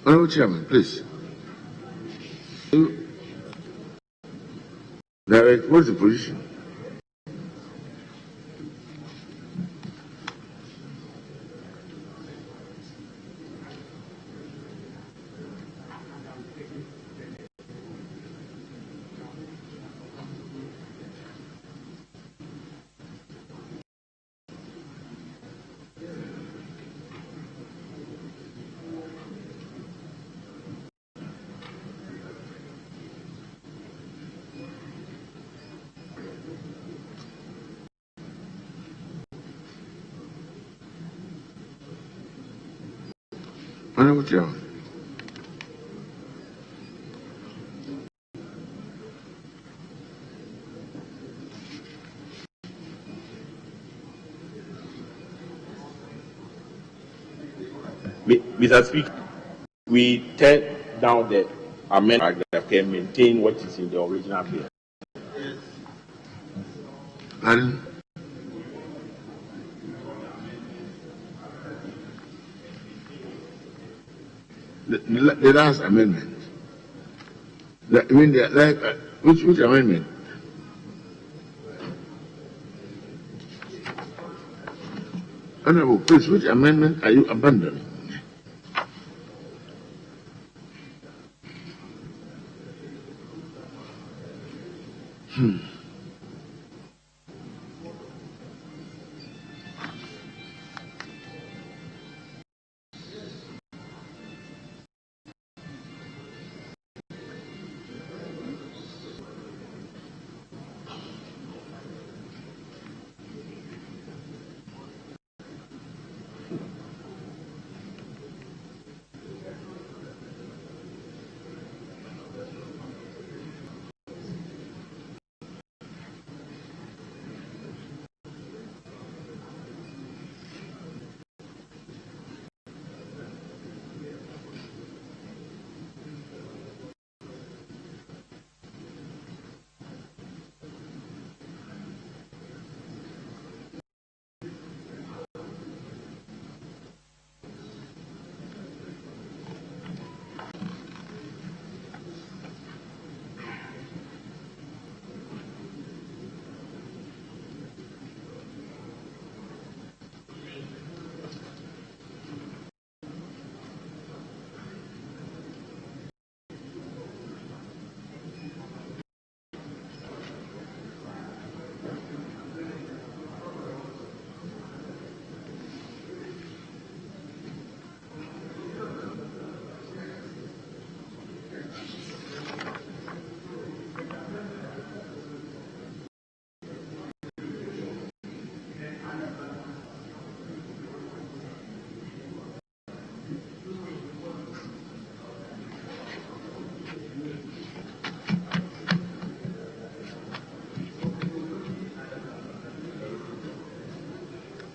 Speaker 1: Honorable Chairman, please. Direct, what's the position? Honorable Chairman.
Speaker 6: Mr. Speaker, we tear down the amendment paragraph and maintain what is in the original bill.
Speaker 1: Pardon? The last amendment. Which amendment? Honorable, please, which amendment are you abandoning?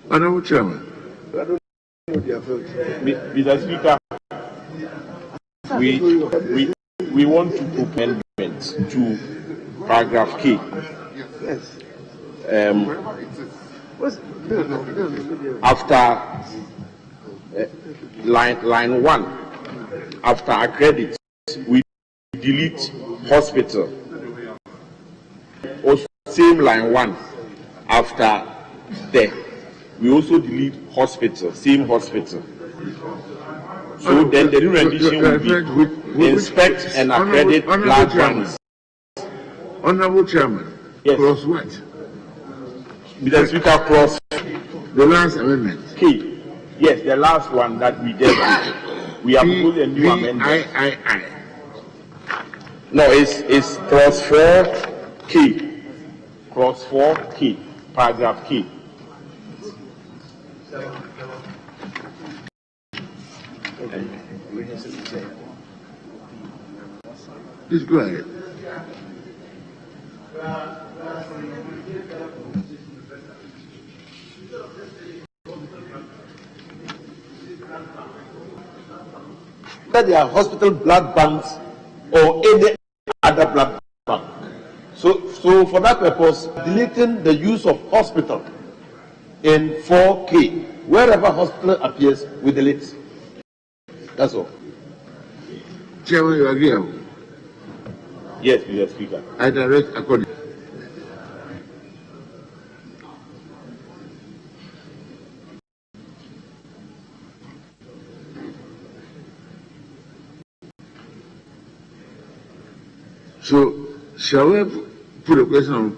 Speaker 1: Honorable Chairman.
Speaker 8: I don't know their vote.
Speaker 6: Mr. Speaker, we want to propose amendment to paragraph K.
Speaker 8: Yes.
Speaker 6: After line 1, after accredit, we delete hospital. Also, same line 1, after there, we also delete hospital, same hospital. So then the new rendition will be inspect and accredit blood banks.
Speaker 1: Honorable Chairman,
Speaker 6: yes.
Speaker 1: Clause what?
Speaker 6: Mr. Speaker, clause
Speaker 1: the last amendment.
Speaker 6: K. Yes, the last one that we just did. We have put a new amendment. No, it's clause 4K. Clause 4K, paragraph K.
Speaker 1: Please go ahead.
Speaker 14: That there are hospital blood banks or any other blood bank. So for that purpose, deleting the use of hospital in 4K. Wherever hospital appears, we delete. That's all.
Speaker 1: Chairman, you agree?
Speaker 6: Yes, Mr. Speaker.
Speaker 1: I direct according. So, shall we put a question on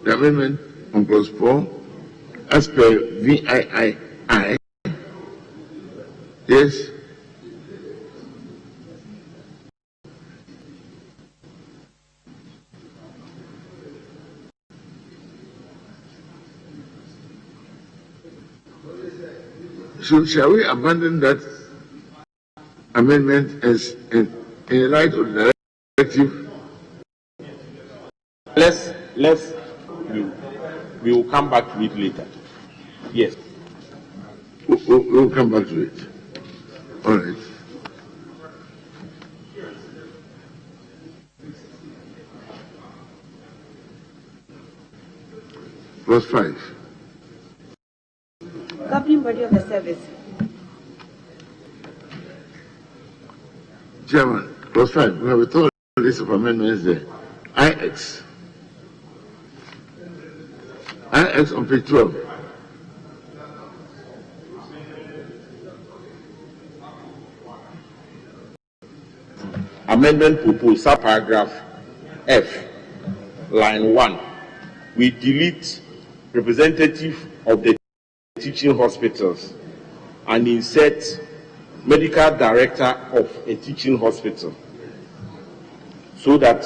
Speaker 1: the amendment on clause 4 as per VIII? Yes. So shall we abandon that amendment as in light of the directive?
Speaker 6: We will come back to it later. Yes.
Speaker 1: We'll come back to it. All right. Clause 5.
Speaker 3: Governing body of the service.
Speaker 1: Chairman, clause 5. We have a total list of amendments there. IX. IX on page 12.
Speaker 6: Amendment proposed, subparagraph F, line 1. We delete representative of the teaching hospitals and insert medical director of a teaching hospital, so that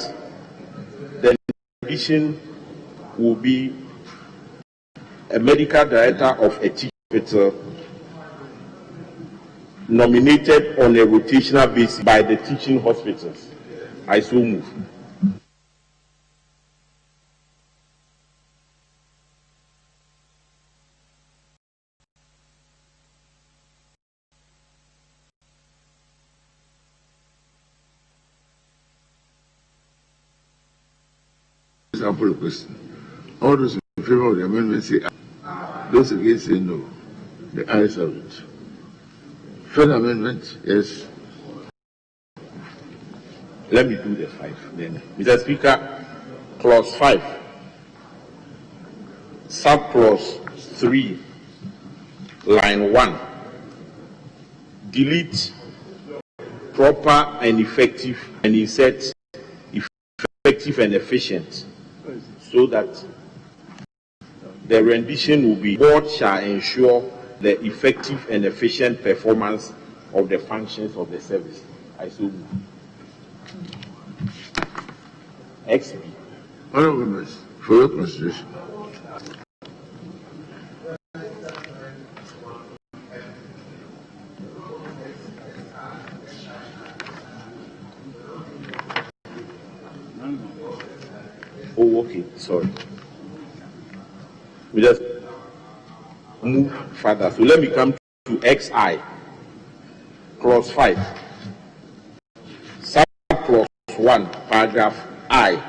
Speaker 6: the addition will be a medical director of a teaching hospital nominated on a rotational basis by the teaching hospitals. I so move.
Speaker 1: Sample question. All those in favor of the amendment say aye. Those against say no. The ayes have it. Further amendment, yes.
Speaker 6: Let me do the 5 then. Mr. Speaker, clause 5, subclause 3, line 1. Delete proper and effective and insert effective and efficient, so that the rendition will be board shall ensure the effective and efficient performance of the functions of the service. I so move. XB.
Speaker 1: Honorable members, for your consideration.
Speaker 6: Oh, okay, sorry. We just move further. So let me come to XI, clause 5. Subclause 1, paragraph I.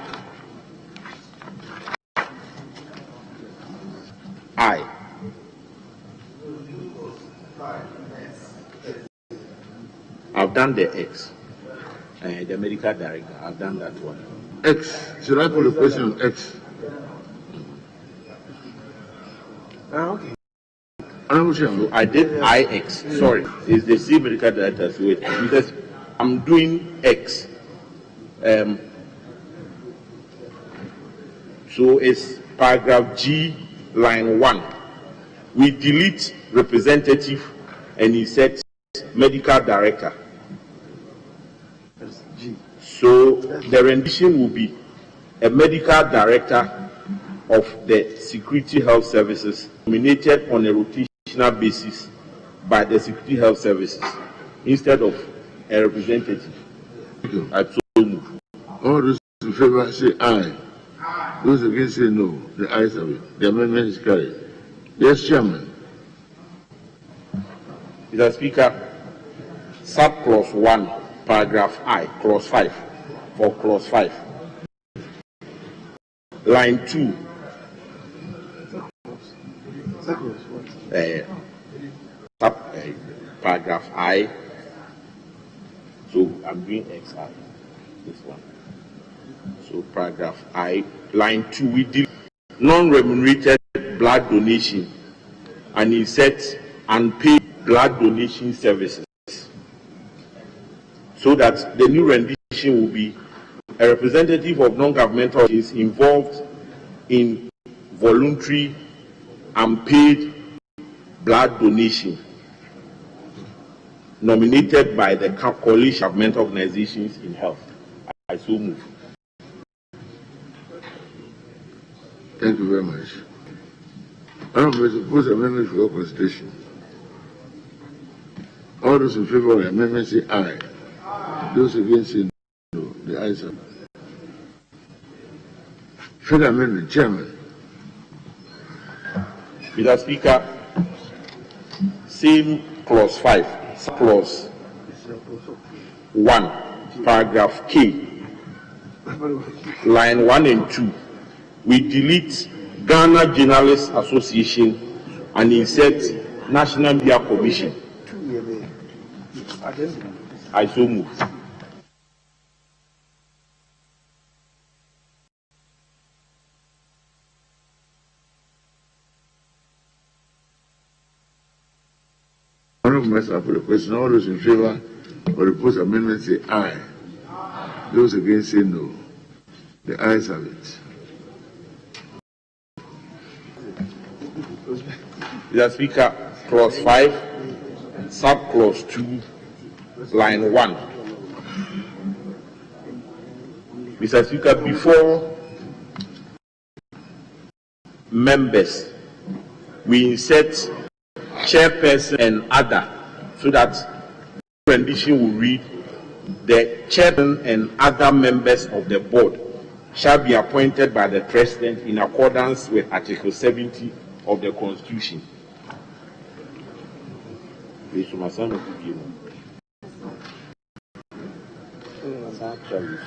Speaker 6: I've done the X. The medical director, I've done that one.
Speaker 1: X. Should I put a question on X?
Speaker 2: Okay.
Speaker 6: So I did IX. Sorry, it's the same medical director. So wait, because I'm doing X. So it's paragraph G, line 1. We delete representative and insert medical director. So the rendition will be a medical director of the Security Health Services nominated on a rotational basis by the Security Health Services instead of a representative. I so move.
Speaker 1: All those in favor say aye. Those against say no. The ayes have it. The amendment is carried. Yes, Chairman.
Speaker 6: Mr. Speaker, subclause 1, paragraph I, clause 5, for clause 5. Line 2. Paragraph I. So I'm doing XI. This one. So paragraph I, line 2, we did non-remunerated blood donation and insert unpaid blood donation services, so that the new rendition will be a representative of non-governmental organizations involved in voluntary unpaid blood donation nominated by the coalition of governmental organizations in health. I so move.
Speaker 1: Thank you very much. Honorable, propose amendment for your consideration. All those in favor of the amendment say aye. Those against say no. The ayes have it. Further amendment, Chairman.
Speaker 6: Mr. Speaker, same clause 5, clause 1, paragraph K, line 1 and 2. We delete Ghana Journalists Association and insert National Media Commission. I so move.
Speaker 1: Honorable Minister, for the question, all those in favor of the proposed amendment say aye. Those against say no. The ayes have it.
Speaker 6: Mr. Speaker, clause 5, subclause 2, line 1. Mr. Speaker, before members, we insert chairperson and other, so that the rendition will read: the chairman and other members of the board shall be appointed by the president in accordance with Article 70 of the Constitution.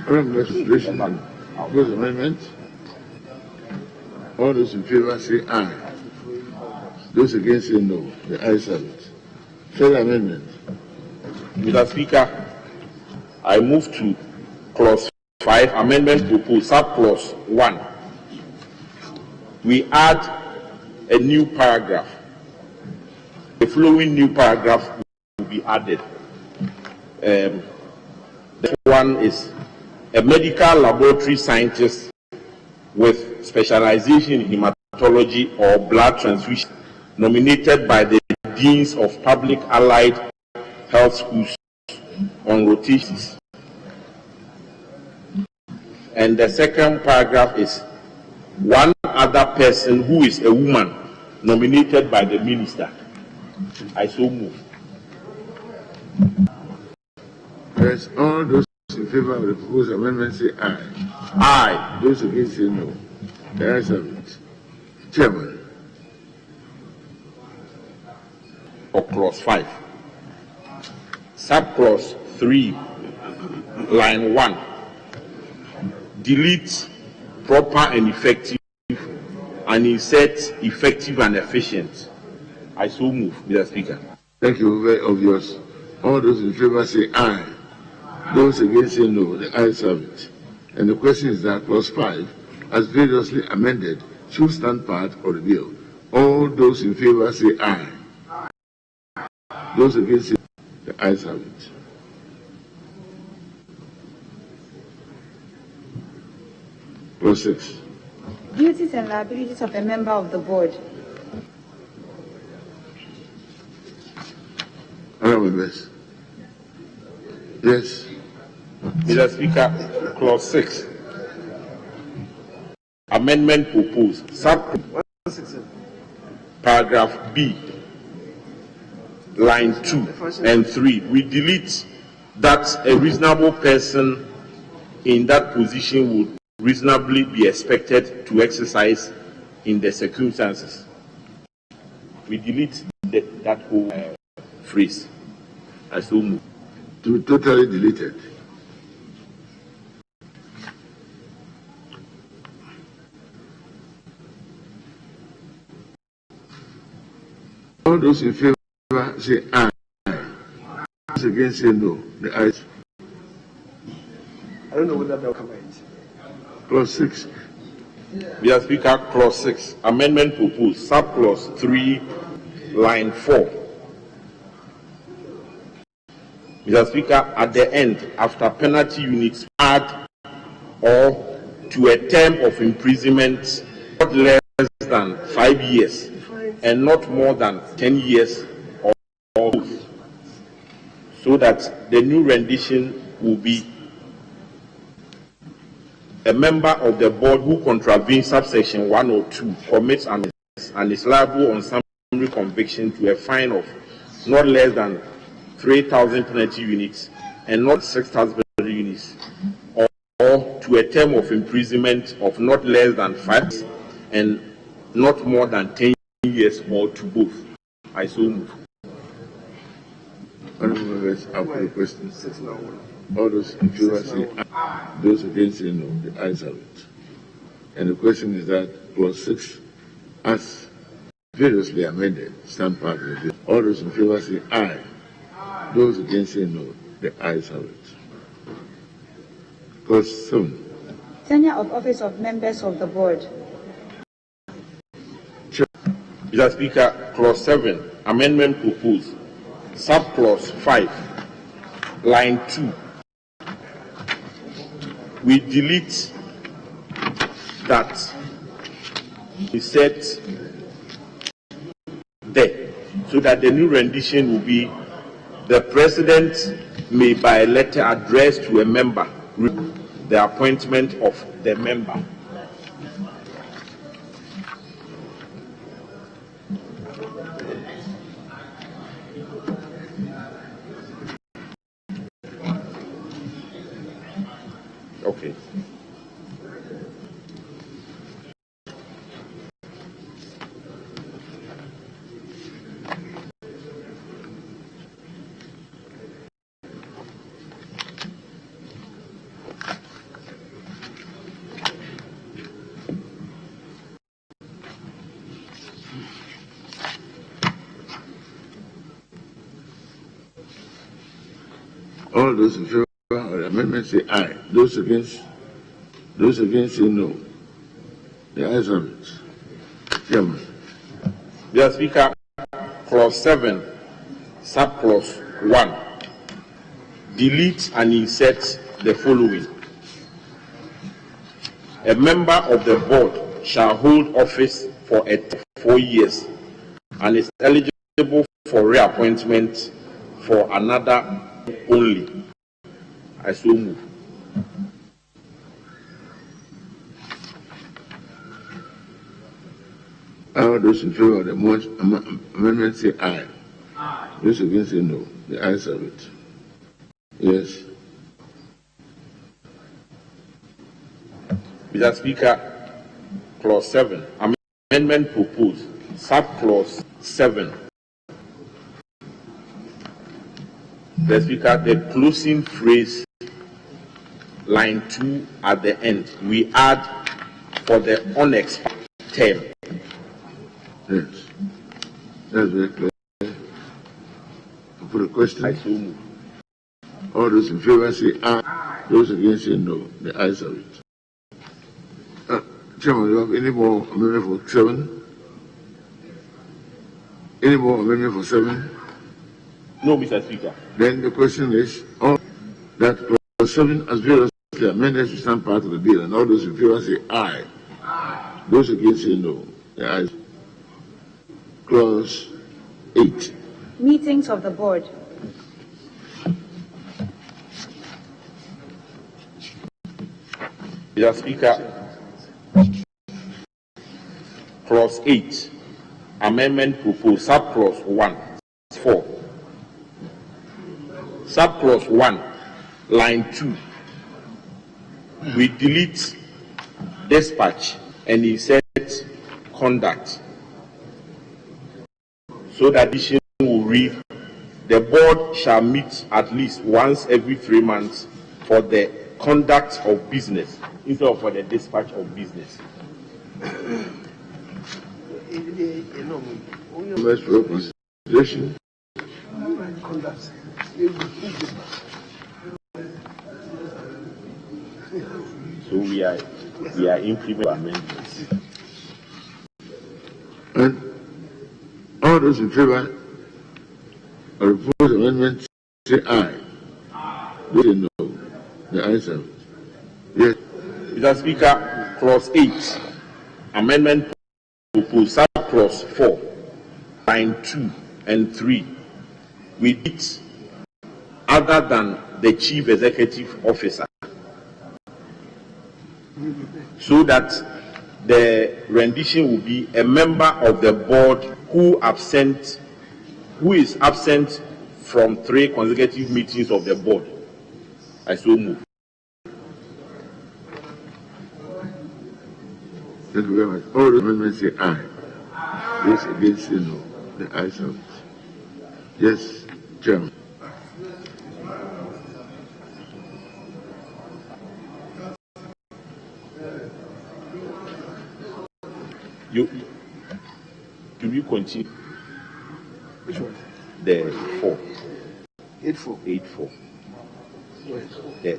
Speaker 1: Honorable Legislation, propose amendment. All those in favor say aye. Those against say no. The ayes have it. Further amendment.
Speaker 6: Mr. Speaker, I move to clause 5, amendment proposed, subclause 1. We add a new paragraph. The following new paragraph will be added. The one is a medical laboratory scientist with specialization in hematology or blood transfusion nominated by the deans of public allied health schools on rotations. And the second paragraph is one other person who is a woman nominated by the minister. I so move.
Speaker 1: Yes, all those in favor of the proposed amendment say aye.
Speaker 6: Aye.
Speaker 1: Those against say no. The ayes have it. Chairman.
Speaker 6: or clause 5. Subclause 3, line 1. Delete proper and effective and insert effective and efficient. I so move, Mr. Speaker.
Speaker 1: Thank you. Very obvious. All those in favor say aye. Those against say no. The ayes have it. And the question is that clause 5, as variously amended, should stand part of the bill. All those in favor say aye. Those against say the ayes have it. Clause 6.
Speaker 3: Duties and liabilities of a member of the board.
Speaker 1: Honorable members. Yes.
Speaker 6: Mr. Speaker, clause 6. Amendment proposed. Paragraph B, line 2 and 3. We delete that a reasonable person in that position would reasonably be expected to exercise in the circumstances. We delete that whole phrase. I so move.
Speaker 1: To be totally deleted. All those in favor say aye. Those against say no. The ayes.
Speaker 2: I don't know whether they'll come out.
Speaker 1: Clause 6.
Speaker 6: Mr. Speaker, clause 6. Amendment proposed. Subclause 3, line 4. Mr. Speaker, at the end, after penalty units add or to a term of imprisonment not less than 5 years and not more than 10 years or both, so that the new rendition will be a member of the board who contravenes subsection 1 or 2 commits and is liable on summary conviction to a fine of not less than 3,000 penalty units and not 6,000 penalty units, or to a term of imprisonment of not less than 5 years and not more than 10 years or to both. I so move.
Speaker 1: Honorable members, I put the question. All those in favor say aye. Those against say no. The ayes have it. And the question is that clause 6, as variously amended, stand part of the bill. All those in favor say aye. Those against say no. The ayes have it. Clause 7.
Speaker 3: Tenure of office of members of the board.
Speaker 6: Mr. Speaker, clause 7, amendment proposed. Subclause 5, line 2. We delete that we set there, so that the new rendition will be: the president may by letter address to a member the appointment of the member. Okay.
Speaker 1: All those in favor of the amendment say aye. Those against say no. The ayes have it. Chairman.
Speaker 6: Mr. Speaker, clause 7, subclause 1. Delete and insert the following: a member of the board shall hold office for 4 years and is eligible for reappointment for another only. I so move.
Speaker 1: All those in favor of the amendment say aye. Those against say no. The ayes have it. Yes.
Speaker 6: Mr. Speaker, clause 7, amendment proposed. Subclause 7, The Speaker, the closing phrase, line 2 at the end, we add for the unexpired term.
Speaker 1: Yes. That's very clear. For the question,
Speaker 6: I so move.
Speaker 1: all those in favor say aye, those against say no. The ayes have it. Chairman, you have any more amendment for 7? Any more amendment for 7?
Speaker 6: No, Mr. Speaker.
Speaker 1: Then the question is, all that clause 7 as variously amended to stand part of the bill, and all those in favor say aye. Those against say no. The ayes. Clause 8.
Speaker 3: Meetings of the board.
Speaker 6: Mr. Speaker, clause 8, amendment proposed, subclause 1, 4. Subclause 1, line 2, we delete dispatch and insert conduct. So that addition will read, the board shall meet at least once every 3 months for the conduct of business instead of for the dispatch of business.
Speaker 1: Much for consideration.
Speaker 6: So we are implementing amendments.
Speaker 1: And all those in favor of the proposed amendment say aye. Those say no. The ayes have it. Yes.
Speaker 6: Mr. Speaker, clause 8, amendment proposed, subclause 4, line 2 and 3, we did other than the chief executive officer, so that the rendition will be a member of the board who is absent from 3 consecutive meetings of the board. I so move.
Speaker 1: Thank you very much. All the amendments say aye. Those against say no. The ayes have it. Yes, Chairman.
Speaker 6: Do you continue?
Speaker 8: Which one?
Speaker 6: The 4.
Speaker 8: 8-4.
Speaker 6: 8-4. The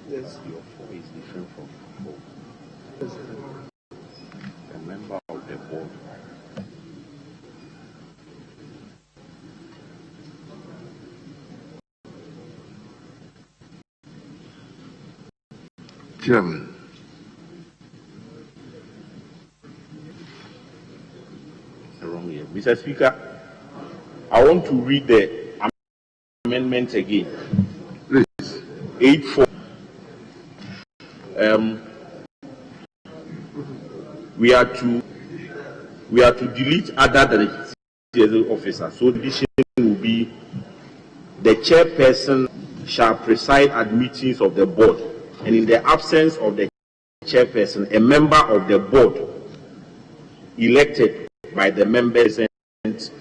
Speaker 8: Yes.
Speaker 6: Your 4 is different from 4. A member of the board.
Speaker 1: Chairman.
Speaker 6: Wrong here. Mr. Speaker, I want to read the amendment again.
Speaker 1: Please.
Speaker 6: 8-4. We are to delete other than the officer. So the addition will be the chairperson shall preside at meetings of the board, and in the absence of the chairperson, a member of the board elected by the members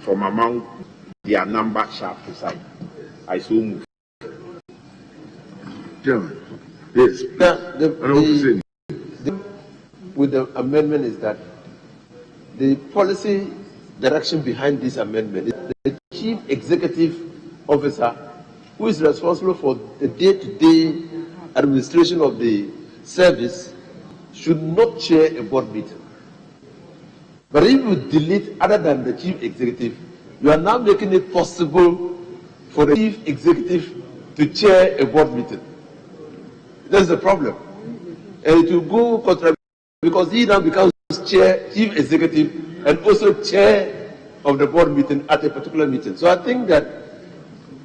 Speaker 6: from among their number shall preside. I so move.
Speaker 1: Chairman. Yes.
Speaker 14: With the amendment is that the policy direction behind this amendment is the chief executive officer, who is responsible for the day-to-day administration of the service, should not chair a board meeting. But if you delete other than the chief executive, you are now making it possible for the chief executive to chair a board meeting. That's the problem. And it will go contra, because he now becomes chief executive and also chair of the board meeting at a particular meeting. So I think that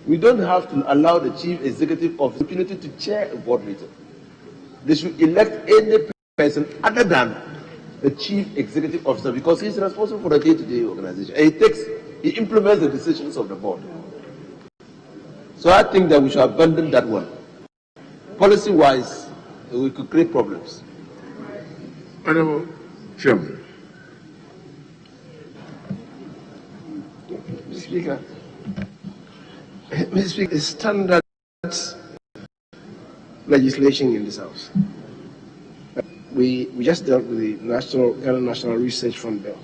Speaker 14: we don't have to allow the chief executive of the opportunity to chair a board meeting. They should elect any person other than the chief executive officer, because he's responsible for the day-to-day organization. And he implements the decisions of the board. So I think that we should abandon that one. Policy-wise, we could create problems.
Speaker 1: Honorable Chairman.
Speaker 2: Mr. Speaker, it's standard legislation in this House. We just dealt with the Ghana National Research Fund bill.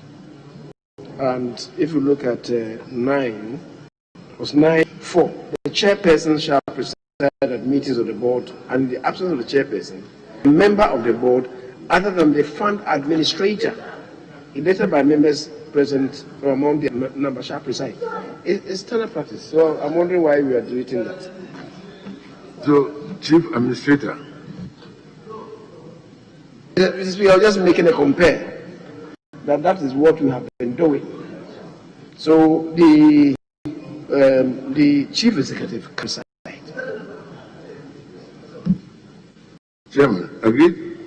Speaker 2: And if you look at 9, it was 9.4. The chairperson shall preside at meetings of the board, and in the absence of the chairperson, a member of the board, other than the fund administrator, elected by members present from among the number, shall preside. It's standard practice. So I'm wondering why we are deleting that.
Speaker 1: So, Chief Administrator.
Speaker 2: We are just making a compare. That is what we have been doing. So the Chief Executive can decide.
Speaker 1: Chairman, agreed?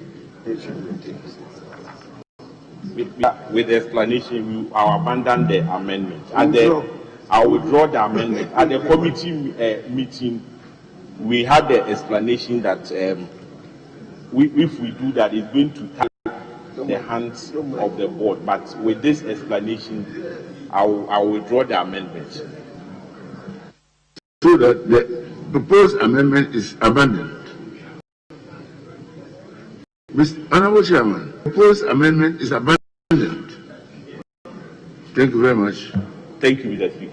Speaker 6: With the explanation, I will abandon the amendment. I will withdraw the amendment. At the committee meeting, we had the explanation that if we do that, it's going to tie the hands of the board. But with this explanation, I will withdraw the amendment.
Speaker 1: So that the proposed amendment is abandoned. Mr. Honorable Chairman, proposed amendment is abandoned. Thank you very much.
Speaker 6: Thank you, Mr. Speaker.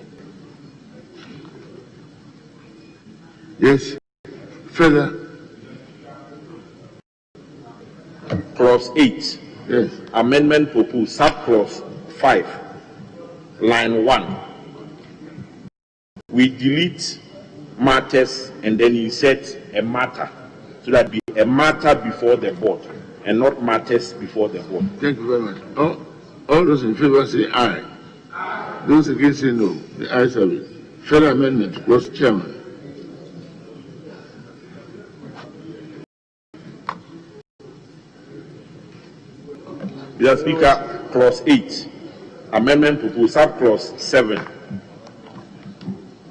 Speaker 1: Yes. Further.
Speaker 6: Clause 8.
Speaker 1: Yes.
Speaker 6: Amendment proposed, subclause 5, line 1. We delete matters and then insert a matter, so that be a matter before the board and not matters before the board.
Speaker 1: Thank you very much. All those in favor say aye. Those against say no. The ayes have it. Further amendment, Clause Chairman.
Speaker 6: Mr. Speaker, Clause 8, amendment proposed, subclause 7.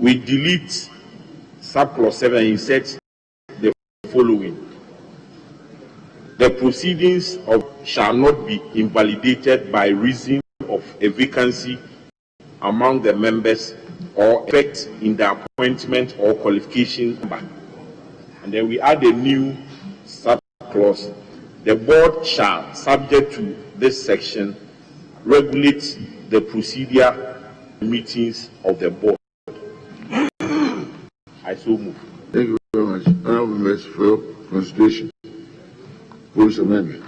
Speaker 6: We delete subclause 7 and insert the following. The proceedings shall not be invalidated by reason of a vacancy among the members or effect in the appointment or qualification number. And then we add a new subclause. The board shall, subject to this section, regulate the procedure meetings of the board. I so move.
Speaker 1: Thank you very much. Honorable members for your consideration. Proposed amendment.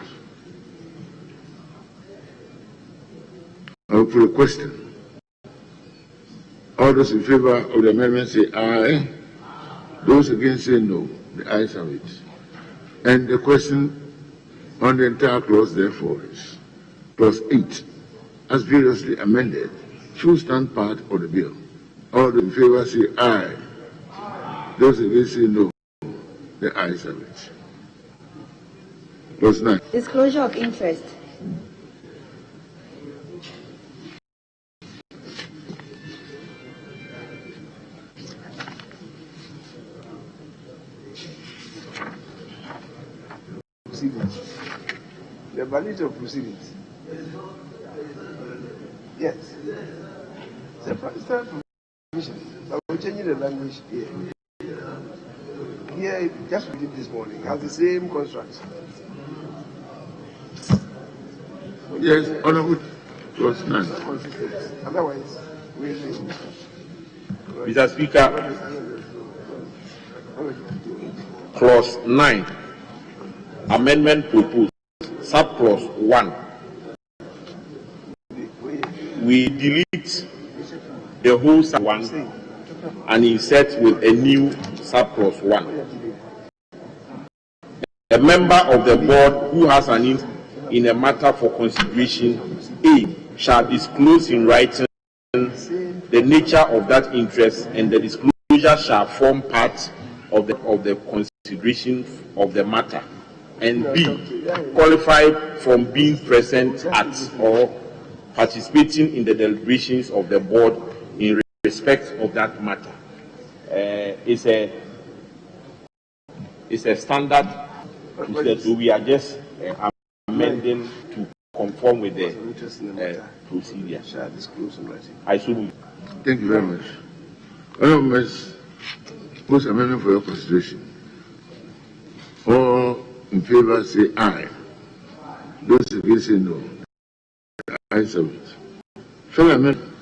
Speaker 1: I will put a question. All those in favor of the amendment say aye. Those against say no. The ayes have it. And the question on the entire clause, therefore, is Clause 8, as previously amended, should stand part of the bill. All those in favor say aye. Those against say no. The ayes have it. Clause 9.
Speaker 3: Disclosure of interest.
Speaker 2: Proceedings. The validity of proceedings. Yes. It's a provision, but we're changing the language here. Here, just we did this morning, has the same construct.
Speaker 1: Yes, Honorable. Clause 9.
Speaker 2: Otherwise, we
Speaker 6: Mr. Speaker, Clause 9, amendment proposed, subclause 1. We delete the whole sub 1 and insert with a new subclause 1. A member of the board who has an interest in a matter for consideration A shall disclose in writing the nature of that interest, and the disclosure shall form part of the consideration of the matter, and B qualified from being present at or participating in the deliberations of the board in respect of that matter. It's a standard procedure, so we are just amending to conform with the procedure. I should.
Speaker 1: Thank you very much. Honourable members, most amendment for your consideration. All in favor say aye. Those against say no. The ayes have it. Further amendment.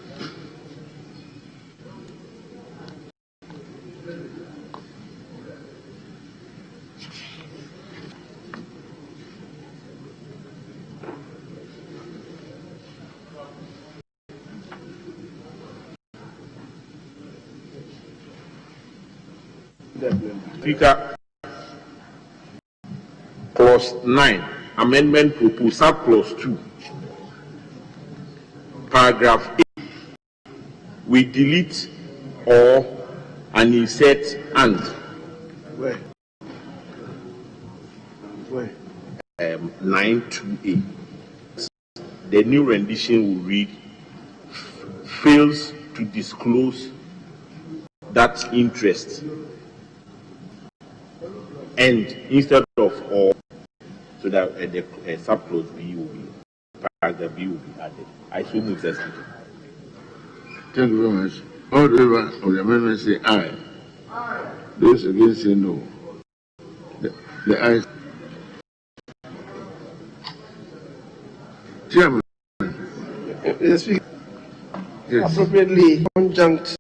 Speaker 6: Speaker, clause 9, amendment proposed, clause 2, paragraph 8, we delete or and insert and.
Speaker 2: Where?
Speaker 6: 9(2)(a). The new rendition will read, fails to disclose that interest, and instead of or, so that the subclause B will be, paragraph B will be added. I so move that.
Speaker 1: Thank you very much. All in favor of the amendment say aye. Those against say no. The ayes. Chairman.
Speaker 2: Yes. Appropriately conjunct,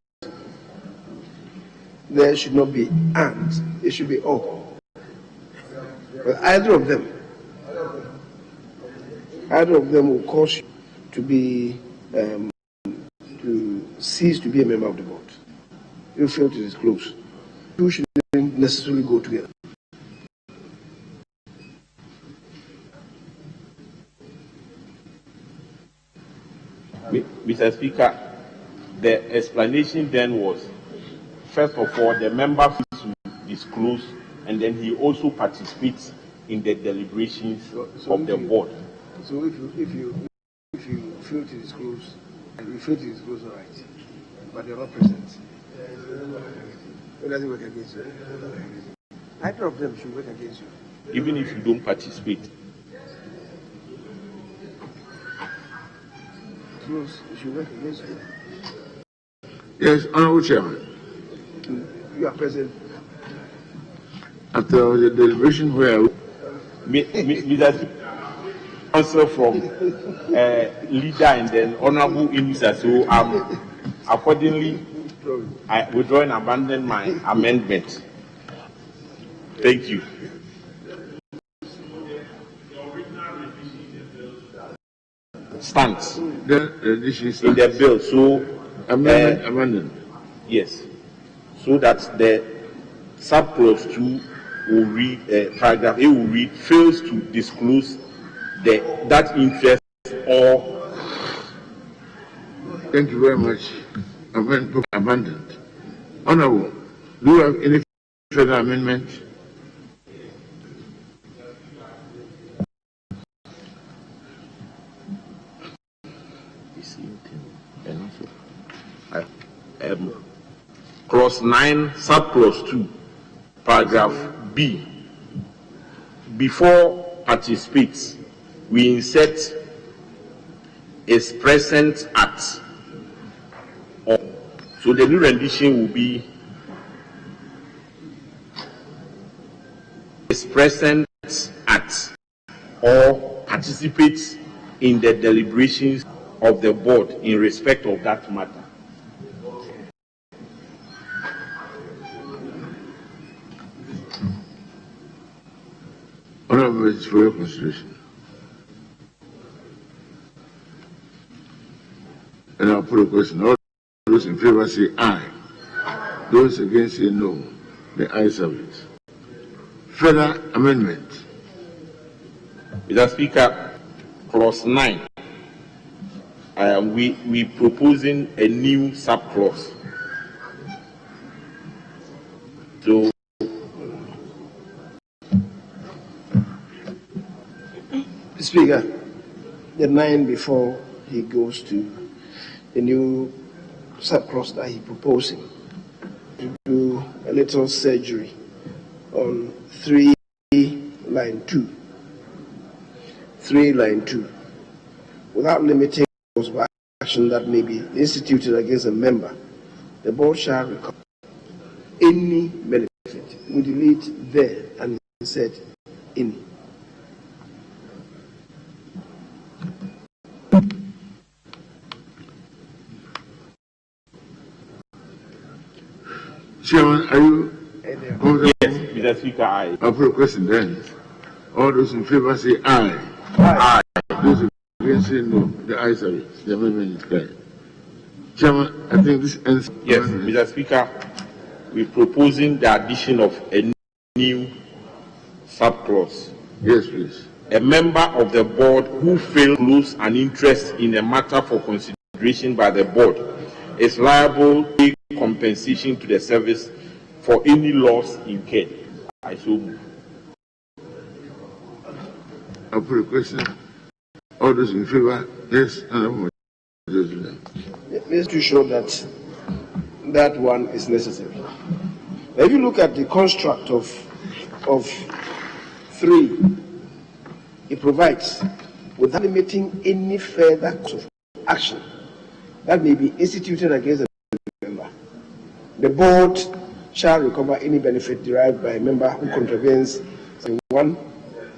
Speaker 2: there should not be and, it should be or. But either of them will cause you to be to cease to be a member of the board. You fail to disclose. You shouldn't necessarily go together.
Speaker 6: Mr. Speaker, the explanation then was, first of all, the member feels to disclose, and then he also participates in the deliberations of the board.
Speaker 2: So if you fail to disclose, and you fail to disclose, all right, but you're not present, it doesn't work against you. Either of them should work against you.
Speaker 6: Even if you don't participate.
Speaker 2: Close, it should work against you.
Speaker 1: Yes, Honourable Chairman.
Speaker 2: You are present.
Speaker 1: After the deliberation where
Speaker 6: Mr. Answer from leader and then Honourable Inusa, so accordingly I withdraw and abandon my amendment. Thank you. Stands
Speaker 1: the rendition
Speaker 6: in the bill, so
Speaker 1: amendment.
Speaker 6: Yes, so that the subclause 2 will read, paragraph A will read, fails to disclose that interest or.
Speaker 1: Thank you very much. Abandoned. Honourable, do you have any further amendment?
Speaker 6: Clause 9, subclause 2, paragraph B. Before participates, we insert is present at. Or, so the new rendition will be is present at or participates in the deliberations of the board in respect of that matter.
Speaker 1: Honourable, for your consideration. And I'll put a question. All those in favor say aye. Those against say no. The ayes have it. Further amendment.
Speaker 6: Mr. Speaker, clause 9. We proposing a new subclause. So
Speaker 2: Speaker, the 9 before he goes to the new subclause that he's proposing. to do a little surgery on 3 line 2. 3 line 2. Without limiting course of action that may be instituted against a member, the board shall recover any benefit. We delete there and insert any.
Speaker 1: Chairman, are you comfortable?
Speaker 6: Yes, Mr. Speaker, aye.
Speaker 1: I'll put a question then. All those in favor say aye.
Speaker 6: Aye.
Speaker 1: Those against say no. The ayes have it. The amendment is carried. Chairman, I think this ends.
Speaker 6: Yes, Mr. Speaker, we're proposing the addition of a new subclause.
Speaker 1: Yes, please.
Speaker 6: A member of the board who fails to lose an interest in a matter for consideration by the board is liable to pay compensation to the service for any loss incurred. I so move.
Speaker 1: I'll put a question. All those in favor? Yes, Honorable Majority.
Speaker 2: Let's be sure that that one is necessary. Now, if you look at the construct of 3, it provides, without limiting any further course of action that may be instituted against a member, the board shall recover any benefit derived by a member who contravenes Section 1,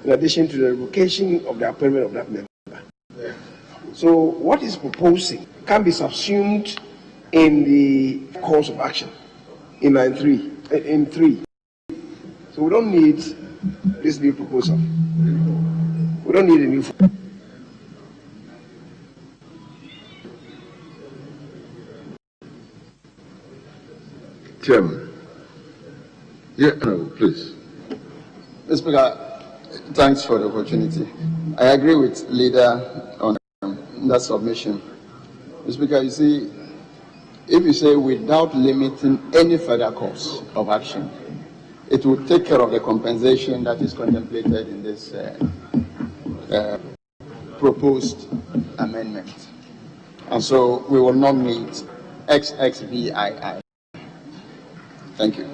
Speaker 2: in addition to the revocation of the appointment of that member. So what is proposing can be subsumed in the course of action in line 3, in 3. So we don't need this new proposal. We don't need a new.
Speaker 1: Chairman. Yeah, no, please.
Speaker 15: Mr. Speaker, thanks for the opportunity. I agree with leader on that submission. Mr. Speaker, you see, if you say without limiting any further course of action, it will take care of the compensation that is contemplated in this proposed amendment. And so we will not meet XXVII. Thank you.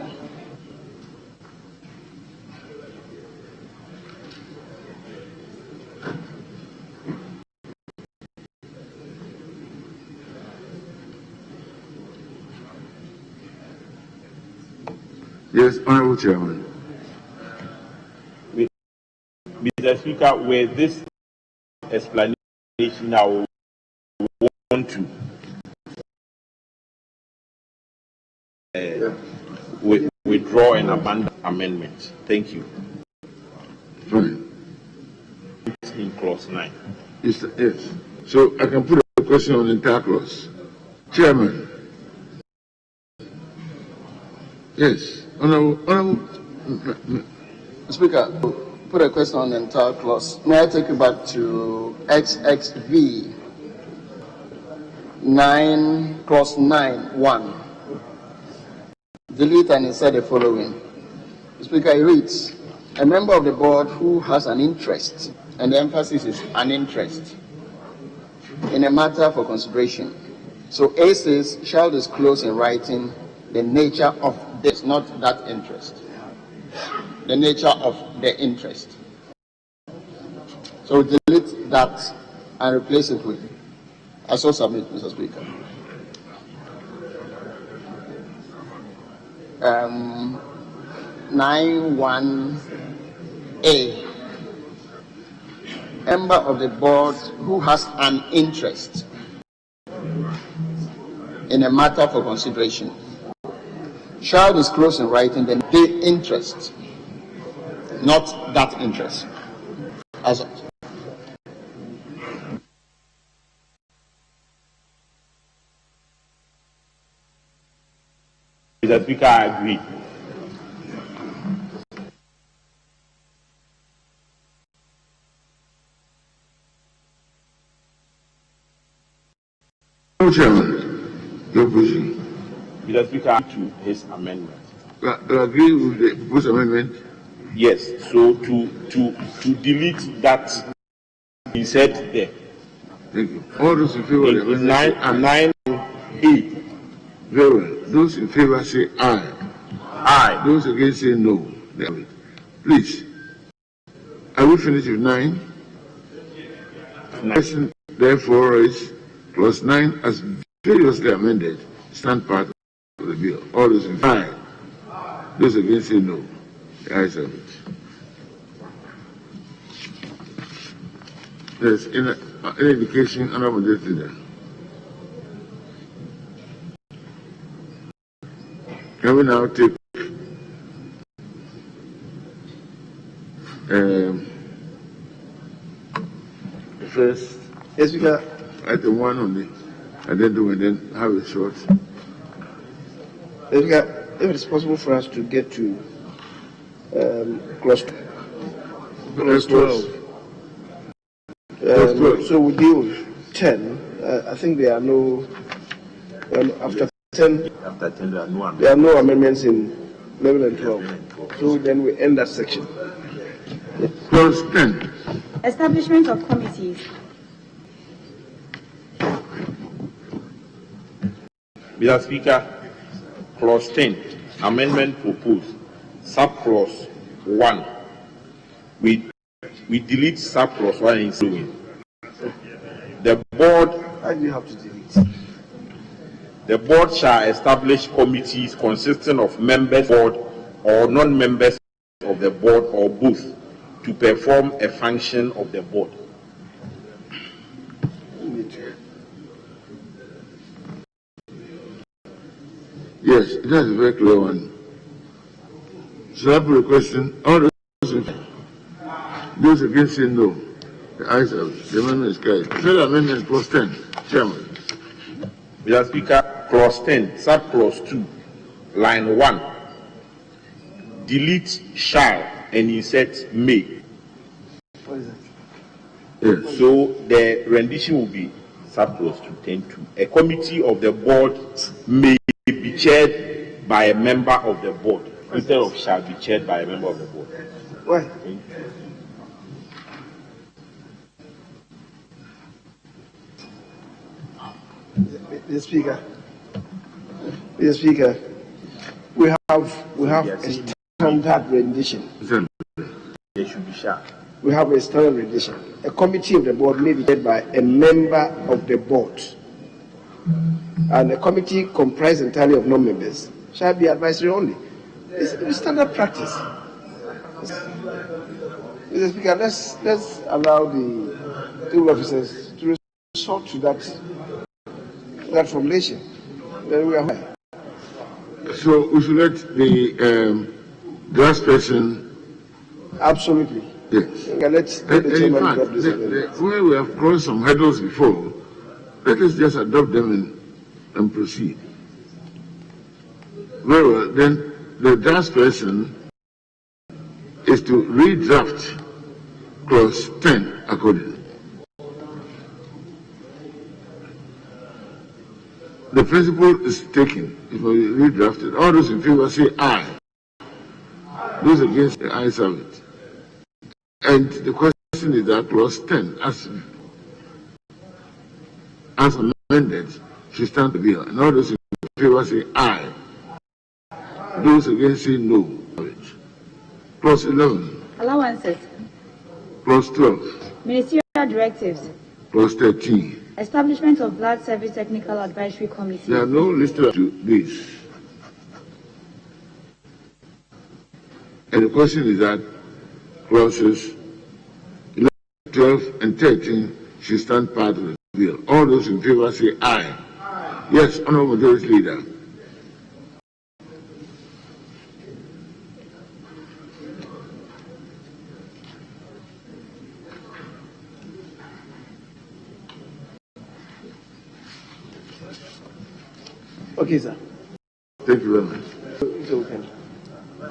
Speaker 1: Yes, Honorable Chairman.
Speaker 6: Mr. Speaker, with this explanation, I want to withdraw and abandon amendment. Thank you.
Speaker 1: Fine.
Speaker 6: In clause 9.
Speaker 1: Yes. So I can put a question on the entire clause. Chairman. Yes. Honorable.
Speaker 15: Speaker, put a question on the entire clause. May I take you back to XXV 9, clause 9, 1. Delete and insert the following. Speaker, it reads, a member of the board who has an interest, and the emphasis is an interest, in a matter for consideration. So A says, shall disclose in writing the nature of this, not that interest. The nature of the interest. So delete that and replace it with, I so submit, Mr. Speaker. 91A. Member of the board who has an interest in a matter for consideration shall disclose in writing the interest, not that interest. As
Speaker 6: Mr. Speaker, I agree.
Speaker 1: Chairman, your position.
Speaker 6: Mr. Speaker, to his amendment.
Speaker 1: You agree with the proposed amendment?
Speaker 6: Yes. So to delete that, he said there.
Speaker 1: Thank you. All those in favor of the amendment?
Speaker 6: 9A.
Speaker 1: Very well. Those in favor say aye.
Speaker 6: Aye.
Speaker 1: Those against say no. Please. Are we finished with 9? Question therefore is clause 9 as variously amended stand part of the bill. All those in favor. Those against say no. The ayes have it. Yes, in indication, Honorable Deputy Leader. Can we now take the first item 1 on the addendum and then have a short?
Speaker 2: If it is possible for us to get to clause 12. So we deal with 10. I think there are no, after 10, there are no amendments in 11 and 12. So then we end that section.
Speaker 1: Clause 10.
Speaker 3: Establishment of committees.
Speaker 6: Mr. Speaker, clause 10, amendment proposed, subclause 1. We delete subclause 1 in following. The board.
Speaker 2: Why do you have to delete?
Speaker 6: The board shall establish committees consisting of members of the board or non-members of the board or both to perform a function of the board.
Speaker 1: Yes, that's a very clear one. So I put a question. All those against say no. The ayes have it. The amendment is carried. Third amendment, clause 10. Chairman.
Speaker 6: Mr. Speaker, clause 10, subclause 2, line 1. Delete shall and insert may.
Speaker 2: What is that?
Speaker 1: Yes.
Speaker 6: So the rendition will be subclause 2, 10.2. A committee of the board may be chaired by a member of the board instead of shall be chaired by a member of the board.
Speaker 2: Why? Mr. Speaker, we have a standard rendition.
Speaker 6: There should be shall.
Speaker 2: We have a standard rendition. A committee of the board may be chaired by a member of the board, and a committee comprised entirely of non-members shall be advisory only. It's standard practice. Mr. Speaker, let's allow the table officers to resort to that formulation. Then we are.
Speaker 1: So we should let the draft person.
Speaker 2: Absolutely.
Speaker 1: Yes.
Speaker 2: Okay, let's
Speaker 1: in fact, where we have crossed some hurdles before, let us just adopt them and proceed. Very well. Then the draft person is to redraft clause 10 accordingly. The principle is taken. If we redraft it, all those in favor say aye. Those against, the ayes have it. And the question is that clause 10, as amended, should stand to be. And all those in favor say aye. Those against say no. Clause 11.
Speaker 3: Allowances.
Speaker 1: Clause 12.
Speaker 3: Ministerial directives.
Speaker 1: Clause 13.
Speaker 3: Establishment of Blood Service Technical Advisory Committee.
Speaker 1: There are no listed to this. And the question is that clauses 11, 12, and 13 should stand part of the bill. All those in favor say aye. Yes, Honorable Majority Leader.
Speaker 2: Okay, sir.
Speaker 1: Thank you very much.
Speaker 2: It's okay.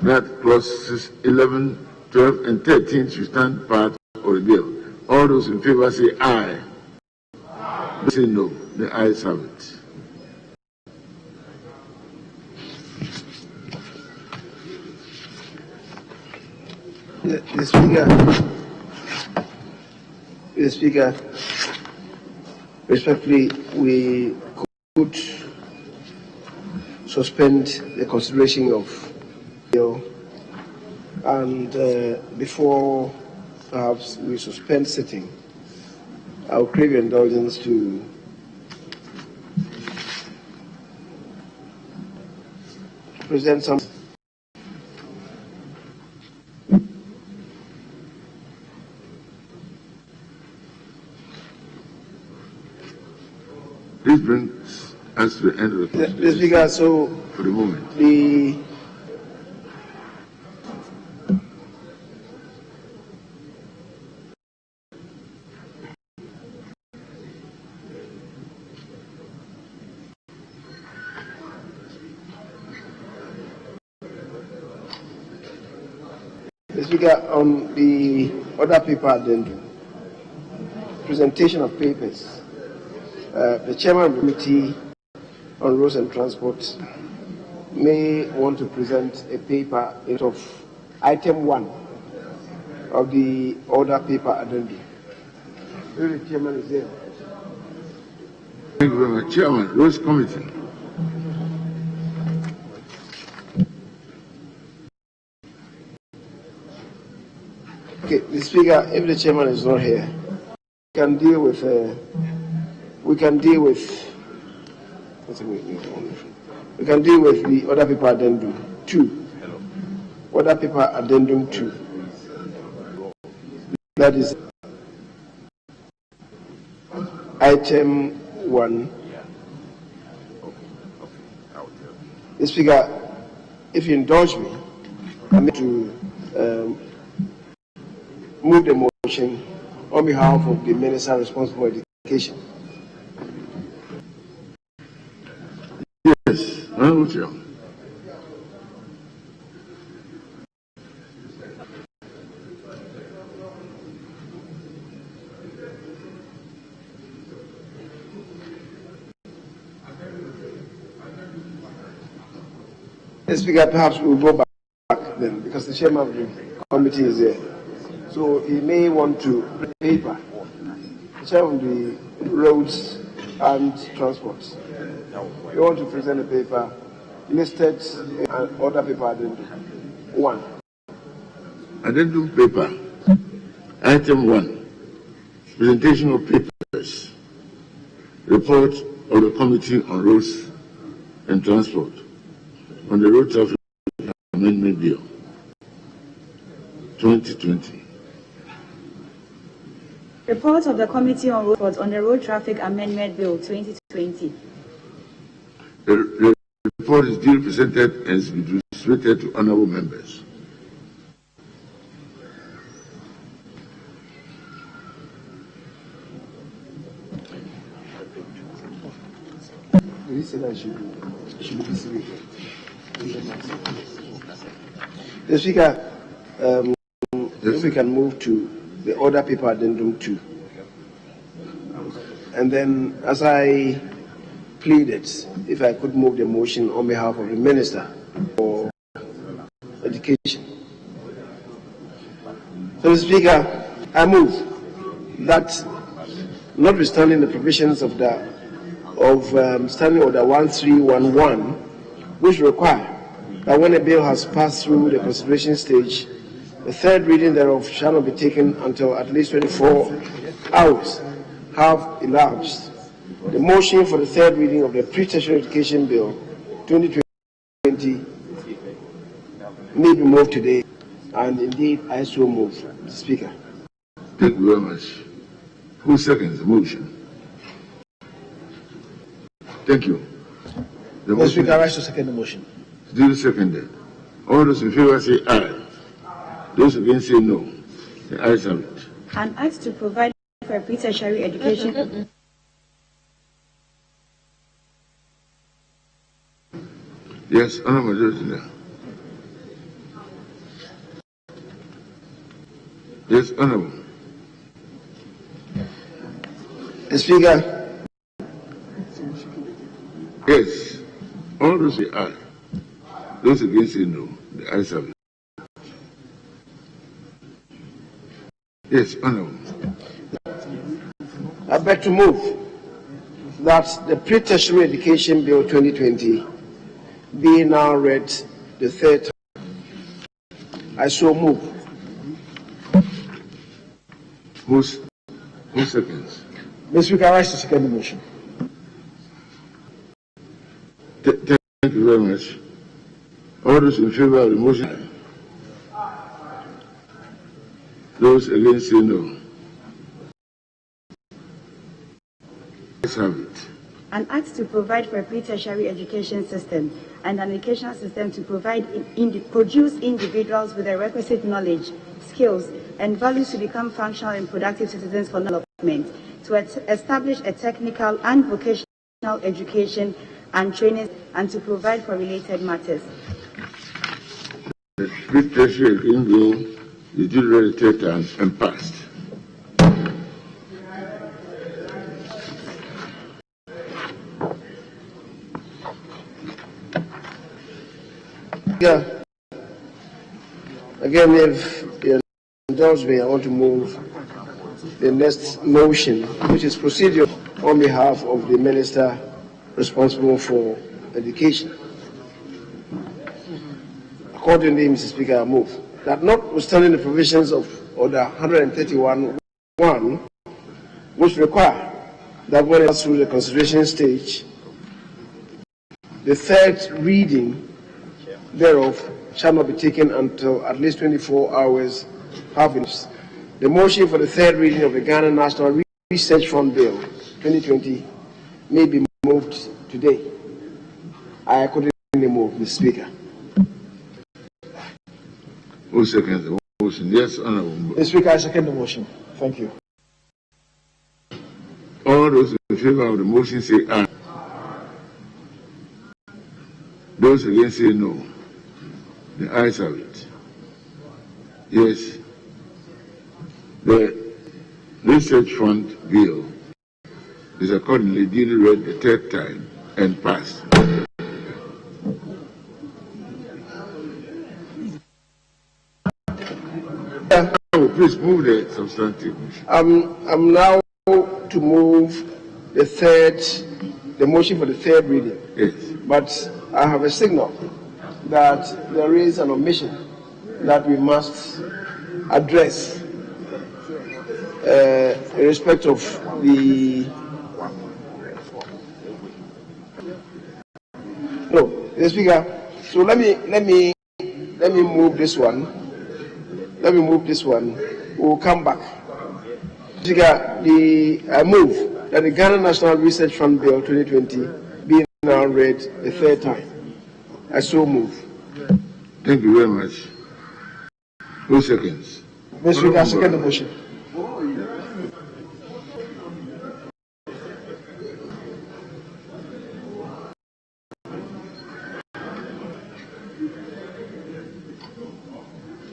Speaker 1: That clauses 11, 12, and 13 should stand part of the bill. All those in favor say aye. Those say no. The ayes have it.
Speaker 2: The Speaker, respectfully, we could suspend the consideration of the bill, and before perhaps we suspend sitting, I'll crave your indulgence to present some.
Speaker 1: This brings us to the end of the
Speaker 2: The Speaker, so
Speaker 1: for the moment.
Speaker 2: The Speaker, on the other paper addendum, presentation of papers, the chairman of the committee on roads and transport may want to present a paper of item 1 of the other paper addendum. The chairman is there.
Speaker 1: Thank you very much, Chairman. Roads Committee.
Speaker 2: Okay, the Speaker, if the chairman is not here, we can deal with the other paper addendum 2. Other paper addendum 2. That is item 1. The Speaker, if you indulge me, I'm going to move the motion on behalf of the Minister responsible for education.
Speaker 1: Yes, Honorable Chair.
Speaker 2: Speaker, perhaps we'll go back then because the chairman of the committee is there. So he may want to paper. The chairman of the roads and transports. You want to present a paper listed in other paper addendum 1.
Speaker 1: Addendum paper, item 1, presentation of papers, report of the Committee on Roads and Transport on the Road Traffic Amendment Bill 2020.
Speaker 3: Report of the Committee on Roads on the Road Traffic Amendment Bill 2020.
Speaker 1: The report is duly presented and is distributed to honorable members.
Speaker 2: He said I should be distributed. The Speaker, if we can move to the other paper addendum 2. And then, as I pleaded, if I could move the motion on behalf of the Minister for Education. So, Mr. Speaker, I move that, notwithstanding the provisions of Standing Order 1311, which require that when a bill has passed through the consideration stage, the third reading thereof shall not be taken until at least 24 hours have elapsed. The motion for the third reading of the Pre-Tertiary Education Bill 2020 may be moved today, and indeed I so move, Mr. Speaker.
Speaker 1: Thank you very much. Who seconds the motion? Thank you.
Speaker 2: Mr. Speaker, I rise to second the motion.
Speaker 1: Duly seconded. All those in favor say aye. Those against say no. The ayes have it.
Speaker 3: An act to provide for a pre-tertiary education.
Speaker 1: Yes, Honorable Majority. Yes, Honorable.
Speaker 2: Mr. Speaker.
Speaker 1: Yes. All those say aye. Those against say no. The ayes have it. Yes, Honorable.
Speaker 2: I beg to move that the Pre-Tertiary Education Bill 2020 being now read the third time. I so move.
Speaker 1: Who seconds?
Speaker 2: Mr. Speaker, I rise to second the motion.
Speaker 1: Thank you very much. All those in favor of the motion? Those against say no. Let's have it.
Speaker 3: An act to provide for a pre-tertiary education system and an educational system to produce individuals with the requisite knowledge, skills, and values to become functional and productive citizens for development, to establish a technical and vocational education and training, and to provide for related matters.
Speaker 1: The pre-tertiary education bill is due read the third time and passed.
Speaker 2: Yeah. Again, if you indulge me, I want to move the next motion, which is procedure on behalf of the Minister responsible for education. Accordingly, Mr. Speaker, I move that notwithstanding the provisions of Order 131(1), which require that when it goes through the consideration stage, the third reading thereof shall not be taken until at least 24 hours have elapsed. The motion for the third reading of the Ghana National Research Fund Bill 2020 may be moved today. I accordingly move, Mr. Speaker.
Speaker 1: Who seconds the motion? Yes, Honorable.
Speaker 2: Mr. Speaker, I second the motion. Thank you.
Speaker 1: All those in favor of the motion say aye. Those against say no. The ayes have it. Yes. The Research Fund Bill is accordingly duly read the third time and passed. Please move the substantive.
Speaker 2: I'm now to move the motion for the third reading.
Speaker 1: Yes.
Speaker 2: But I have a signal that there is an omission that we must address in respect of the the Speaker. So let me move this one. Let me move this one. We'll come back. Speaker, I move that the Ghana National Research Fund Bill 2020 be now read the third time. I so move.
Speaker 1: Thank you very much. 2 seconds.
Speaker 2: Mr. Speaker, I second the motion.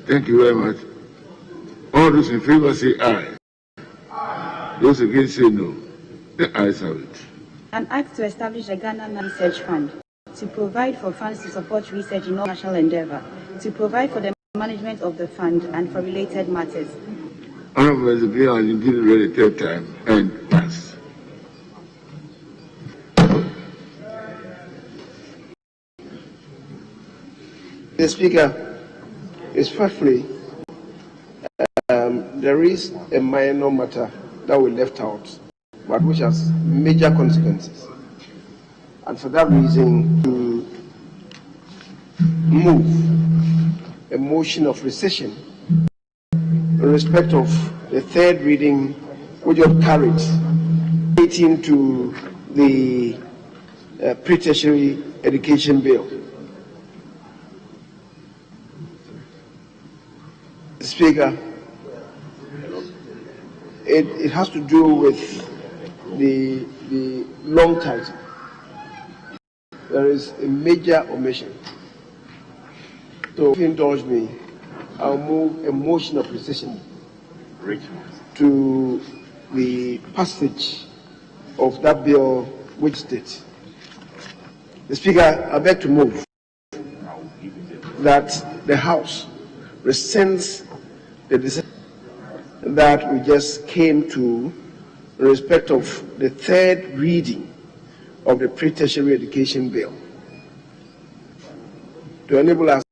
Speaker 1: Thank you very much. All those in favor say aye. Those against say no. The ayes have it.
Speaker 3: An act to establish a Ghana Research Fund, to provide for funds to support research in all national endeavor, to provide for the management of the fund and for related matters.
Speaker 1: Honorable, the bill has indeed read the third time and passed.
Speaker 2: The Speaker, respectfully, there is a minor matter that we left out, but which has major consequences. And for that reason, to move a motion of rescission in respect of the third reading, which was carried, relating to the pre-tertiary education bill. Speaker, it has to do with the long title. There is a major omission. So if you indulge me, I'll move a motion of rescission to the passage of that bill which states. The Speaker, I beg to move that the House rescinds the decision that we just came to in respect of the third reading of the pre-tertiary education bill. to enable us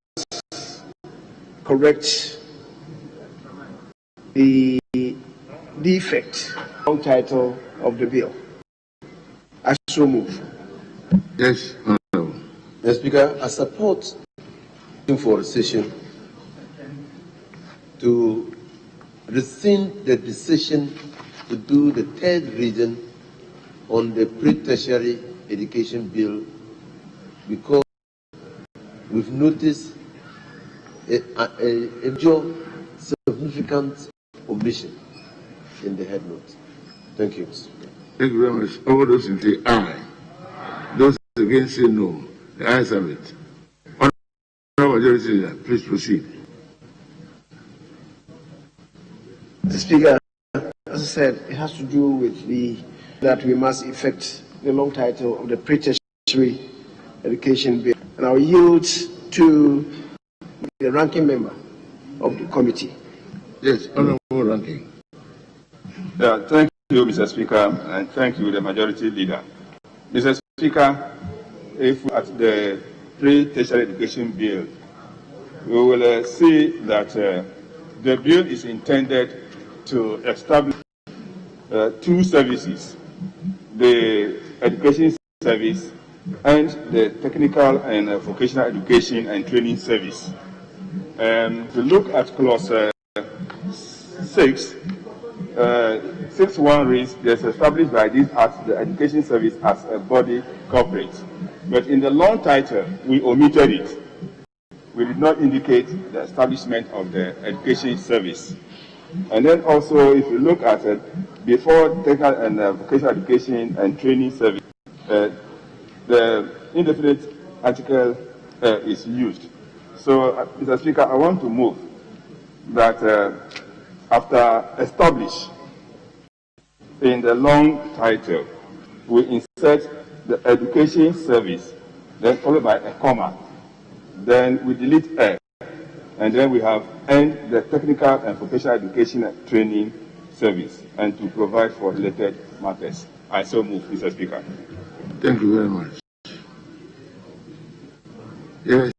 Speaker 2: correct the defect long title of the bill. I so move.
Speaker 1: Yes, Honorable.
Speaker 14: Mr. Speaker, I support for rescission to rescind the decision to do the third reading on the pre-tertiary education bill because we've noticed a major significant omission in the head note. Thank you, Mr. Speaker.
Speaker 1: Thank you very much. All those in say aye. Those against say no. The ayes have it. Honorable Majority Leader, please proceed.
Speaker 2: Mr. Speaker, as I said, it has to do with that we must effect the long title of the pre-tertiary education bill. And I'll yield to the ranking member of the committee.
Speaker 1: Yes, Honorable Ranking.
Speaker 12: Thank you, Mr. Speaker, and thank you, the Majority Leader. Mr. Speaker, if at the pre-tertiary education bill, we will see that the bill is intended to establish two services, the education service and the technical and vocational education and training service. To look at clause 6, 6.1 reads, "There's established by this act the education service as a body corporate." But in the long title, we omitted it. We did not indicate the establishment of the education service. And then also, if you look at it, before technical and vocational education and training service, the indefinite article is used. So, Mr. Speaker, I want to move that after establish in the long title, we insert the education service, then followed by a comma. Then we delete A, and then we have and the technical and vocational education and training service, and to provide for related matters. I so move, Mr. Speaker.
Speaker 1: Thank you very much. Yes.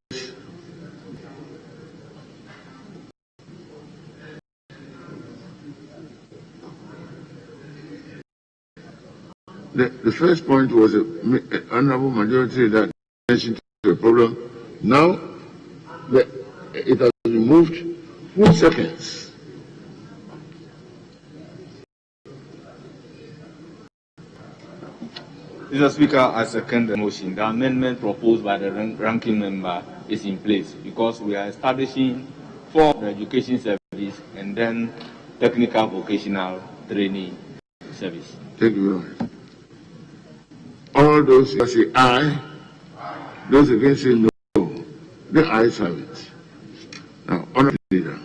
Speaker 1: The first point was an honorable majority that mentioned the problem. Now, it has been moved 4 seconds.
Speaker 12: Mr. Speaker, I second the motion. The amendment proposed by the ranking member is in place because we are establishing for the education service and then technical vocational training service.
Speaker 1: Thank you very much. All those who say aye, those against say no. The ayes have it. Now, Honorable Leader.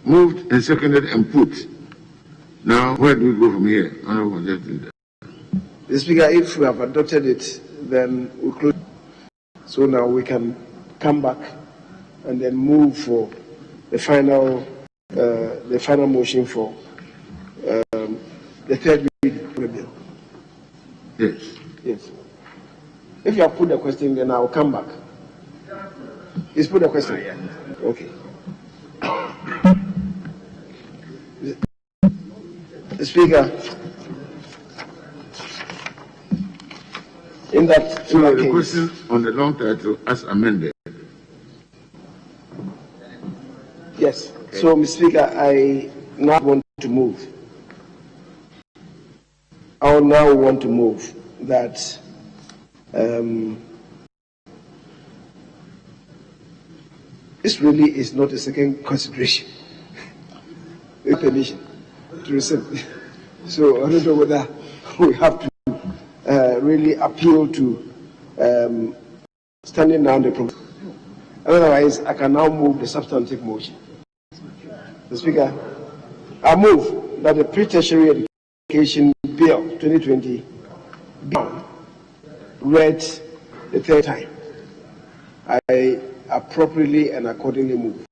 Speaker 1: Moved and seconded and put. Now, where do we go from here, Honorable Majority Leader?
Speaker 2: Mr. Speaker, if we have adopted it, then we close. So now we can come back and then move for the final motion for the third reading of the bill.
Speaker 1: Yes.
Speaker 2: Yes. If you have put the question, then I will come back. Please put the question. Okay. Speaker, in that
Speaker 1: So the
Speaker 2: case,
Speaker 1: question on the long title as amended.
Speaker 2: yes. So, Mr. Speaker, I now want to move. I now want to move that this really is not a second consideration. A permission to receive. So I don't know whether we have to really appeal to standing down the proposal. Otherwise, I can now move the substantive motion. Mr. Speaker, I move that the pre-tertiary education bill 2020 be read the third time. I appropriately and accordingly move.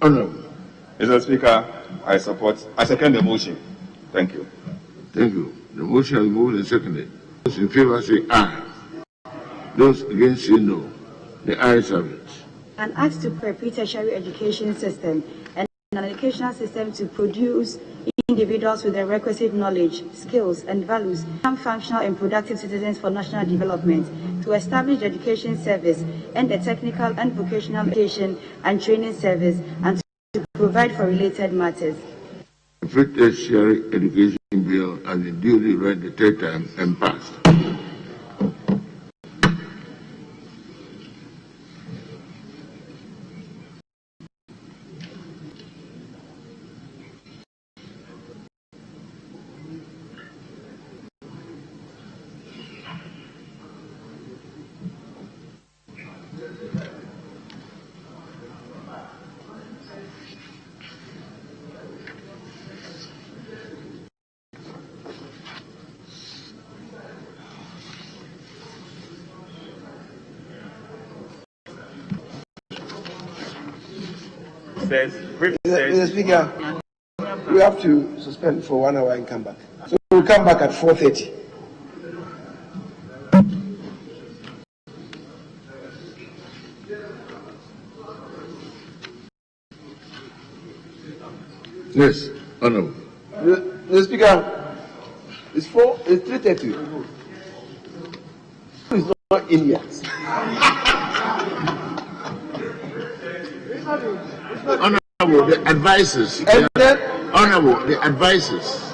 Speaker 1: Honorable.
Speaker 11: Mr. Speaker, I second the motion. Thank you.
Speaker 1: Thank you. The motion is moved and seconded. Those in favor say aye. Those against say no. The ayes have it.
Speaker 3: An act to prepare pre-tertiary education system and an educational system to produce individuals with the requisite knowledge, skills, and values, become functional and productive citizens for national development, to establish the education service and the technical and vocational education and training service, and to provide for related matters.
Speaker 1: The pre-tertiary education bill has been duly read the third time and passed.
Speaker 2: Mr. Speaker, we have to suspend for 1 hour and come back. So we'll come back at 4:30.
Speaker 1: Yes, Honorable.
Speaker 2: Mr. Speaker, it's 3:30. It's not in yet.
Speaker 1: Honorable, the advices. Honorable, the advices.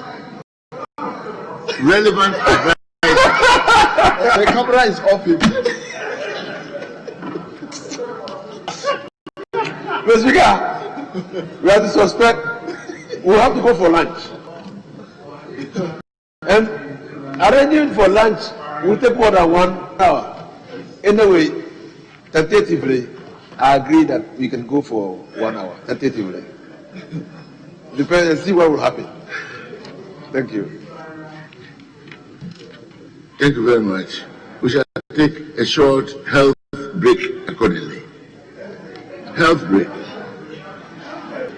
Speaker 1: Relevant advices.
Speaker 8: The camera is off.
Speaker 2: Mr. Speaker, we have to suspend. We'll have to go for lunch. And arranging for lunch will take more than 1 hour. Anyway, tentatively, I agree that we can go for 1 hour, tentatively. Depends and see what will happen. Thank you.
Speaker 1: Thank you very much. We shall take a short health break accordingly. Health break.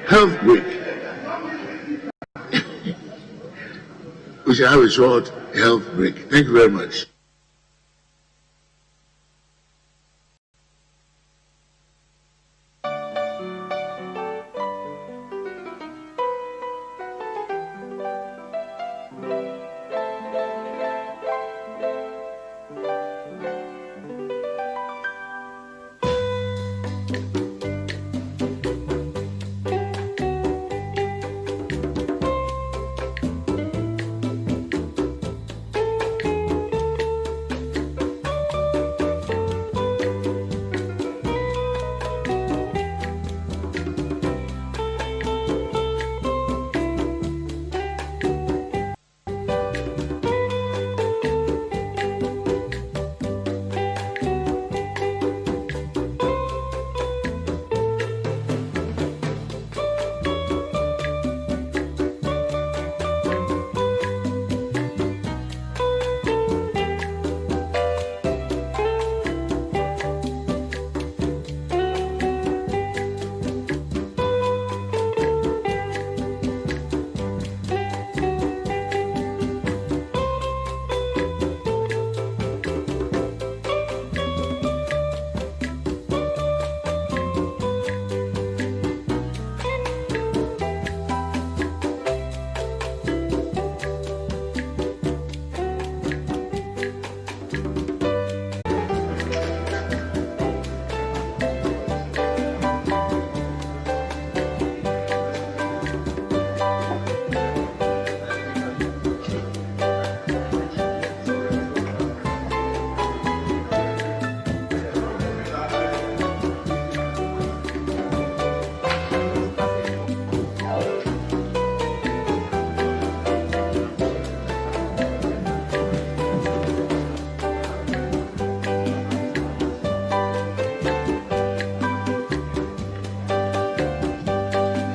Speaker 1: Health break. We shall have a short health break. Thank you very much.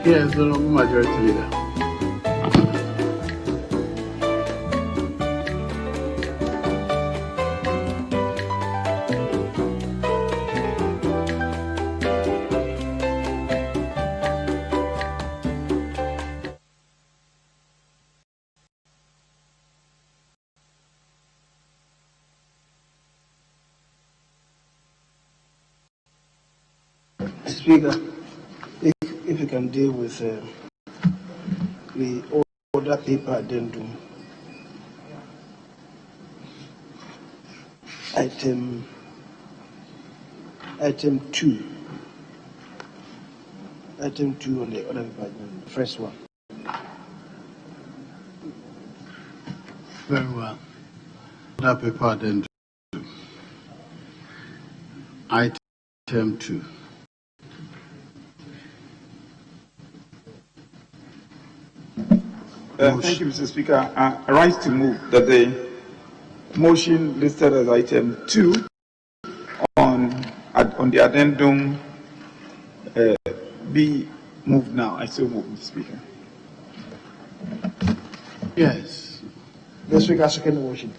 Speaker 9: Yes, the Honourable Majority Leader.
Speaker 2: Speaker, if you can deal with the order paper addendum, item 2. Item 2 on the order paper addendum, the first one.
Speaker 16: Very well. Order paper addendum. Item 2.
Speaker 9: Thank you, Mr. Speaker. I rise to move that the motion listed as item 2 on the addendum be moved now. I still move, Mr. Speaker.
Speaker 16: Yes.
Speaker 2: The Speaker, second the motion.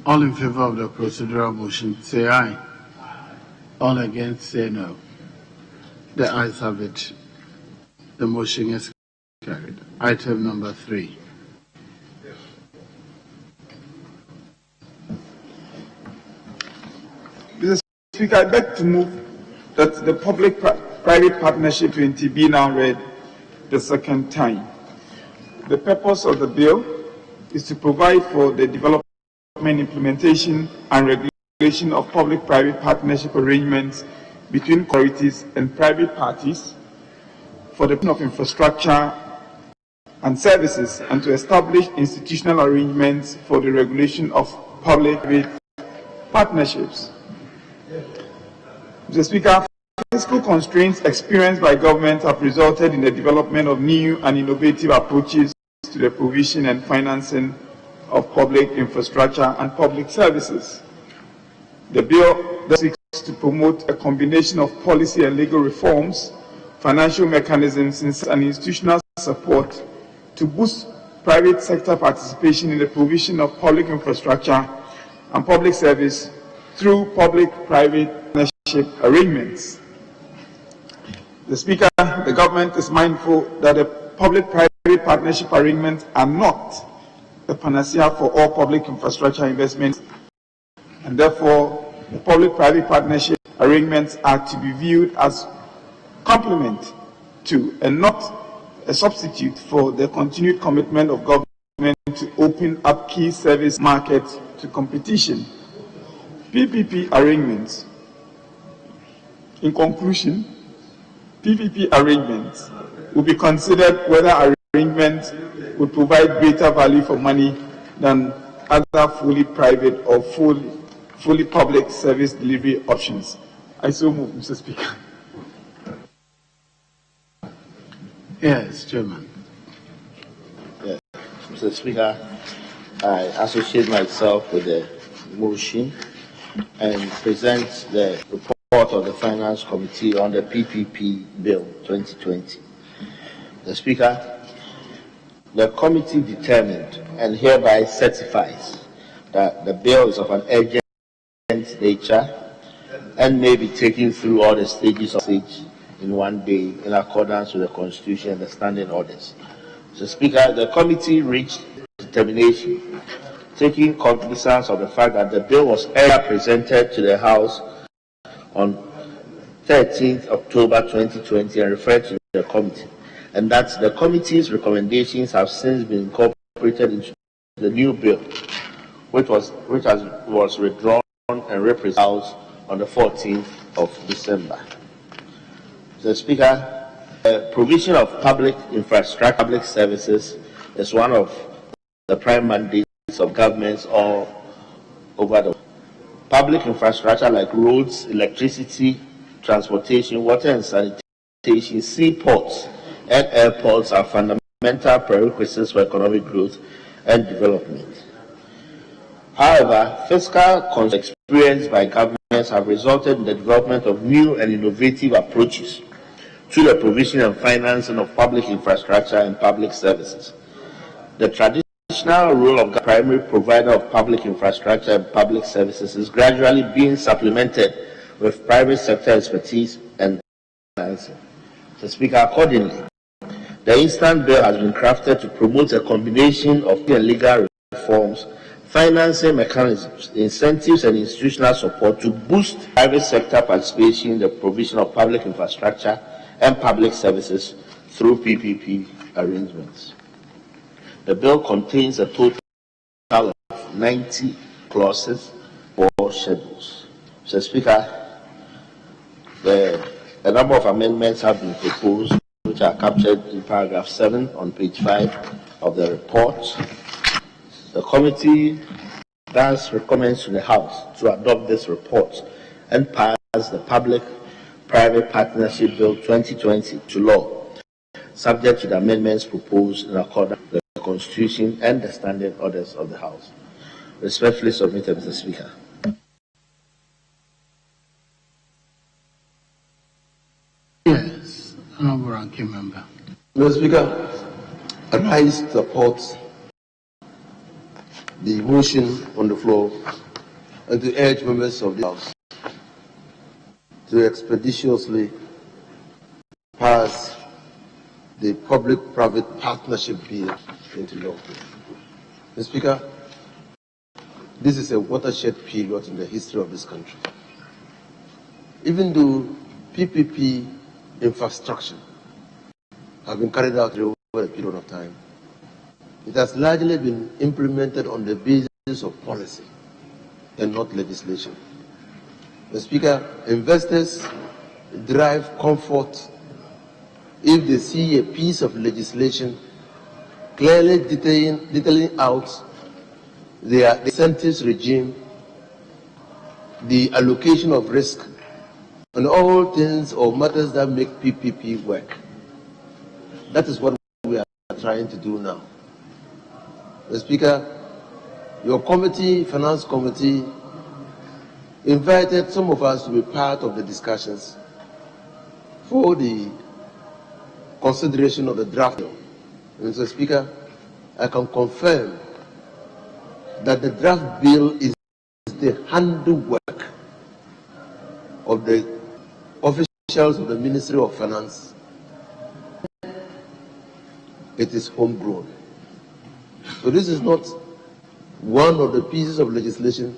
Speaker 16: All in favor of the procedural motion, say aye. All against, say no. The ayes have it. The motion is carried. Item number 3.
Speaker 9: Mr. Speaker, I beg to move that the public-private partnership 20 be now read the second time. The purpose of the bill is to provide for the development, implementation, and regulation of public-private partnership arrangements between authorities and private parties for the of infrastructure and services, and to establish institutional arrangements for the regulation of public-private partnerships. Mr. Speaker, fiscal constraints experienced by government have resulted in the development of new and innovative approaches to the provision and financing of public infrastructure and public services. The bill seeks to promote a combination of policy and legal reforms, financial mechanisms, and institutional support to boost private sector participation in the provision of public infrastructure and public service through public-private partnership arrangements. The Speaker, the government is mindful that the public-private partnership arrangements are not the panacea for all public infrastructure investments, and therefore the public-private partnership arrangements are to be viewed as complement to and not a substitute for the continued commitment of government to open up key service markets to competition. PPP arrangements. In conclusion, PPP arrangements will be considered whether arrangements would provide greater value for money than other fully private or fully public service delivery options. I so move, Mr. Speaker.
Speaker 16: Yes, Chairman.
Speaker 4: Yes. Mr. Speaker, I associate myself with the motion and present the report of the Finance Committee on the PPP Bill 2020. The Speaker, the committee determined and hereby certifies that the bill is of an urgent nature and may be taken through all the stages of stage in one day in accordance with the Constitution and the standing orders. Mr. Speaker, the committee reached determination, taking cognizance of the fact that the bill was earlier presented to the House on 13th October 2020 and referred to the committee, and that the committee's recommendations have since been incorporated into the new bill, which was withdrawn and represented on the 14th of December. Mr. Speaker, the provision of public infrastructure, public services is one of the prime mandates of governments all over the world. Public infrastructure like roads, electricity, transportation, water and sanitation, seaports, and airports are fundamental prerequisites for economic growth and development. However, fiscal constraints experienced by governments have resulted in the development of new and innovative approaches to the provision and financing of public infrastructure and public services. The traditional role of the primary provider of public infrastructure and public services is gradually being supplemented with private sector expertise and financing. Mr. Speaker, accordingly, the instant bill has been crafted to promote a combination of legal reforms, financing mechanisms, incentives, and institutional support to boost private sector participation in the provision of public infrastructure and public services through PPP arrangements. The bill contains a total of 90 clauses or schedules. Mr. Speaker, a number of amendments have been proposed, which are captured in paragraph 7 on page 5 of the report. The committee thus recommends to the House to adopt this report and pass the Public-Private Partnership Bill 2020 to law, subject to the amendments proposed in accordance with the Constitution and the standing orders of the House. Respectfully submitted, Mr. Speaker.
Speaker 16: Yes, Honourable Ranking Member.
Speaker 14: Mr. Speaker, I rise to support the motion on the floor and to urge members of the House to expeditiously pass the Public-Private Partnership Bill into law. Mr. Speaker, this is a watershed period in the history of this country. Even though PPP infrastructure have been carried out over a period of time, it has largely been implemented on the basis of policy and not legislation. Mr. Speaker, investors derive comfort if they see a piece of legislation clearly detailing out their incentives regime, the allocation of risk, and all things or matters that make PPP work. That is what we are trying to do now. Mr. Speaker, your committee, Finance Committee, invited some of us to be part of the discussions for the consideration of the draft bill. Mr. Speaker, I can confirm that the draft bill is the handiwork of the officials of the Ministry of Finance. It is homegrown. So this is not one of the pieces of legislation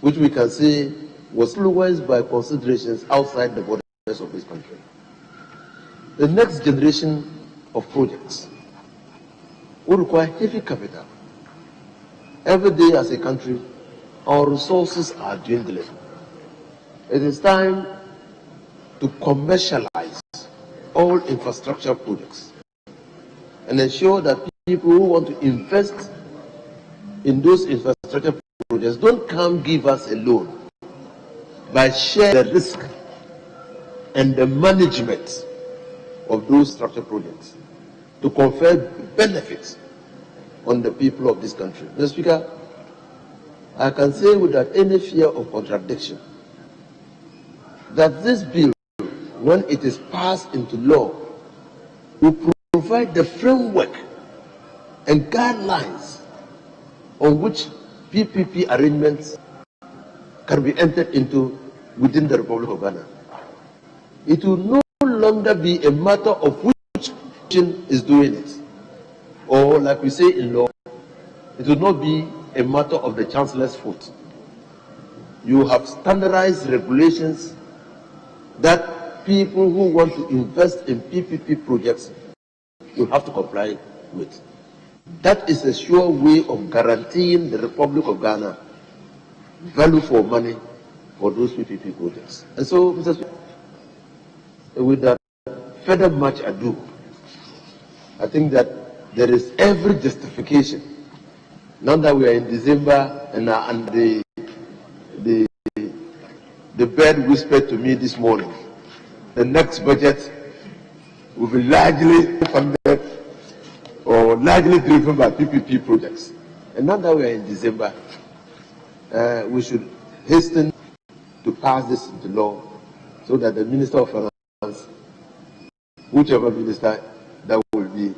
Speaker 14: which we can say was influenced by considerations outside the borders of this country. The next generation of projects will require heavy capital. Every day as a country, our resources are dwindling. It is time to commercialize all infrastructure projects and ensure that people who want to invest in those infrastructure projects don't come give us a loan, but share the risk and the management of those structure projects to confer benefits on the people of this country. Mr. Speaker, I can say without any fear of contradiction that this bill, when it is passed into law, will provide the framework and guidelines on which PPP arrangements can be entered into within the Republic of Ghana. It will no longer be a matter of which nation is doing it, or like we say in law, it will not be a matter of the Chancellor's foot. You have standardized regulations that people who want to invest in PPP projects will have to comply with. That is a sure way of guaranteeing the Republic of Ghana value for money for those PPP projects. And so, Mr. Speaker, with that further much ado, I think that there is every justification, now that we are in December and the bird whispered to me this morning, the next budget will be largely funded or largely driven by PPP projects. And now that we are in December, we should hasten to pass this into law so that the Minister of Finance, whichever minister that will be,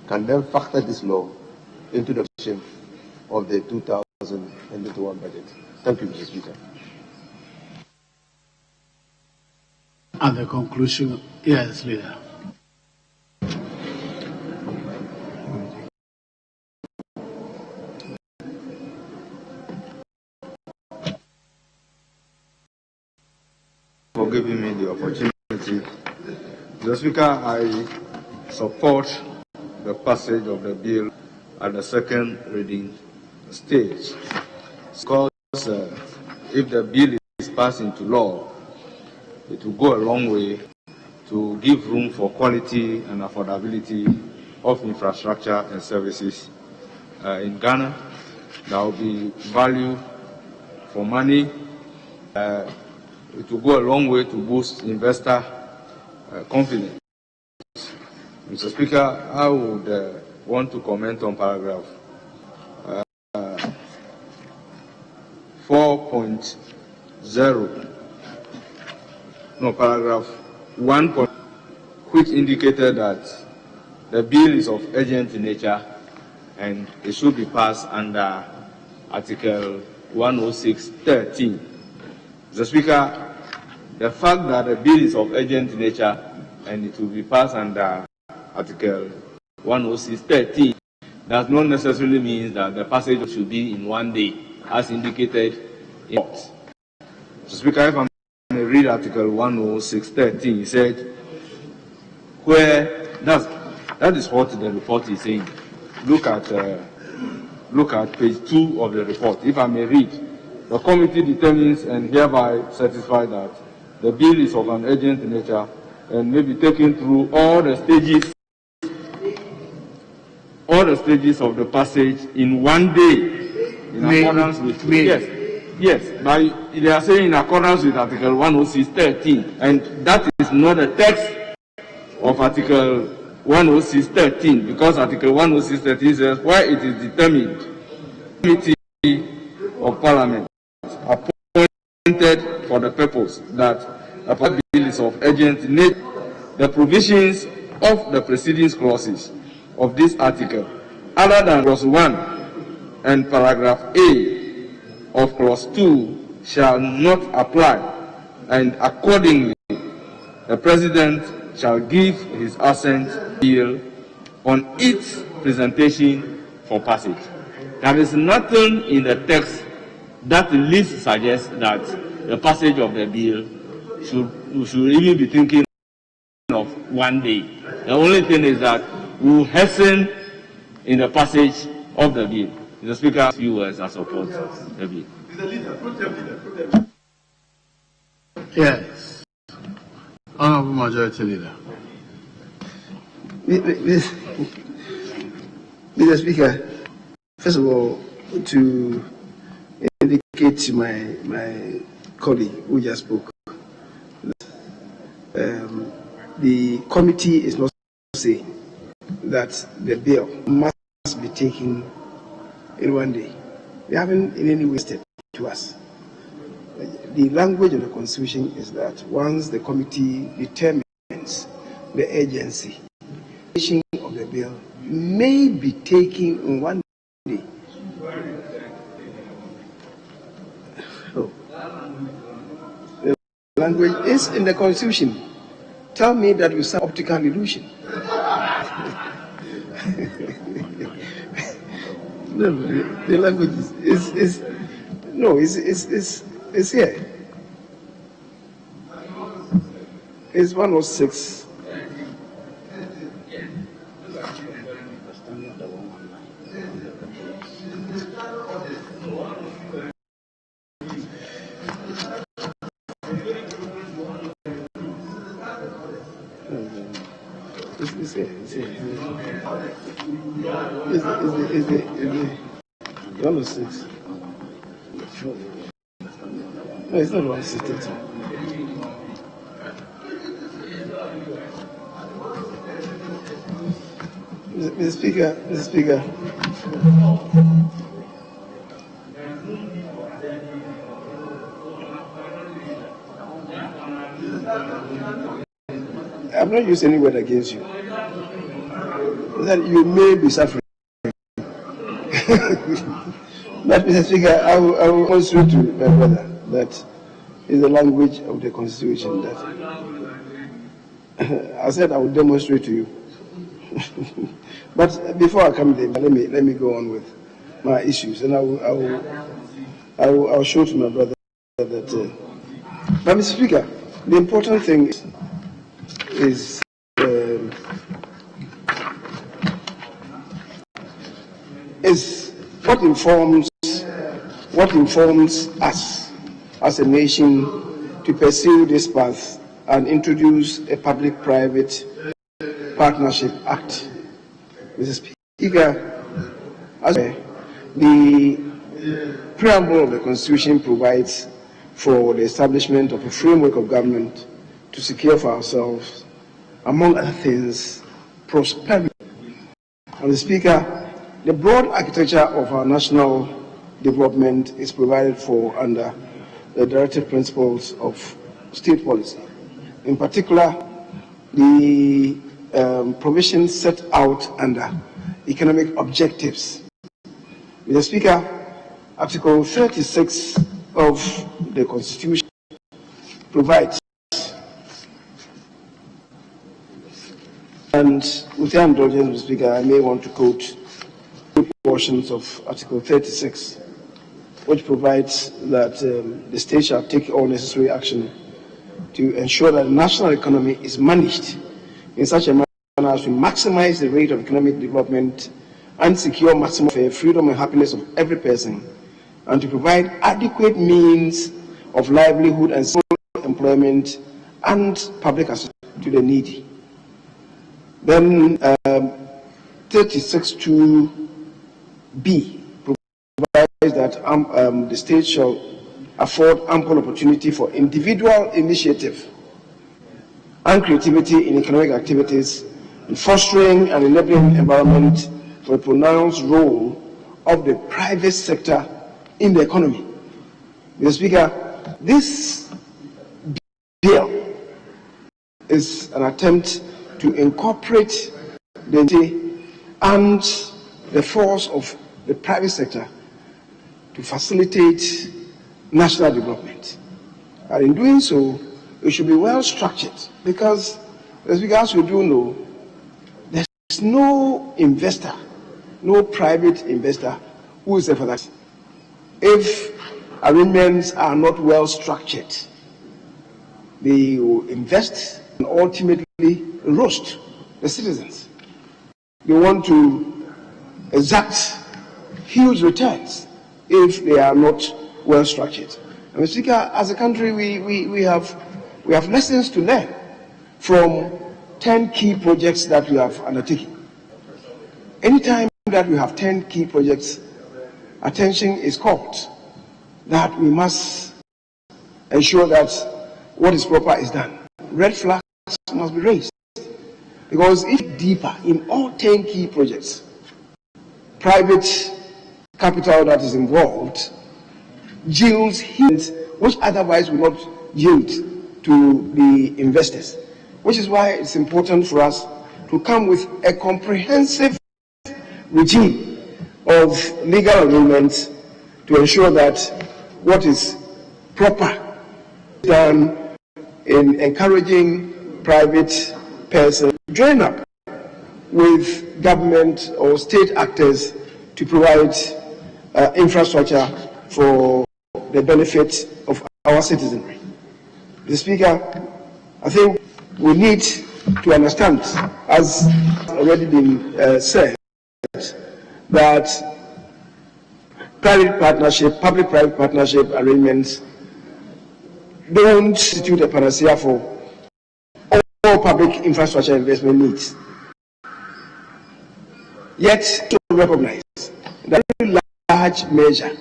Speaker 14: can then factor this law into the vision of the 2021 budget. Thank you, Mr. Speaker.
Speaker 16: At the conclusion, yes, Leader.
Speaker 11: for giving me the opportunity. Mr. Speaker, I support the passage of the bill at the second reading stage. Because if the bill is passed into law, it will go a long way to give room for quality and affordability of infrastructure and services in Ghana. There will be value for money. It will go a long way to boost investor confidence. Mr. Speaker, I would want to comment on paragraph 4.0, no, paragraph 1, which indicated that the bill is of urgent nature and it should be passed under Article 106(13). Mr. Speaker, the fact that the bill is of urgent nature and it will be passed under Article 106(13) does not necessarily mean that the passage should be in one day, as indicated in it. Mr. Speaker, if I may read Article 106(13, he said, that is what the report is saying. Look at page 2 of the report. If I may read, the committee determines and hereby certifies that the bill is of an urgent nature and may be taken through all the stages of the passage in one day, in accordance with yes, but they are saying in accordance with Article 106(13, and that is not the text of Article 106(13, because Article 106(13 says where it is determined, committee of Parliament appointed for the purpose that a bill is of urgent nature, the provisions of the proceedings clauses of this article, other than clause 1 and paragraph A of clause 2, shall not apply, and accordingly the President shall give his assent bill on its presentation for passage. There is nothing in the text that at least suggests that the passage of the bill we should even be thinking of one day. The only thing is that we will hasten in the passage of the bill. Mr. Speaker, few words I support the bill.
Speaker 16: Yes. Honorable Majority Leader.
Speaker 2: Mr. Speaker, first of all, to indicate to my colleague who just spoke, the committee is not saying that the bill must be taken in one day. They haven't in any way stated to us. The language of the Constitution is that once the committee determines the urgency, of the bill may be taken in one day. So, the language is in the Constitution. Tell me that with some optical illusion. No, the language is here. It's 106. It's here. Is the 106? No, it's not 162. Mr. Speaker. I've not used any word against you. That you may be suffering. But, Mr. Speaker, I will demonstrate to my brother that is the language of the Constitution. That I said I will demonstrate to you. But before I come there, let me go on with my issues, and I will show to my brother that. But, Mr. Speaker, The important thing is what informs us as a nation to pursue this path and introduce a public-private partnership act. Mr. Speaker, as the preamble of the Constitution provides for the establishment of a framework of government to secure for ourselves, among other things, prosperity. And the Speaker, the broad architecture of our national development is provided for under the directive principles of state policy. In particular, the provisions set out under economic objectives. Mr. Speaker, Article 36 of the Constitution provides, and with your indulgence, Mr. Speaker, I may want to quote portions of Article 36, which provides that the state shall take all necessary action to ensure that the national economy is managed in such a manner as to maximize the rate of economic development and secure maximum freedom and happiness of every person, and to provide adequate means of livelihood and employment and public assistance to the needy. Then 36(2)(b) provides that the state shall afford ample opportunity for individual initiative and creativity in economic activities, and fostering an enabling environment for a pronounced role of the private sector in the economy. Mr. Speaker, this bill is an attempt to incorporate the and the force of the private sector to facilitate national development. And in doing so, it should be well structured, because as we do know, there's no investor, no private investor who is there for that. If arrangements are not well structured, they will invest and ultimately roast the citizens. They want to exact huge returns if they are not well structured. And Mr. Speaker, as a country, we have lessons to learn from 10 key projects that we have undertaken. Anytime that we have 10 key projects, attention is called that we must ensure that what is proper is done. Red flags must be raised, because if deeper in all 10 key projects, private capital that is involved yields which otherwise would not yield to the investors, which is why it's important for us to come with a comprehensive regime of legal agreements to ensure that what is proper is done in encouraging private persons to join up with government or state actors to provide infrastructure for the benefit of our citizenry. Mr. Speaker, I think we need to understand, as already been said, that private partnership, public-private partnership arrangements don't constitute a panacea for all public infrastructure investment needs. Yet, to recognize that in large measure,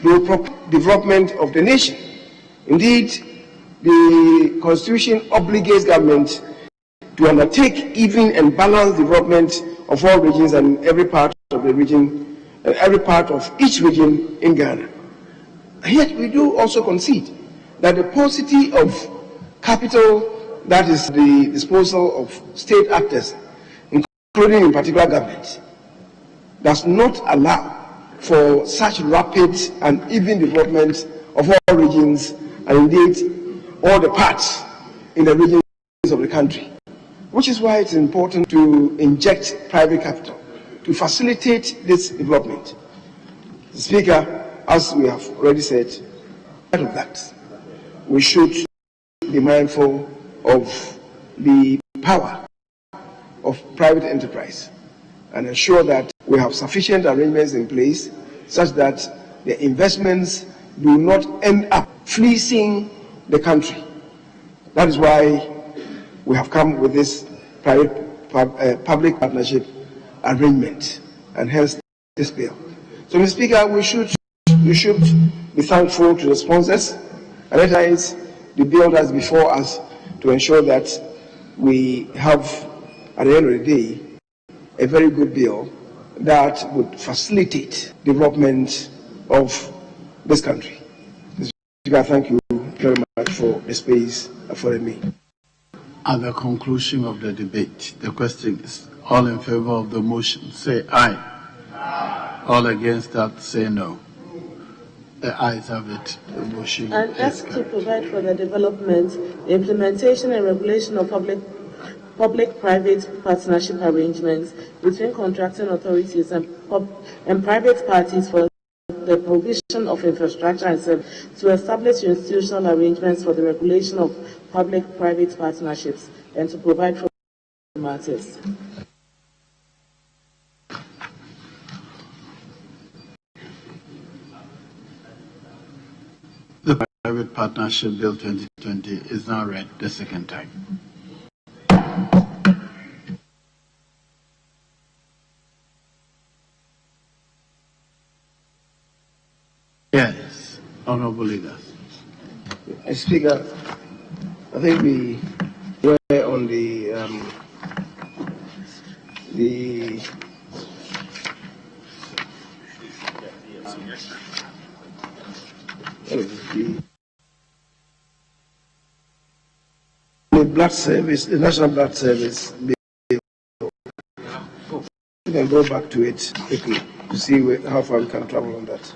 Speaker 2: the development of the nation. Indeed, the Constitution obligates government to undertake even and balanced development of all regions and every part of the region, every part of each region in Ghana. And yet, we do also concede that the paucity of capital that is the disposal of state actors, including in particular government, does not allow for such rapid and even development of all regions and indeed all the parts in the regions of the country, which is why it's important to inject private capital to facilitate this development. Speaker, as we have already said, out of that, we should be mindful of the power of private enterprise and ensure that we have sufficient arrangements in place such that the investments do not end up fleecing the country. That is why we have come with this public partnership arrangement, and hence this bill. So, Mr. Speaker, we should be thankful to the sponsors, and at times the bill that's before us to ensure that we have, at the end of the day, a very good bill that would facilitate development of this country. Mr. Speaker, thank you very much for the space afforded me.
Speaker 16: At the conclusion of the debate, the question is, all in favor of the motion, say aye. Aye. All against that, say no. The ayes have it. The motion
Speaker 17: and as to provide for the development, the implementation and regulation of public-private partnership arrangements between contracting authorities and private parties for the provision of infrastructure and service, to establish institutional arrangements for the regulation of public-private partnerships, and to provide for matters.
Speaker 16: The Private Partnership Bill 2020 is now read the second time. Yes, honorable leaders.
Speaker 2: Speaker, I think we were on the blood service, the National Blood Service bill. We can go back to it quickly to see how far we can travel on that.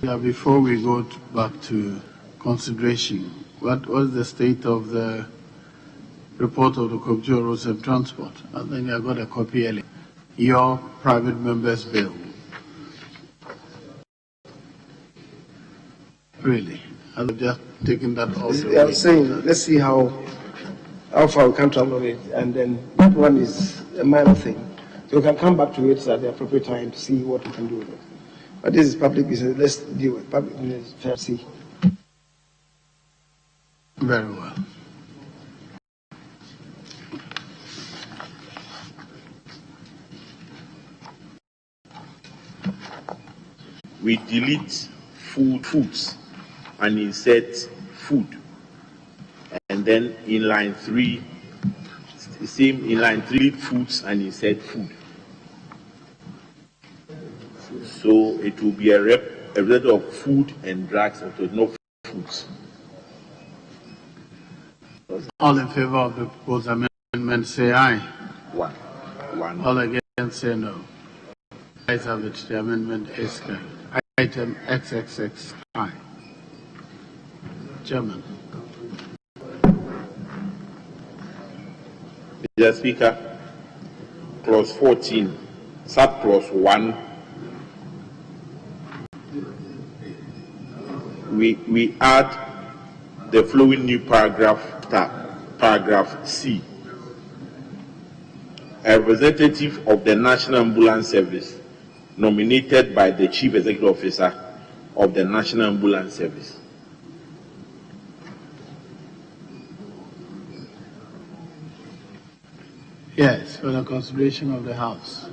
Speaker 16: Yeah, before we go back to consideration, what was the state of the report of the Committee on Roads and Transport? I think I got a copy earlier. Your private members' bill. Really? I've just taken that off.
Speaker 2: I'm saying, let's see how far we can travel on it, and then that one is a minor thing. So we can come back to it at the appropriate time to see what we can do with it. But this is public business. Let's deal with public business first.
Speaker 16: Very well.
Speaker 6: We delete foods and insert food. And then in line 3, same in line 3, foods and insert food. So it will be a result of food and drugs, and no foods.
Speaker 16: All in favor of the proposed amendment, say aye.
Speaker 6: One.
Speaker 16: All against, say no. Ayes have it. The amendment is carried. Item XXXI. Chairman.
Speaker 6: Mr. Speaker, clause 14, subclause 1. We add the following new paragraph, paragraph C. A representative of the National Ambulance Service nominated by the Chief Executive Officer of the National Ambulance Service.
Speaker 16: Yes, for the consideration of the House.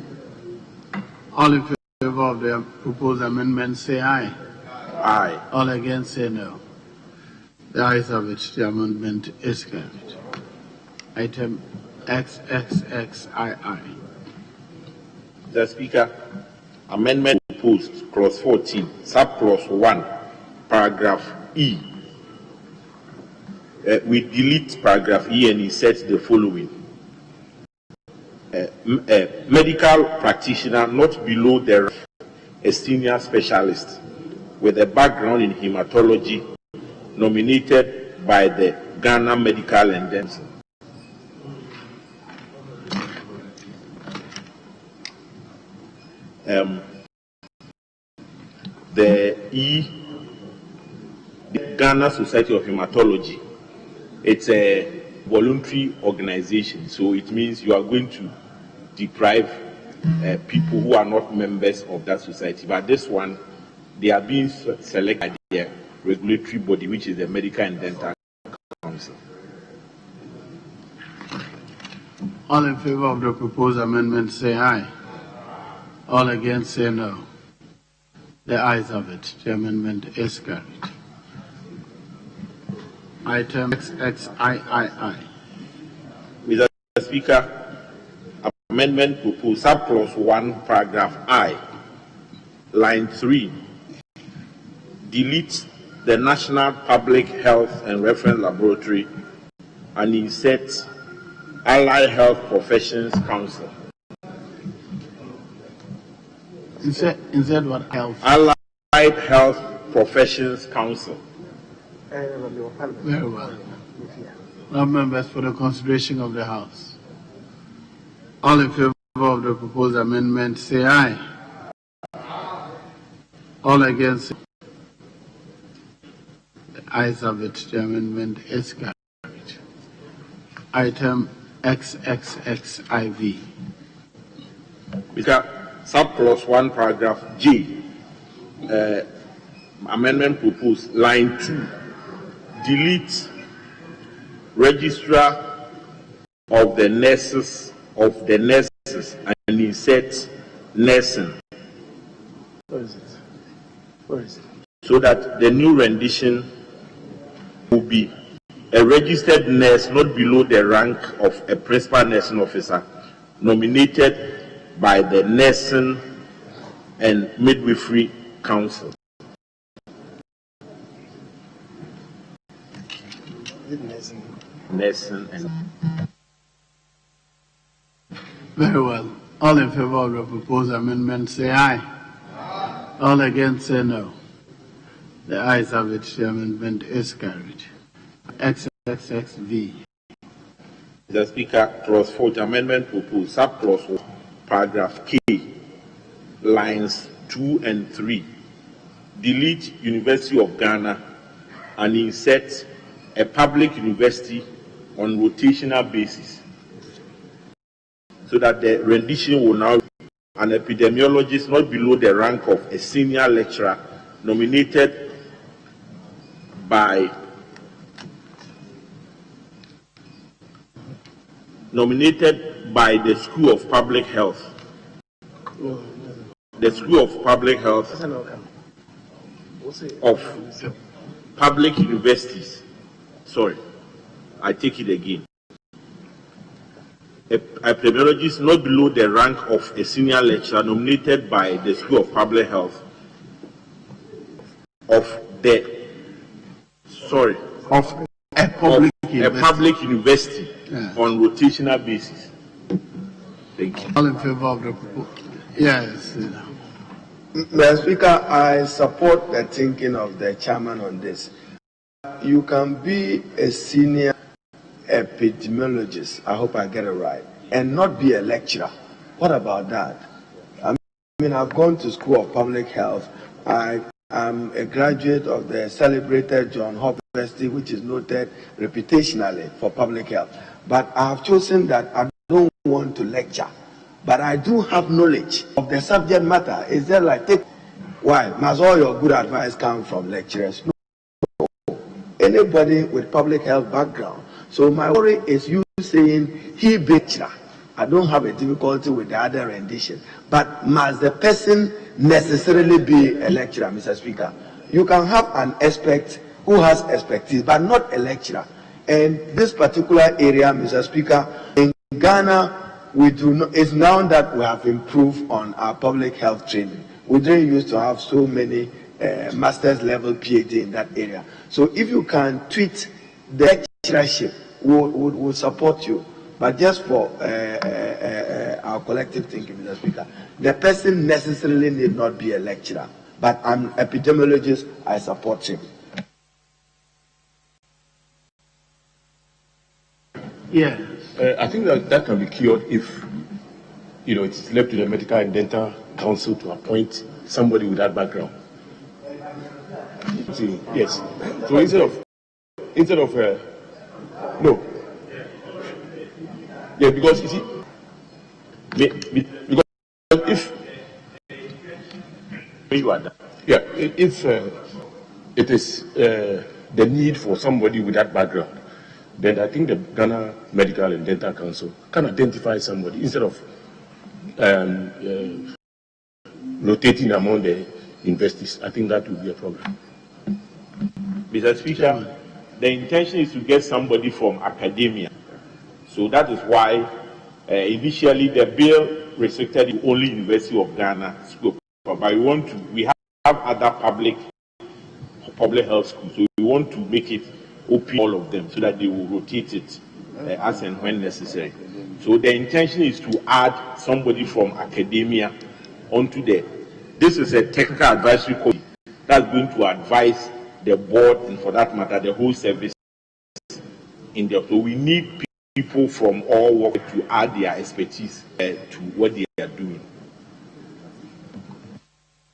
Speaker 16: All in favor of the proposed amendment, say aye.
Speaker 6: Aye.
Speaker 16: All against, say no. The ayes have it. The amendment is carried. Item XXXII.
Speaker 6: Mr. Speaker, amendment proposed, clause 14, subclause 1, paragraph E. We delete paragraph E and insert the following. Medical practitioner not below the a senior specialist with a background in hematology nominated by the Ghana Medical and Dental. The Ghana Society of Hematology It's a voluntary organization, so it means you are going to deprive people who are not members of that society. But this one, they are being selected by the regulatory body, which is the Medical and Dental Council.
Speaker 16: All in favor of the proposed amendment say aye. All against say no. The ayes have it. The amendment is carried. Item XXIII.
Speaker 6: Mr. Speaker, amendment proposed, subclause 1, paragraph I, line 3, delete the National Public Health and Reference Laboratory and insert Allied Health Professions Council.
Speaker 16: Insert what health?
Speaker 6: Allied Health Professions Council.
Speaker 16: Very well. Now, members, for the consideration of the House. All in favor of the proposed amendment say aye. All against, the ayes have it. The amendment is carried. Item XXXIV.
Speaker 6: Mr. Subclause 1, paragraph J, amendment proposed, line 2, delete registrar of the nurses and insert nursing.
Speaker 2: Where is it? Where is it?
Speaker 6: So that the new rendition will be a registered nurse not below the rank of a principal nursing officer nominated by the Nursing and Midwifery Council. Nursing and.
Speaker 16: Very well. All in favor of the proposed amendment say aye. All against say no. The ayes have it. The amendment is carried. XXXV.
Speaker 6: Mr. Speaker, clause 4, amendment proposed, subclause 1, paragraph K, lines 2 and 3. Delete University of Ghana and insert a public university on rotational basis, so that the rendition will now be an epidemiologist not below the rank of a senior lecturer nominated by the School of Public Health. The School of Public Health of public universities. Sorry, I take it again. A epidemiologist not below the rank of a senior lecturer nominated by the School of Public Health of a public university on rotational basis. Thank you.
Speaker 16: All in favor of the proposal? Yes.
Speaker 8: Mr. Speaker, I support the thinking of the chairman on this. You can be a senior epidemiologist, I hope I get it right, and not be a lecturer. What about that? I mean, I've gone to School of Public Health. I am a graduate of the celebrated John Hopkins University, which is noted reputationally for public health. But I have chosen that I don't want to lecture, but I do have knowledge of the subject matter. Is there like, why? Must all your good advice come from lecturers? No. Anybody with public health background. So my worry is you saying he be lecturer. I don't have a difficulty with the other rendition. But must the person necessarily be a lecturer, Mr. Speaker? You can have an expert who has expertise, but not a lecturer. And this particular area, Mr. Speaker, in Ghana, we do not, it's now that we have improved on our public health training. We didn't used to have so many master's level PhD in that area. So if you can tweet the lecturership, we'll support you. But just for our collective thinking, Mr. Speaker, the person necessarily need not be a lecturer. But I'm an epidemiologist, I support him.
Speaker 16: Yes.
Speaker 18: I think that can be cured if, it's left to the Medical and Dental Council to appoint somebody with that background. See, yes. So instead of No. Yeah, because you see, because if you are that, yeah, if it is the need for somebody with that background, then I think the Ghana Medical and Dental Council can identify somebody instead of rotating among the universities. I think that would be a problem.
Speaker 6: Mr. Speaker, the intention is to get somebody from academia. So that is why initially the bill restricted the only University of Ghana scope. But we have other public health schools. So we want to make it open all of them so that they will rotate it as and when necessary. So the intention is to add somebody from academia onto this is a technical advisory committee that's going to advise the board and, for that matter, the whole service in there. So we need people from all walks to add their expertise to what they are doing.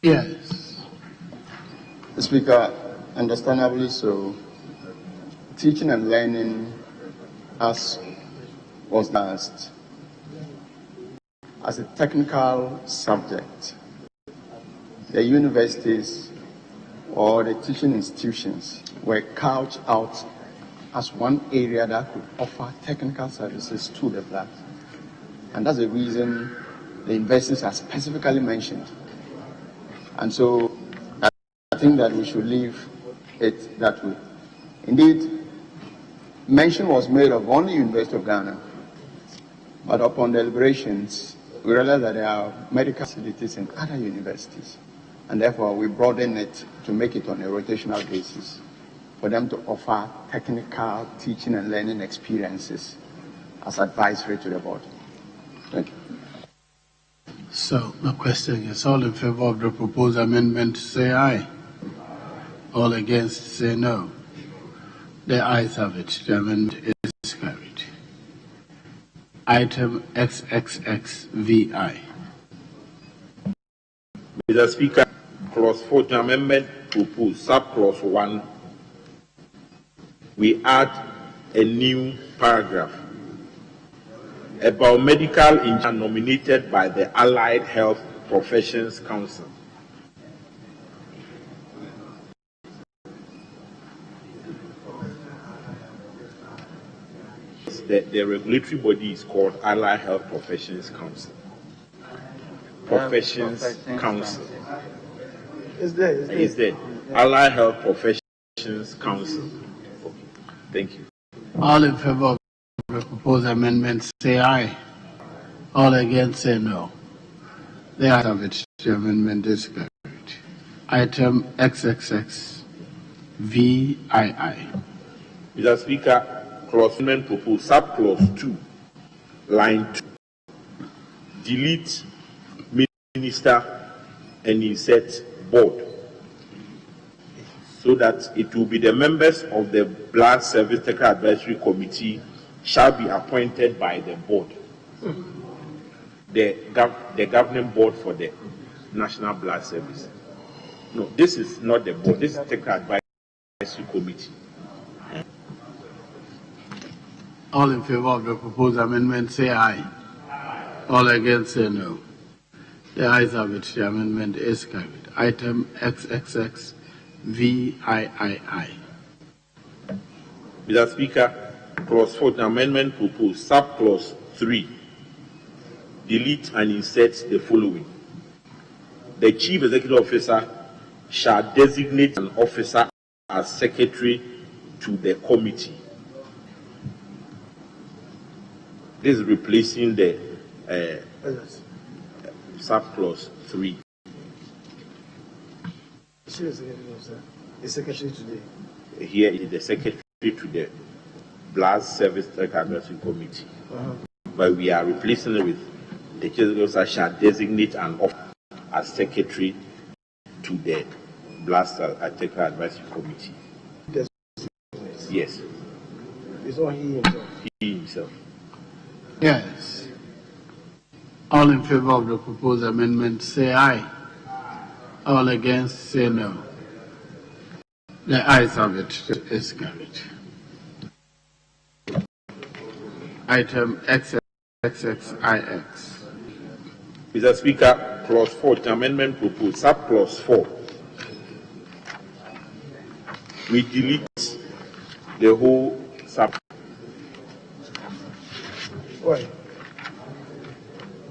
Speaker 16: Yes.
Speaker 15: Speaker, understandably so, teaching and learning, as was asked, as a technical subject, the universities or the teaching institutions were couched out as one area that could offer technical services to the black. And that's the reason the universities are specifically mentioned. And so I think that we should leave it that way. Indeed, mention was made of only University of Ghana, but upon deliberations, we realized that there are medical facilities in other universities, and therefore we broaden it to make it on a rotational basis for them to offer technical teaching and learning experiences as advisory to the board. Thank you.
Speaker 16: So the question is, all in favor of the proposed amendment, say aye. All against, say no. The ayes have it. The amendment is carried. Item XXXVI.
Speaker 6: Mr. Speaker, clause 4 amendment proposed, subclause 1. We add a new paragraph. A biomedical engineer nominated by the Allied Health Professions Council. The regulatory body is called Allied Health Professions Council. Professions Council.
Speaker 2: It's there.
Speaker 6: It's there. Allied Health Professions Council. Thank you.
Speaker 16: All in favor of the proposed amendment, say aye. All against, say no. The ayes have it. The amendment is carried. Item XXXVII.
Speaker 6: Mr. Speaker, clause amendment proposed, subclause 2, line 2. Delete minister and insert board, so that it will be the members of the Blood Service Technical Advisory Committee shall be appointed by the board, the governing board for the National Blood Service. No, this is not the board. This is Technical Advisory Committee.
Speaker 16: All in favor of the proposed amendment, say aye. All against, say no. The ayes have it. The amendment is carried. Item XXXVIII.
Speaker 6: Mr. Speaker, clause 4 amendment proposed, subclause 3. Delete and insert the following. The Chief Executive Officer shall designate an officer as secretary to the committee. This is replacing the subclause 3.
Speaker 2: The secretary today.
Speaker 6: Here is the secretary to the Blood Service Technical Advisory Committee. But we are replacing it with the Chief Executive Officer shall designate an officer as secretary to the Blood Technical Advisory Committee. Yes.
Speaker 2: It's not he himself.
Speaker 6: He himself.
Speaker 16: Yes. All in favor of the proposed amendment, say aye. All against, say no. The ayes have it. It is carried. item XXXIX.
Speaker 6: Mr. Speaker, clause 4, the amendment proposed, sub-clause 4. We delete the whole sub.
Speaker 2: Why?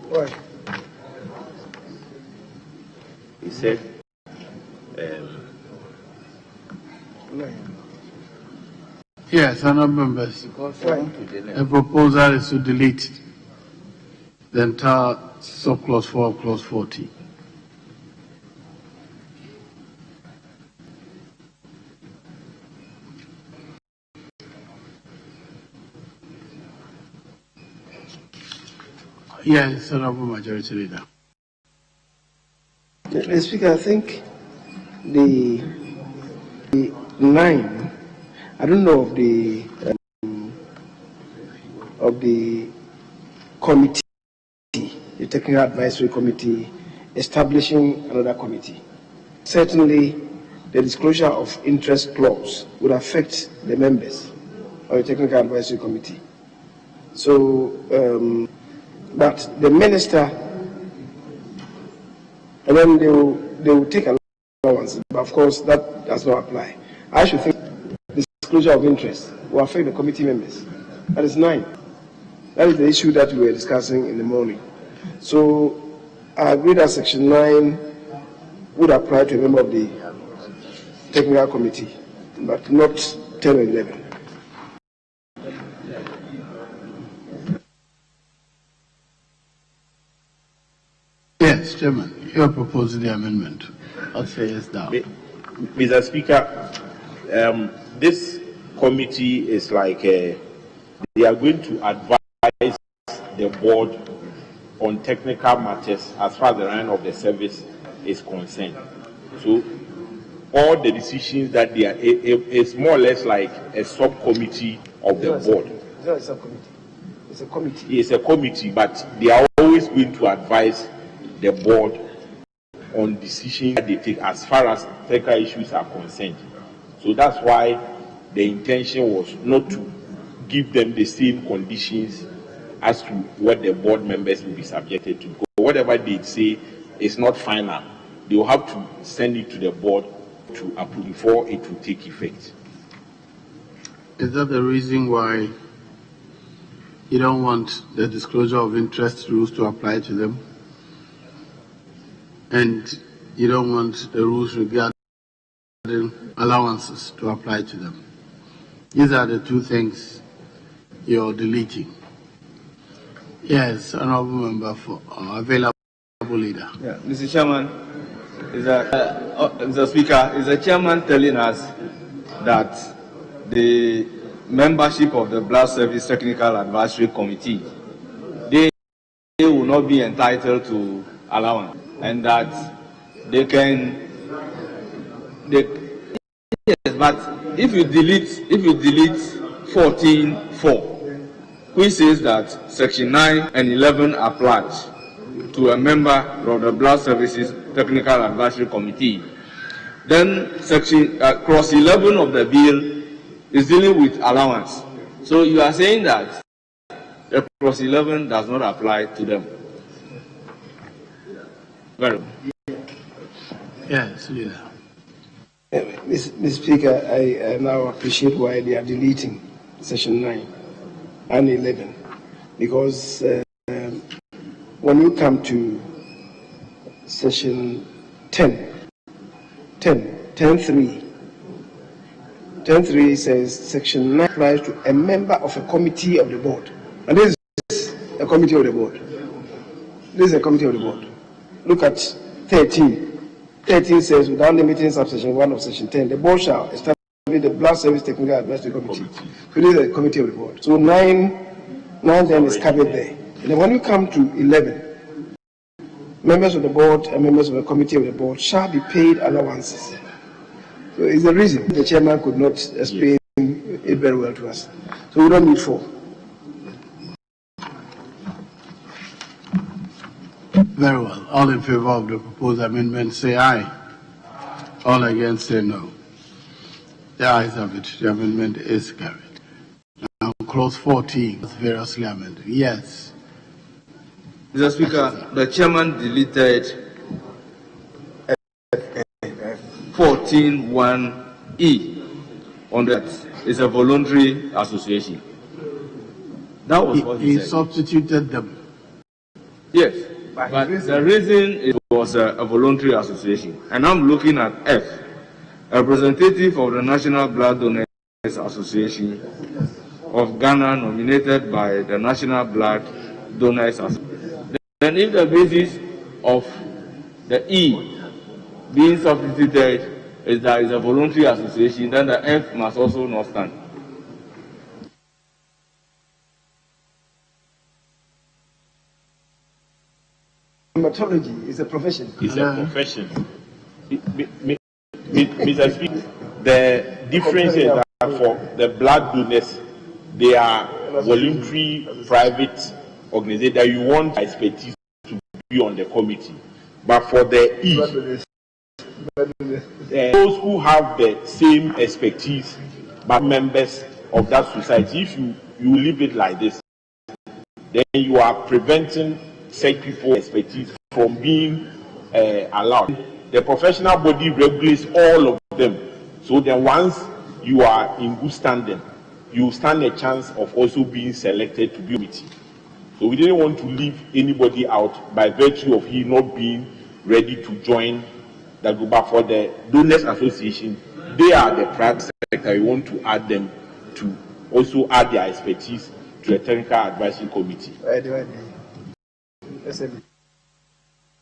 Speaker 2: Why?
Speaker 6: He said,
Speaker 16: Yes, honourable members. The proposal is to delete the entire subclause 4 of clause 40. Yes, honourable majority leader.
Speaker 2: Mr. Speaker, I think the 9, I don't know of the committee, the technical advisory committee, establishing another committee. Certainly, the disclosure of interest clause would affect the members of the technical advisory committee. So, but the minister, and then they will take allowance, but of course that does not apply. I should think the disclosure of interest will affect the committee members. That is 9. That is the issue that we were discussing in the morning. So I agree that section 9 would apply to a member of the technical committee, but not 10 or 11.
Speaker 16: Yes, Chairman, you are proposing the amendment. I'll say yes now.
Speaker 6: Mr. Speaker, this committee is like they are going to advise the board on technical matters as far as the running of the service is concerned. So all the decisions that they are, it's more or less like a subcommittee of the board.
Speaker 2: It's not a subcommittee. It's a committee.
Speaker 6: It's a committee, but they are always going to advise the board on decisions that they take as far as technical issues are concerned. So that's why the intention was not to give them the same conditions as to what the board members will be subjected to. Because whatever they say is not final. They will have to send it to the board to approve before it will take effect.
Speaker 16: Is that the reason why you don't want the disclosure of interest rules to apply to them? And you don't want the rules regarding allowances to apply to them? These are the two things you're deleting. Yes, honourable member for available leader.
Speaker 12: Yeah, Mr. Chairman, Mr. Speaker, is the chairman telling us that the membership of the Blood Service Technical Advisory Committee, they will not be entitled to allowance, and that they can, yes, but if you delete 14(4), which says that section 9 and 11 applies to a member of the Blood Services Technical Advisory Committee, then section clause 11 of the bill is dealing with allowance. So you are saying that the clause 11 does not apply to them. Very well.
Speaker 2: Yes, leader. Mr. Speaker, I now appreciate why they are deleting section 9 and 11, because when you come to section 10.3 says section 9 applies to a member of a committee of the board. And this is a committee of the board. This is a committee of the board. Look at 13. 13 says, without limiting subsection 1 of section 10, the board shall establish the Blood Service Technical Advisory Committee. So this is a committee of the board. So 9 then is covered there. And then when you come to 11, members of the board and members of the committee of the board shall be paid allowances. So it's the reason the chairman could not explain it very well to us. So we don't need 4.
Speaker 16: Very well. All in favor of the proposed amendment say aye. All against say no. The ayes have it. The amendment is carried. Now clause 14 is variously amended. Yes.
Speaker 12: Mr. Speaker, the chairman deleted 14(1)(e) on that. It's a voluntary association. That was what he said.
Speaker 16: Substituted them.
Speaker 12: Yes, but the reason it was a voluntary association. And I'm looking at F, a representative of the National Blood Donors Association of Ghana nominated by the National Blood Donors Association. Then if the basis of the E being substituted is that it's a voluntary association, then the F must also not stand.
Speaker 2: Hematology is a profession.
Speaker 6: It's a profession. Mr. Speaker, the difference is that for the blood donors, they are voluntary private organizations that you want expertise to be on the committee. But for the E, those who have the same expertise but members of that society, if you leave it like this, then you are preventing such people's expertise from being allowed. The professional body regulates all of them. So then once you are in good standing, you stand a chance of also being selected to be with you. So we didn't want to leave anybody out by virtue of he not being ready to join the group. But for the Donors Association, they are the private sector. We want to add them to also add their expertise to the technical advisory committee.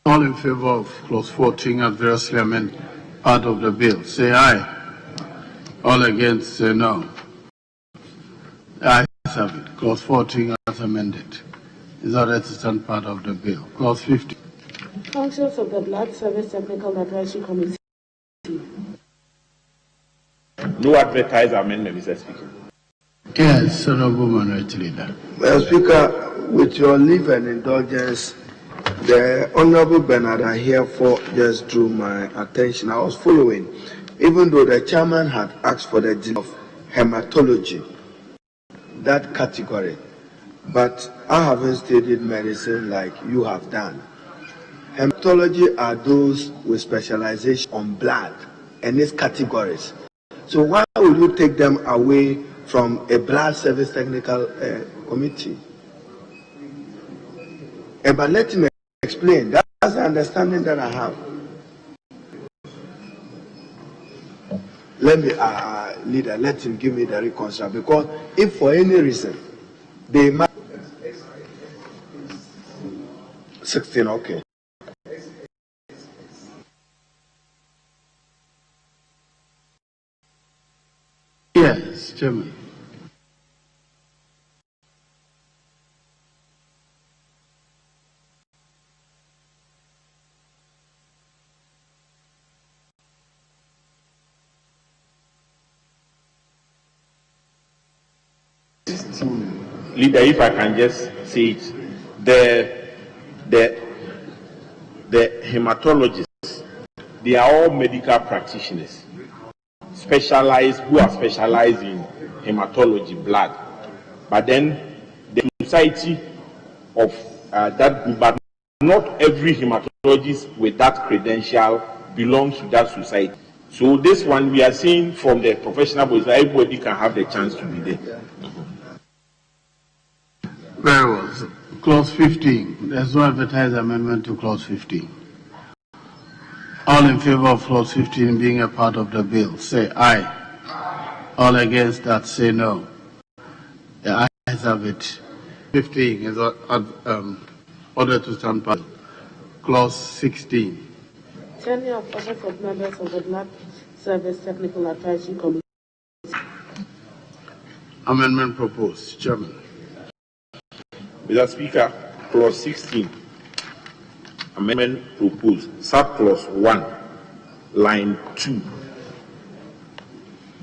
Speaker 16: All in favor of clause 14 as variously amended part of the bill, say aye. All against, say no. The ayes have it. Clause 14 as amended is ordered to stand part of the bill. Clause 15.
Speaker 17: Functions of the Blood Service Technical Advisory Committee.
Speaker 6: No advertised amendment, Mr. Speaker.
Speaker 16: Yes, Honorable Minority Leader.
Speaker 8: Mr. Speaker, with your leave and indulgence, the Honorable Bernard Ahiafo just drew my attention. I was following, even though the chairman had asked for the deal of hematology, that category, but I haven't studied medicine like you have done. Hematology are those with specialization on blood and its categories. So why will you take them away from a blood service technical committee? But let me explain. That's the understanding that I have. Let me, leader, let him give me the reconstruction. Because if for any reason they might 16, okay.
Speaker 16: Yes, Chairman.
Speaker 6: Leader, if I can just say it, the hematologists, they are all medical practitioners, who are specialized in hematology, blood. But then the society of that group, but not every hematologist with that credential belongs to that society. So this one we are seeing from the professional bodies that everybody can have the chance to be there.
Speaker 16: Very well. So, clause 15. There's no advertised amendment to clause 15. All in favor of clause 15 being a part of the bill, say aye. All against that, say no. The ayes have it. 15 is ordered to stand part. Clause 16.
Speaker 17: Tenure of office of members of the Blood Service Technical Advisory Committee.
Speaker 16: Amendment proposed. Chairman.
Speaker 6: Mr. Speaker, clause 16, amendment proposed, subclause 1, line 2.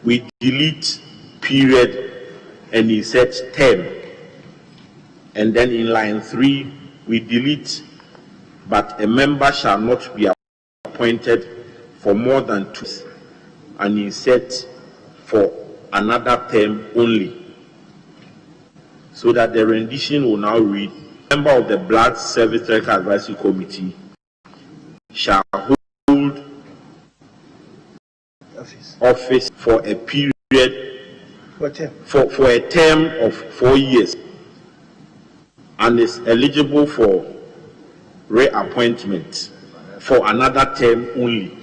Speaker 6: We delete period and insert term. And then in line 3, we delete, but a member shall not be appointed for more than 2 years, and insert for another term only. so that the rendition will now read: member of the Blood Service Technical Advisory Committee shall hold office for a period for a term of 4 years and is eligible for reappointment for another term only.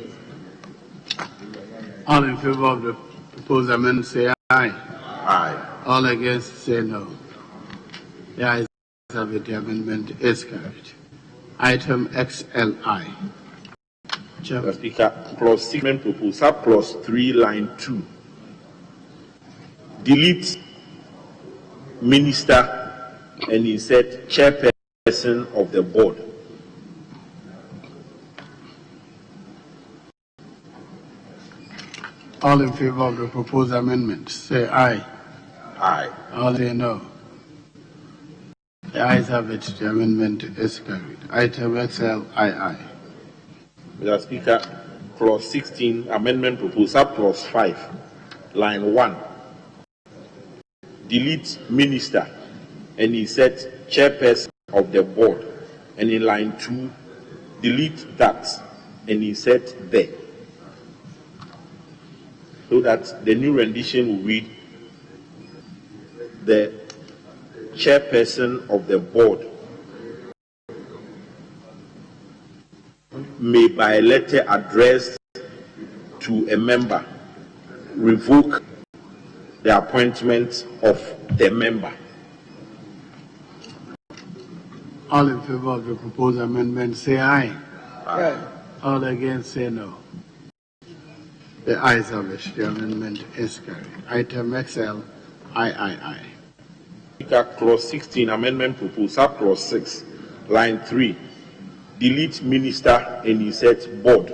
Speaker 16: All in favor of the proposed amendment say aye.
Speaker 6: Aye.
Speaker 16: All against say no. The ayes have it. The amendment is carried. Item XLI.
Speaker 6: Mr. Speaker, clause 6 proposed, clause 3, line 2. Delete minister and insert chairperson of the board.
Speaker 16: All in favor of the proposed amendment say aye.
Speaker 6: Aye.
Speaker 16: All say no. The ayes have it. The amendment is carried. Item XLII.
Speaker 6: Mr. Speaker, clause 16, amendment proposed, clause 5, line 1. Delete minister and insert chairperson of the board. And in line 2, delete that and insert the. So that the new rendition will read: the chairperson of the board may by letter addressed to a member revoke the appointment of the member.
Speaker 16: All in favor of the proposed amendment say aye.
Speaker 6: Aye.
Speaker 16: All against say no. The ayes have it. The amendment is carried. Item XLIII.
Speaker 6: Clause 16, amendment proposed, clause 6, line 3. Delete minister and insert board.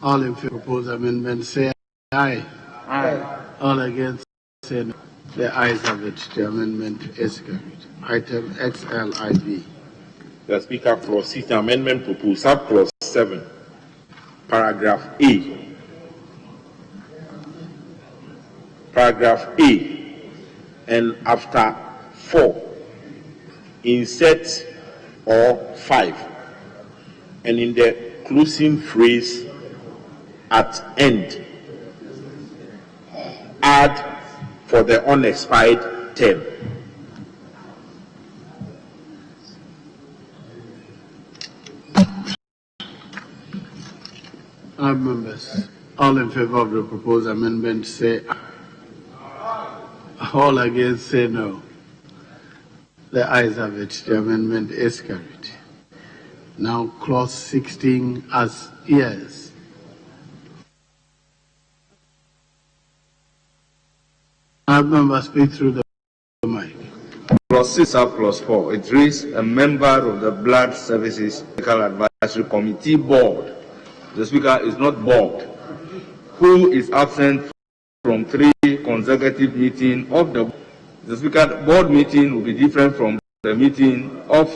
Speaker 16: All in favor of the proposed amendment say aye.
Speaker 6: Aye.
Speaker 16: All against say no. The ayes have it. The amendment is carried. Item XLIV.
Speaker 6: The Speaker, clause 16, amendment proposed, clause 7, paragraph A. Paragraph A, and after 4, insert or 5, and in the closing phrase at end, add for the unexpired term.
Speaker 16: Members, all in favor of the proposed amendment say aye. All against say no. The ayes have it. The amendment is carried. Now clause 16 as yes. Members, speak through the mic.
Speaker 12: Clause 6 clause 4. It reads: a member of the Blood Services Technical Advisory Committee board. The Speaker is not board. Who is absent from 3 consecutive meetings of the Speaker? Board meeting will be different from the meeting of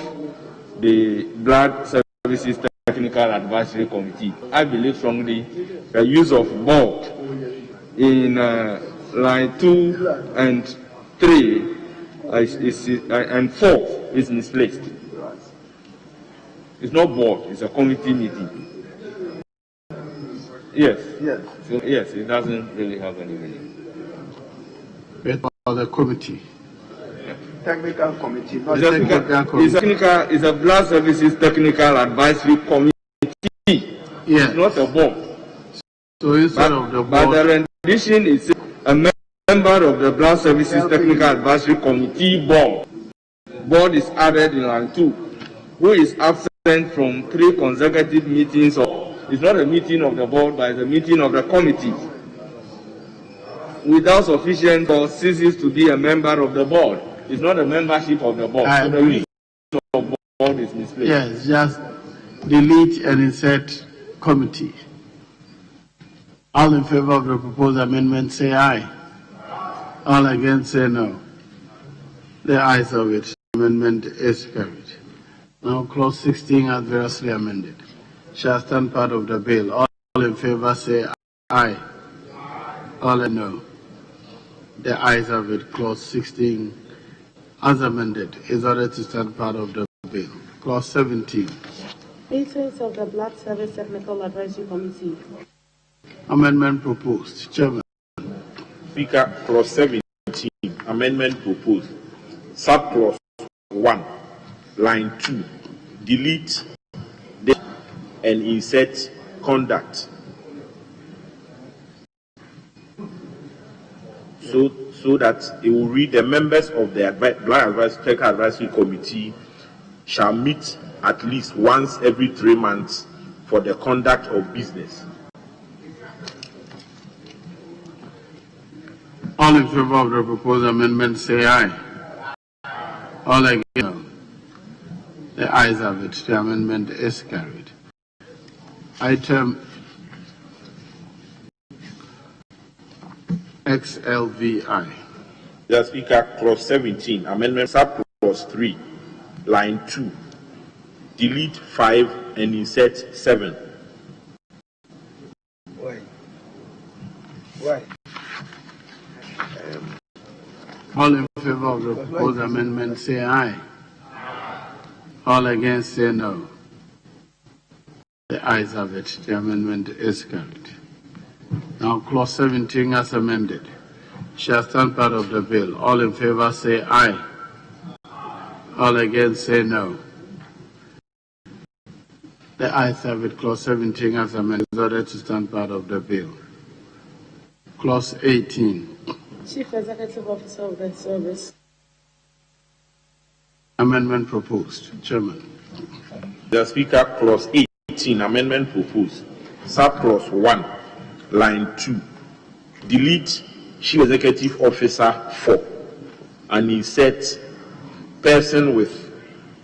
Speaker 12: the Blood Services Technical Advisory Committee. I believe strongly the use of board in line 2 and 3 and 4 is misplaced. It's not board, it's a committee meeting. Yes. Yes. So, yes, it doesn't really have any meaning.
Speaker 16: For the committee.
Speaker 8: Technical committee. Not
Speaker 12: It's a Blood Services Technical Advisory Committee.
Speaker 16: Yes.
Speaker 12: It's not a board.
Speaker 16: So instead of the board.
Speaker 12: But the rendition is a member of the Blood Services Technical Advisory Committee board. Board is added in line 2. Who is absent from 3 consecutive meetings of. It's not a meeting of the board, but it's a meeting of the committee. Without sufficient cause, ceases to be a member of the board. It's not a membership of the board.
Speaker 16: I
Speaker 12: so the
Speaker 16: agree.
Speaker 12: use of board is misplaced.
Speaker 16: Yes, just delete and insert committee. All in favor of the proposed amendment say aye. All against say no. The ayes of it. Amendment is carried. Now clause 16 as variously amended shall stand part of the bill. All in favor say aye. All no. The ayes have it. Clause 16, as amended, is ordered to stand part of the bill. Clause 17.
Speaker 17: Meetings of the Black Service Technical Advisory Committee.
Speaker 16: Amendment proposed. Chairman.
Speaker 6: Speaker, clause 17, amendment proposed. Subclause 1, line 2, delete the and insert conduct. So that it will read, the members of the Black Technical Advisory Committee shall meet at least once every 3 months for the conduct of business.
Speaker 16: All in favor of the proposed amendment say aye. All against no. The ayes have it. The amendment is carried. Item XLVI.
Speaker 6: The Speaker, clause 17, amendment subclause 3, line 2, delete 5 and insert 7.
Speaker 8: Why?
Speaker 16: All in favor of the proposed amendment say aye. All against say no. The ayes have it. The amendment is carried. Now, clause 17 as amended shall stand part of the bill. All in favor say aye. All against say no. The ayes have it. Clause 17 as amended is ordered to stand part of the bill. Clause 18.
Speaker 17: Chief Executive Officer of the Service.
Speaker 16: Amendment proposed. Chairman.
Speaker 6: The Speaker, clause 18, amendment proposed. Subclause 1, line 2, delete Chief Executive Officer 4 and insert person with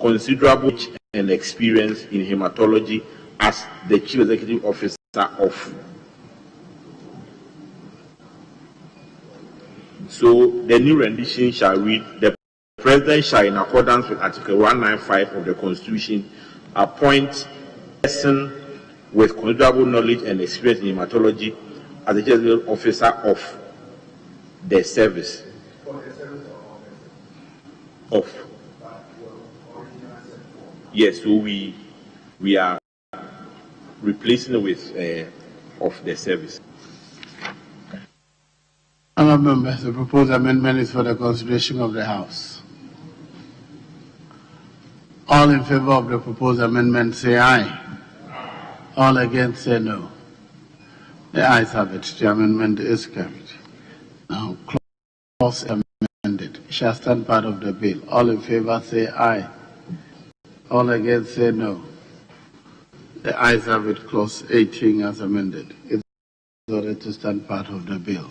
Speaker 6: considerable knowledge and experience in hematology as the Chief Executive Officer of. So the new rendition shall read, the President shall, in accordance with Article 195 of the Constitution, appoint a person with considerable knowledge and experience in hematology as the Chief Executive Officer of the service. Of. Yes, so we are replacing it with of the service.
Speaker 16: Honourable members, the proposed amendment is for the consideration of the House. All in favor of the proposed amendment say aye. All against say no. The ayes have it. The amendment is carried. Now, clause amended shall stand part of the bill. All in favor say aye. All against say no. The ayes have it. Clause 18 as amended is ordered to stand part of the bill.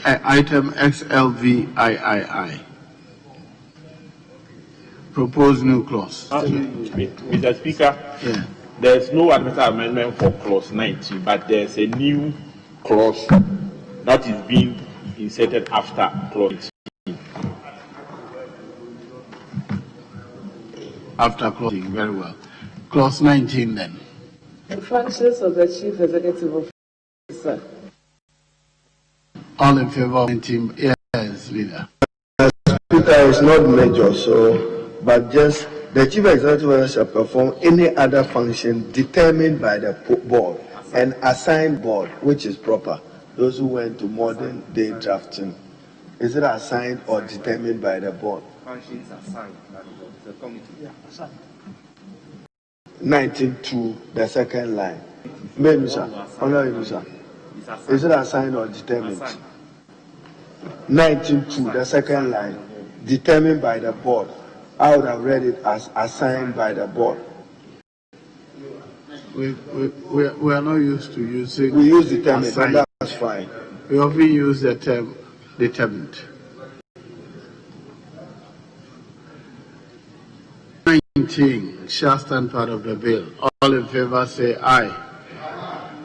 Speaker 16: Item XLVIII. Proposed new clause.
Speaker 6: Mr. Speaker, there's no additional amendment for clause 19, but there's a new clause that is being inserted after clause 18.
Speaker 16: After clause 18, very well. Clause 19 then.
Speaker 17: The functions of the Chief Executive Officer.
Speaker 16: All in favor of 19, yes, leader.
Speaker 8: Speaker is not major, so, but just the Chief Executive Officer shall perform any other function determined by the board and assigned board, which is proper. Those who went to modern day drafting, is it assigned or determined by the board?
Speaker 12: Functions assigned by the board. It's a committee. Yeah, assigned.
Speaker 8: 19.2, the second line. Is it assigned or determined? 19.2, the second line, determined by the board. I would have read it as assigned by the board.
Speaker 16: We are not used to using.
Speaker 8: We use determined, and that's fine.
Speaker 16: We often use the term determined. 19 shall stand part of the bill. All in favor say aye.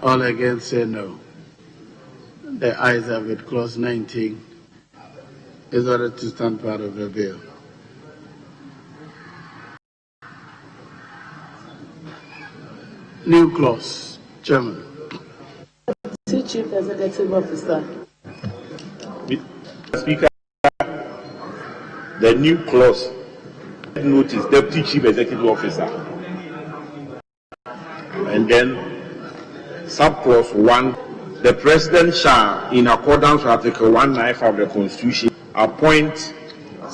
Speaker 16: All against say no. The ayes have it. Clause 19 is ordered to stand part of the bill. New clause, Chairman.
Speaker 17: Chief Executive Officer.
Speaker 6: Mr. Speaker, the new clause notice Deputy Chief Executive Officer, and then subclause 1, the President shall, in accordance with Article 195 of the Constitution, appoint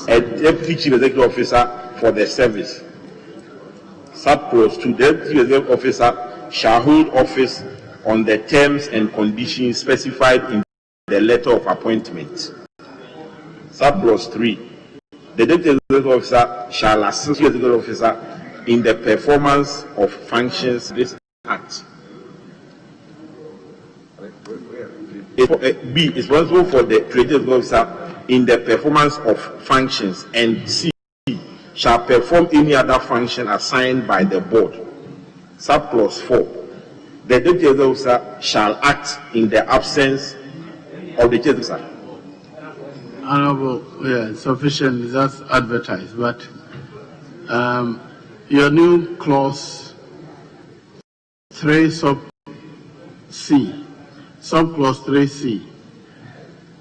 Speaker 6: a Deputy Chief Executive Officer for the service. Subclause 2, the Deputy Chief Executive Officer shall hold office on the terms and conditions specified in the letter of appointment. Subclause 3, the Deputy Executive Officer shall assist the Executive Officer in the performance of functions this Act. B is responsible for the Executive Officer in the performance of functions, and C shall perform any other function assigned by the board. Subclause 4, the Deputy Executive Officer shall act in the absence of the Executive Officer.
Speaker 16: Honorable, yeah, sufficient, that's advertised, but your new clause 3 sub C, subclause 3C,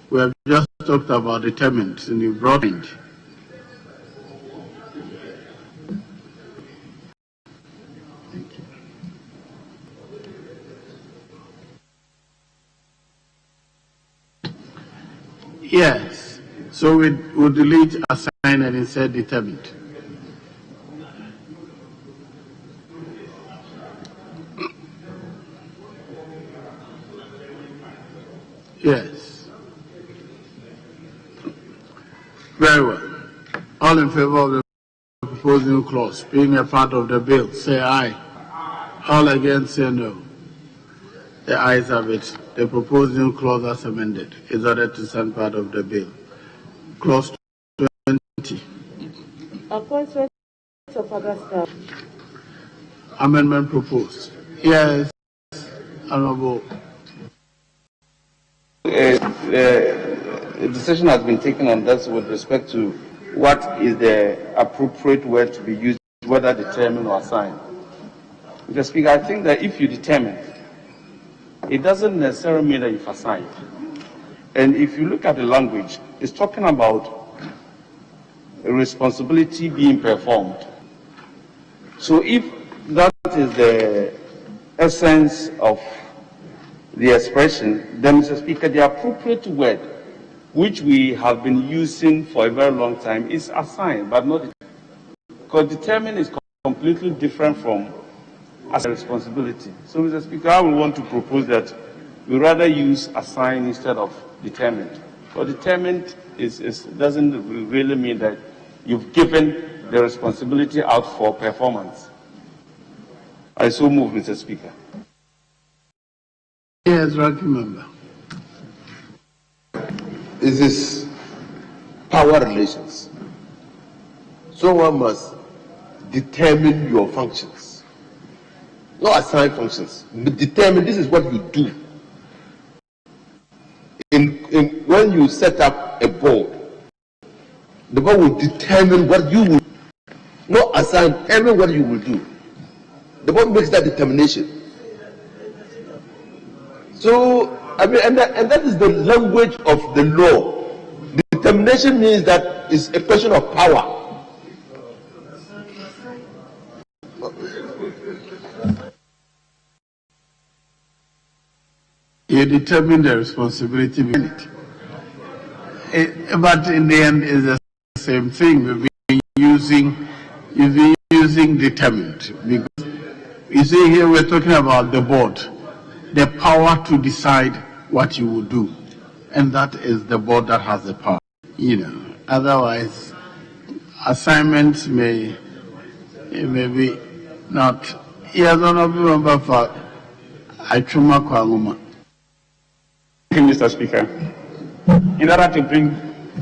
Speaker 16: we have just talked about determined and you brought in. Yes, so we'll delete assign and insert determined. Yes. Very well. All in favor of the proposed new clause being a part of the bill, say aye. All against, say no. The ayes have it. The proposed new clause as amended is ordered to stand part of the bill. Clause 20.
Speaker 17: Appointment of other staff.
Speaker 16: Amendment proposed. Yes, Honorable.
Speaker 19: A decision has been taken on this with respect to what is the appropriate word to be used, whether determine or assign. Mr. Speaker, I think that if you determine, it doesn't necessarily mean that you've assigned. And if you look at the language, it's talking about a responsibility being performed. So if that is the essence of the expression, then, Mr. Speaker, the appropriate word, which we have been using for a very long time, is assign, but not because determine is completely different from as a responsibility. So, Mr. Speaker, I would want to propose that we rather use assign instead of determined. Because determined doesn't really mean that you've given the responsibility out for performance. I so move, Mr. Speaker.
Speaker 16: Yes, ranking member.
Speaker 14: This is power relations. Someone must determine your functions, not assign functions, but determine this is what you do. When you set up a board, the board will determine what you will, not assign, determine what you will do. The board makes that determination. So, I mean, and that is the language of the law. Determination means that it's a question of power.
Speaker 16: You determine the responsibility behind it. But in the end, it's the same thing. We've been using determined. Because you see here we're talking about the board, the power to decide what you will do. And that is the board that has the power. Otherwise, assignments may be not. Yes, Honorable Member for Achuma Kwanguma.
Speaker 20: Thank you, Mr. Speaker. In order to bring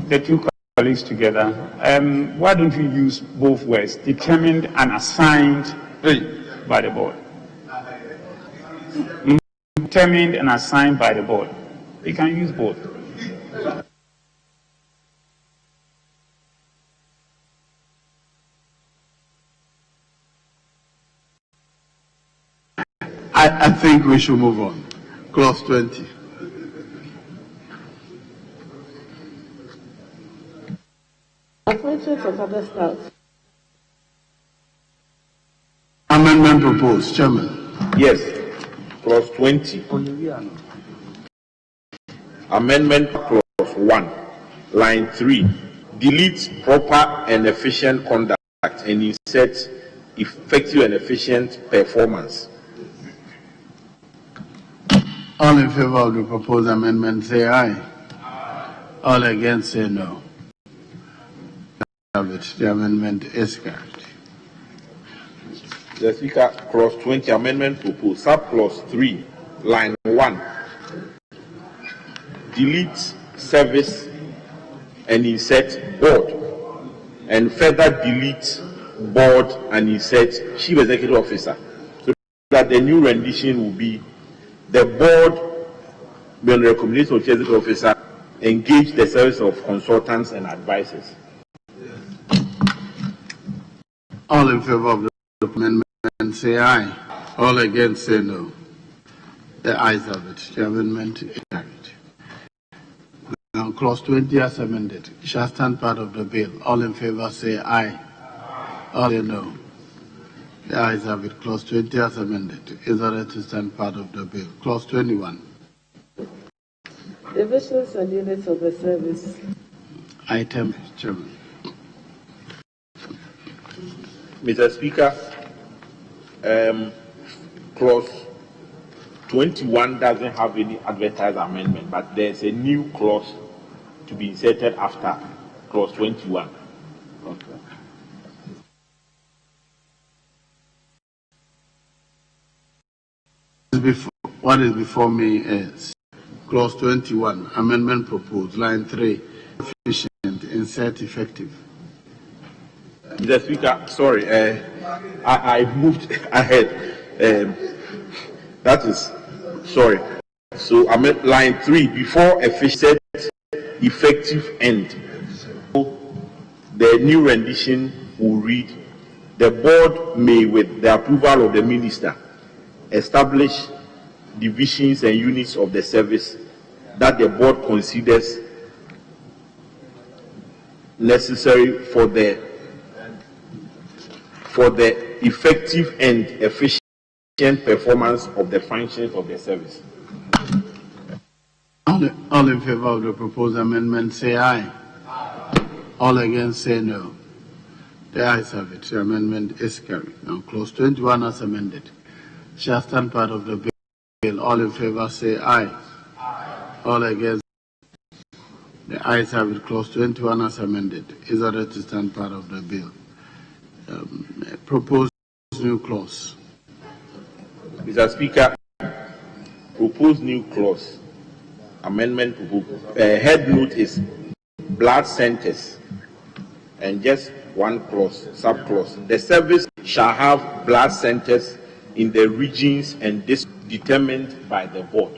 Speaker 20: the two colleagues together, why don't we use both words, determined and assigned by the board? Determined and assigned by the board. We can use both.
Speaker 16: I think we should move on. Clause 20.
Speaker 17: Appointment of other staff.
Speaker 16: Amendment proposed, Chairman.
Speaker 6: Yes. Clause 20. Amendment clause 1, line 3. Delete proper and efficient conduct and insert effective and efficient performance.
Speaker 16: All in favor of the proposed amendment say aye. All against say no. The amendment is carried.
Speaker 6: The Speaker, clause 20, amendment proposed, sub-clause 3, line 1. Delete service and insert board, and further delete board and insert chief executive officer, so that the new rendition will be the board, when the recommendation of chief executive officer, engage the service of consultants and advisors.
Speaker 16: All in favor of the amendment say aye. All against say no. The ayes have it. The amendment is carried. Now, clause 20 as amended shall stand part of the bill. All in favor say aye. All say no. The ayes have it. Clause 20 as amended is ordered to stand part of the bill. Clause 21.
Speaker 17: Divisions and units of the service.
Speaker 16: Item, Chairman.
Speaker 6: Mr. Speaker, clause 21 doesn't have any advertised amendment, but there's a new clause to be inserted after clause 21. Okay.
Speaker 16: What is before me is clause 21, amendment proposed, line 3, efficient, insert effective.
Speaker 6: Mr. Speaker, sorry, I moved ahead. That is, sorry. So I meant line 3, before efficient, effective end. The new rendition will read, the board may, with the approval of the minister, establish divisions and units of the service that the board considers necessary for the effective and efficient performance of the functions of the service.
Speaker 16: All in favor of the proposed amendment say aye. All against say no. The ayes have it. The amendment is carried. Now, clause 21 as amended shall stand part of the bill. All in favor say aye. All against. The ayes have it. Clause 21 as amended is ordered to stand part of the bill. Proposed new clause.
Speaker 6: Mr. Speaker, proposed new clause. Amendment proposed. Head note is blood centers, and just one clause, sub-clause. The service shall have blood centers in the regions and this determined by the board.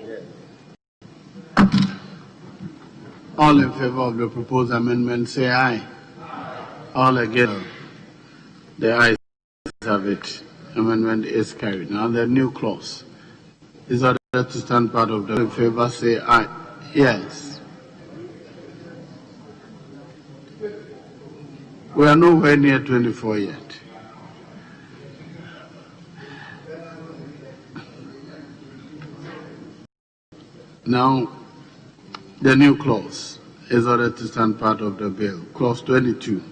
Speaker 16: All in favor of the proposed amendment say aye. All against. The ayes have it. Amendment is carried. Now the new clause is ordered to stand part of the bill. In favor say aye. Yes. We are nowhere near 24 yet. Now, the new clause is ordered to stand part of the bill. Clause 22.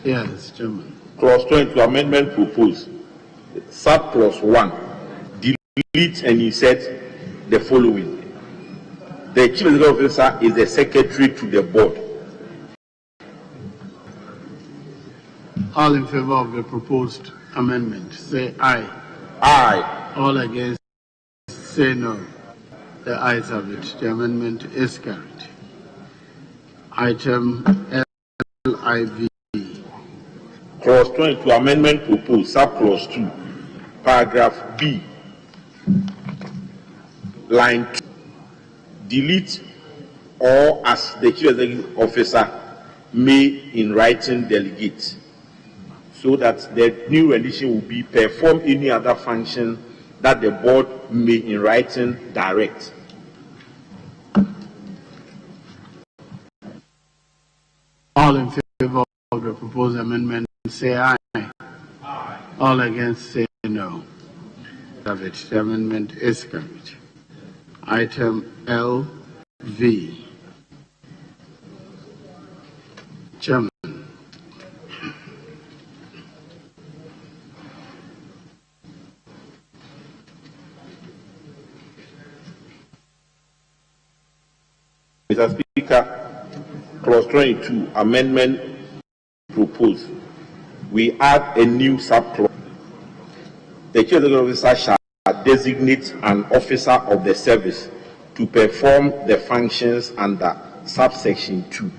Speaker 16: Yes, Chairman.
Speaker 6: Clause 22, amendment proposed. Sub-clause 1, delete and insert the following. The chief executive officer is the secretary to the board.
Speaker 16: All in favor of the proposed amendment say aye.
Speaker 6: Aye.
Speaker 16: All against say no. The ayes have it. The amendment is carried. Item LIV.
Speaker 6: Clause 22, amendment proposed, sub-clause 2, paragraph B, line 2, delete or as the chief executive officer may in writing delegate. so that the new rendition will be perform any other function that the board may in writing direct.
Speaker 16: All in favor of the proposed amendment say aye. Aye. All against say no. The amendment is carried. Item LV. Chairman.
Speaker 6: Mr. Speaker, Clause 22, amendment proposed. We add a new subclause. The chief executive officer shall designate an officer of the service to perform the functions under subsection 2.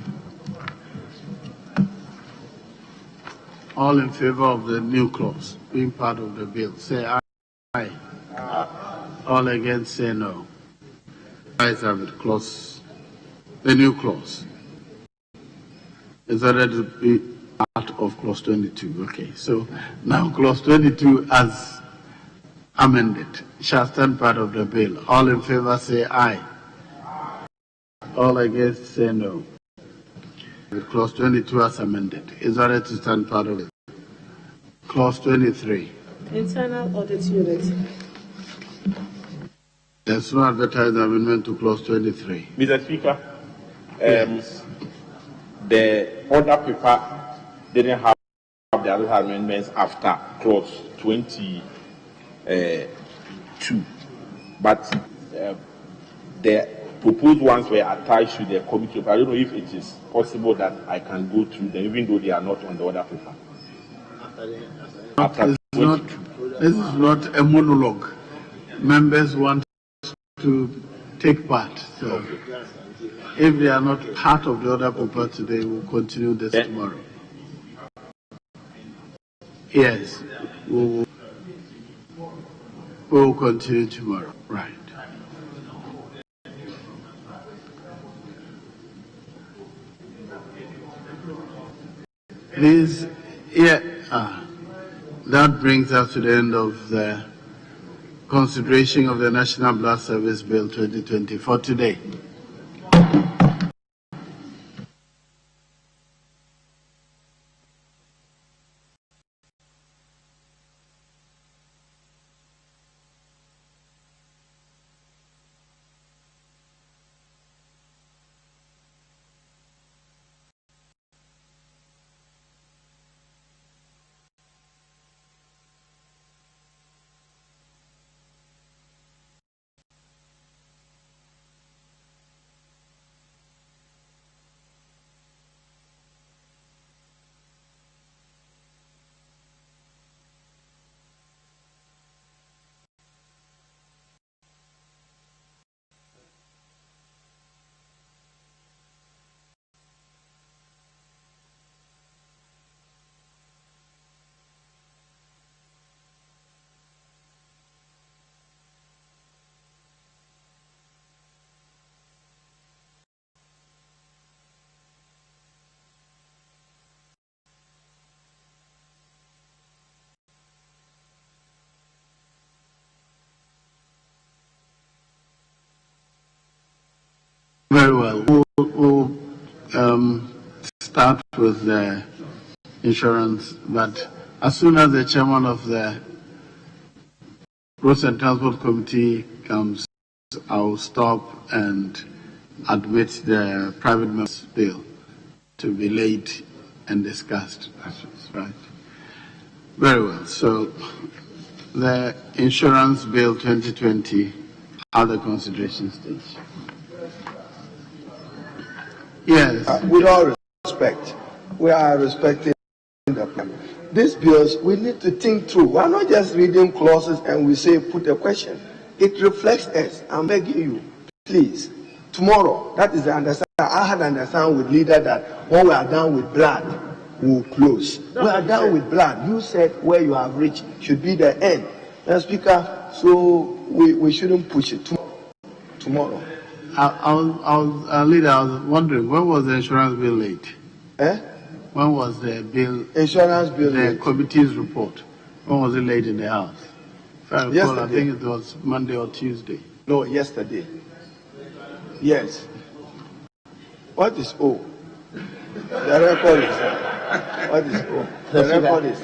Speaker 16: All in favor of the new clause being part of the bill, say aye. Aye. All against say no. Ayes have it. Clause, the new clause is ordered to be part of clause 22. Okay, so now clause 22 as amended shall stand part of the bill. All in favor say aye. All against say no. Clause 22 as amended is ordered to stand part of it. Clause 23.
Speaker 17: Internal Audit Unit.
Speaker 16: There's no advertised amendment to clause 23.
Speaker 6: Mr. Speaker, the order paper didn't have the other amendments after clause 22, but the proposed ones were attached to the committee. I don't know if it is possible that I can go through them, even though they are not on the order paper.
Speaker 16: This is not a monologue. Members want to take part. So if they are not part of the order paper today, we'll continue this tomorrow. Yes, we will continue tomorrow. Right. This, that brings us to the end of the consideration of the National Blood Service Bill 2020 for today. Very well. We'll start with the insurance, but as soon as the chairman of the Roads and Transport Committee comes, I'll stop and admit the private member's bill to be laid and discussed. Right. Very well. So the insurance bill 2020, other consideration stage. Yes.
Speaker 8: With all respect, we are respecting the plan. These bills, we need to think through. We are not just reading clauses and we say put a question. It reflects us. I'm begging you, please. Tomorrow, that is the understanding. I had understand with leader that when we are done with blood, we will close. We are done with blood. You said where you have reached should be the end. Now, Speaker, so we shouldn't push it tomorrow.
Speaker 16: Leader, I was wondering, when was the insurance bill late? When was the bill?
Speaker 8: Insurance bill.
Speaker 16: The committee's report. When was it laid in the House? If I recall, I think it was Monday or Tuesday.
Speaker 8: No, yesterday. Yes. What is O? The record is what is O? The record is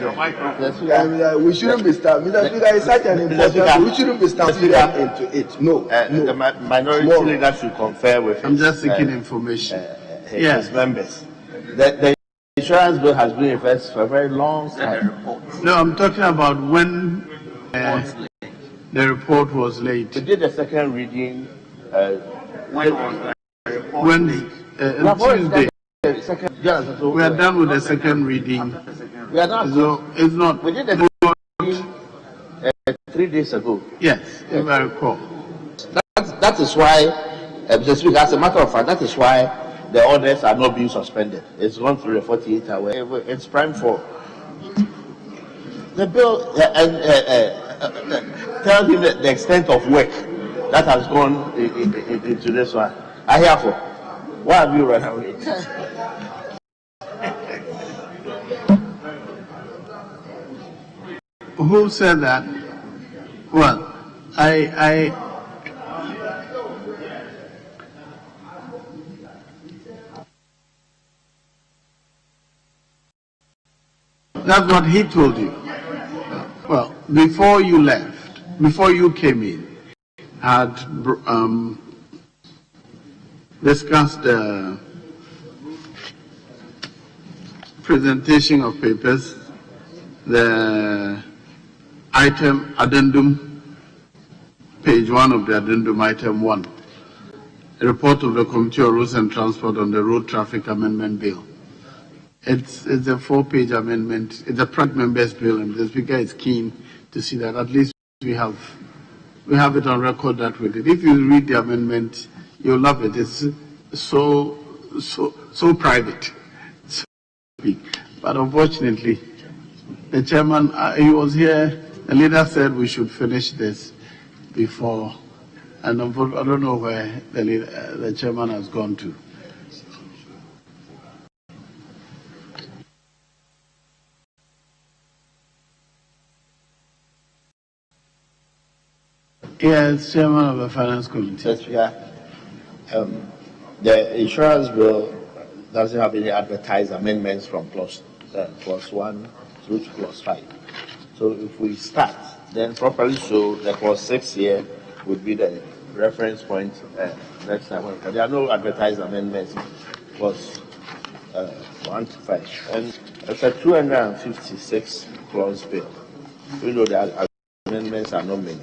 Speaker 8: we shouldn't be starting. Mr. Speaker, it's such an important. We shouldn't be starting into it. No.
Speaker 4: The minority leader should confer with.
Speaker 16: I'm just seeking information.
Speaker 4: His members. The insurance bill has been in place for a very long time.
Speaker 16: No, I'm talking about when the report was late.
Speaker 4: We did the second reading.
Speaker 16: When Tuesday. We are done with the second reading.
Speaker 4: We are done.
Speaker 16: So it's not.
Speaker 4: We did the 3 days ago.
Speaker 16: Yes, if I recall.
Speaker 4: That is why, Mr. Speaker, as a matter of fact, that is why the orders are not being suspended. It's gone through the 48 hours. It's prime for the bill tell him the extent of work that has gone into this one. I hear for. Why have you run away?
Speaker 16: Who said that? Well, that's what he told you. Well, before you left, before you came in, had discussed the presentation of papers, the item addendum, page 1 of the addendum, item 1, a report of the Committee on Roads and Transport on the Road Traffic Amendment Bill. It's a 4-page amendment. It's a private members bill, and the Speaker is keen to see that at least we have it on record that we did. If you read the amendment, you'll love it. It's so private, so to speak. But unfortunately, the chairman, he was here. The leader said we should finish this before, and I don't know where the chairman has gone to. Yes, Chairman of the Finance Committee.
Speaker 4: Yes, yeah. The insurance bill doesn't have any advertised amendments from clause 1 through to clause 5. So if we start, then properly so the clause 6 here would be the reference point next time. There are no advertised amendments, clause 1 to 5. And it's a 256 clause bill. We know that amendments are not many.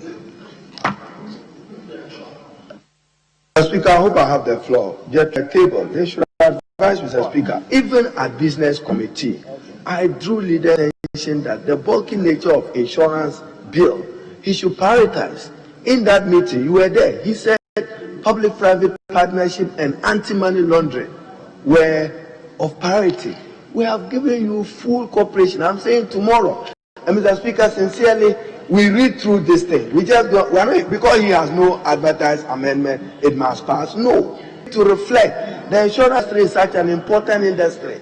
Speaker 8: Mr. Speaker, I hope I have the floor. Just the table. They should advise Mr. Speaker, even at business committee, I drew leader attention that the bulky nature of insurance bill, he should prioritize. In that meeting, you were there. He said public-private partnership and anti-money laundering were of priority. We have given you full cooperation. I'm saying tomorrow, and Mr. Speaker, sincerely, we read through this thing. We just don't, we are not, because he has no advertised amendment, it must pass. No. To reflect, the insurance industry is such an important industry.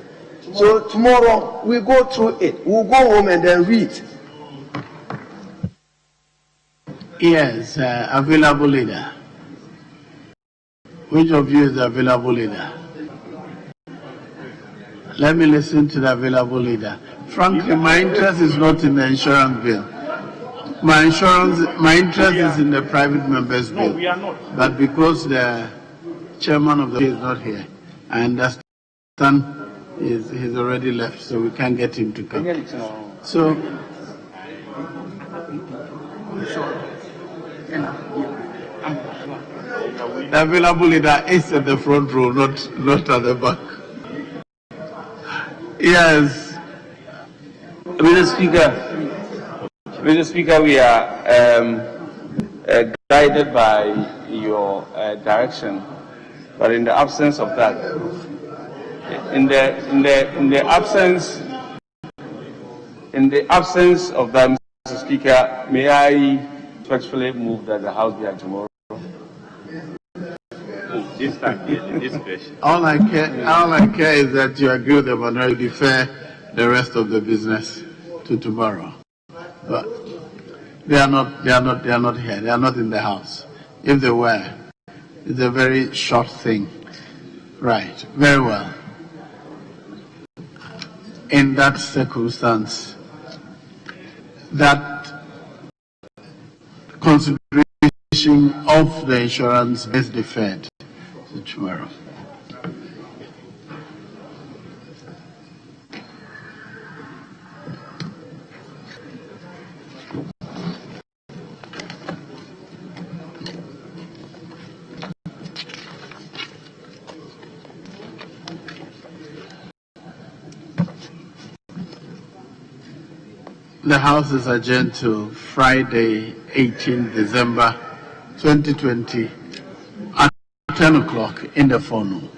Speaker 8: So tomorrow, we go through it. We'll go home and then read.
Speaker 16: Yes, available leader. Which of you is the available leader? Let me listen to the available leader. Frankly, my interest is not in the insurance bill. My interest is in the private members bill.
Speaker 20: No, we are not.
Speaker 16: But because the chairman of the bill is not here, I understand he's already left, so we can't get him to come. So, the available leader is at the front row, not at the back. Yes.
Speaker 19: Mr. Speaker, we are guided by your direction, but in the absence of that, in the absence of that, Mr. Speaker, may I respectfully move that the House be at tomorrow?
Speaker 12: this time, in this question.
Speaker 16: All I care is that you agree with the minority, defer the rest of the business to tomorrow. But they are not here. They are not in the house. If they were, it's a very short thing. Right. Very well. In that circumstance, that consideration of the insurance is deferred to tomorrow. The House is adjourned to Friday, 18 December 2020 at 10 o'clock in the forenoon.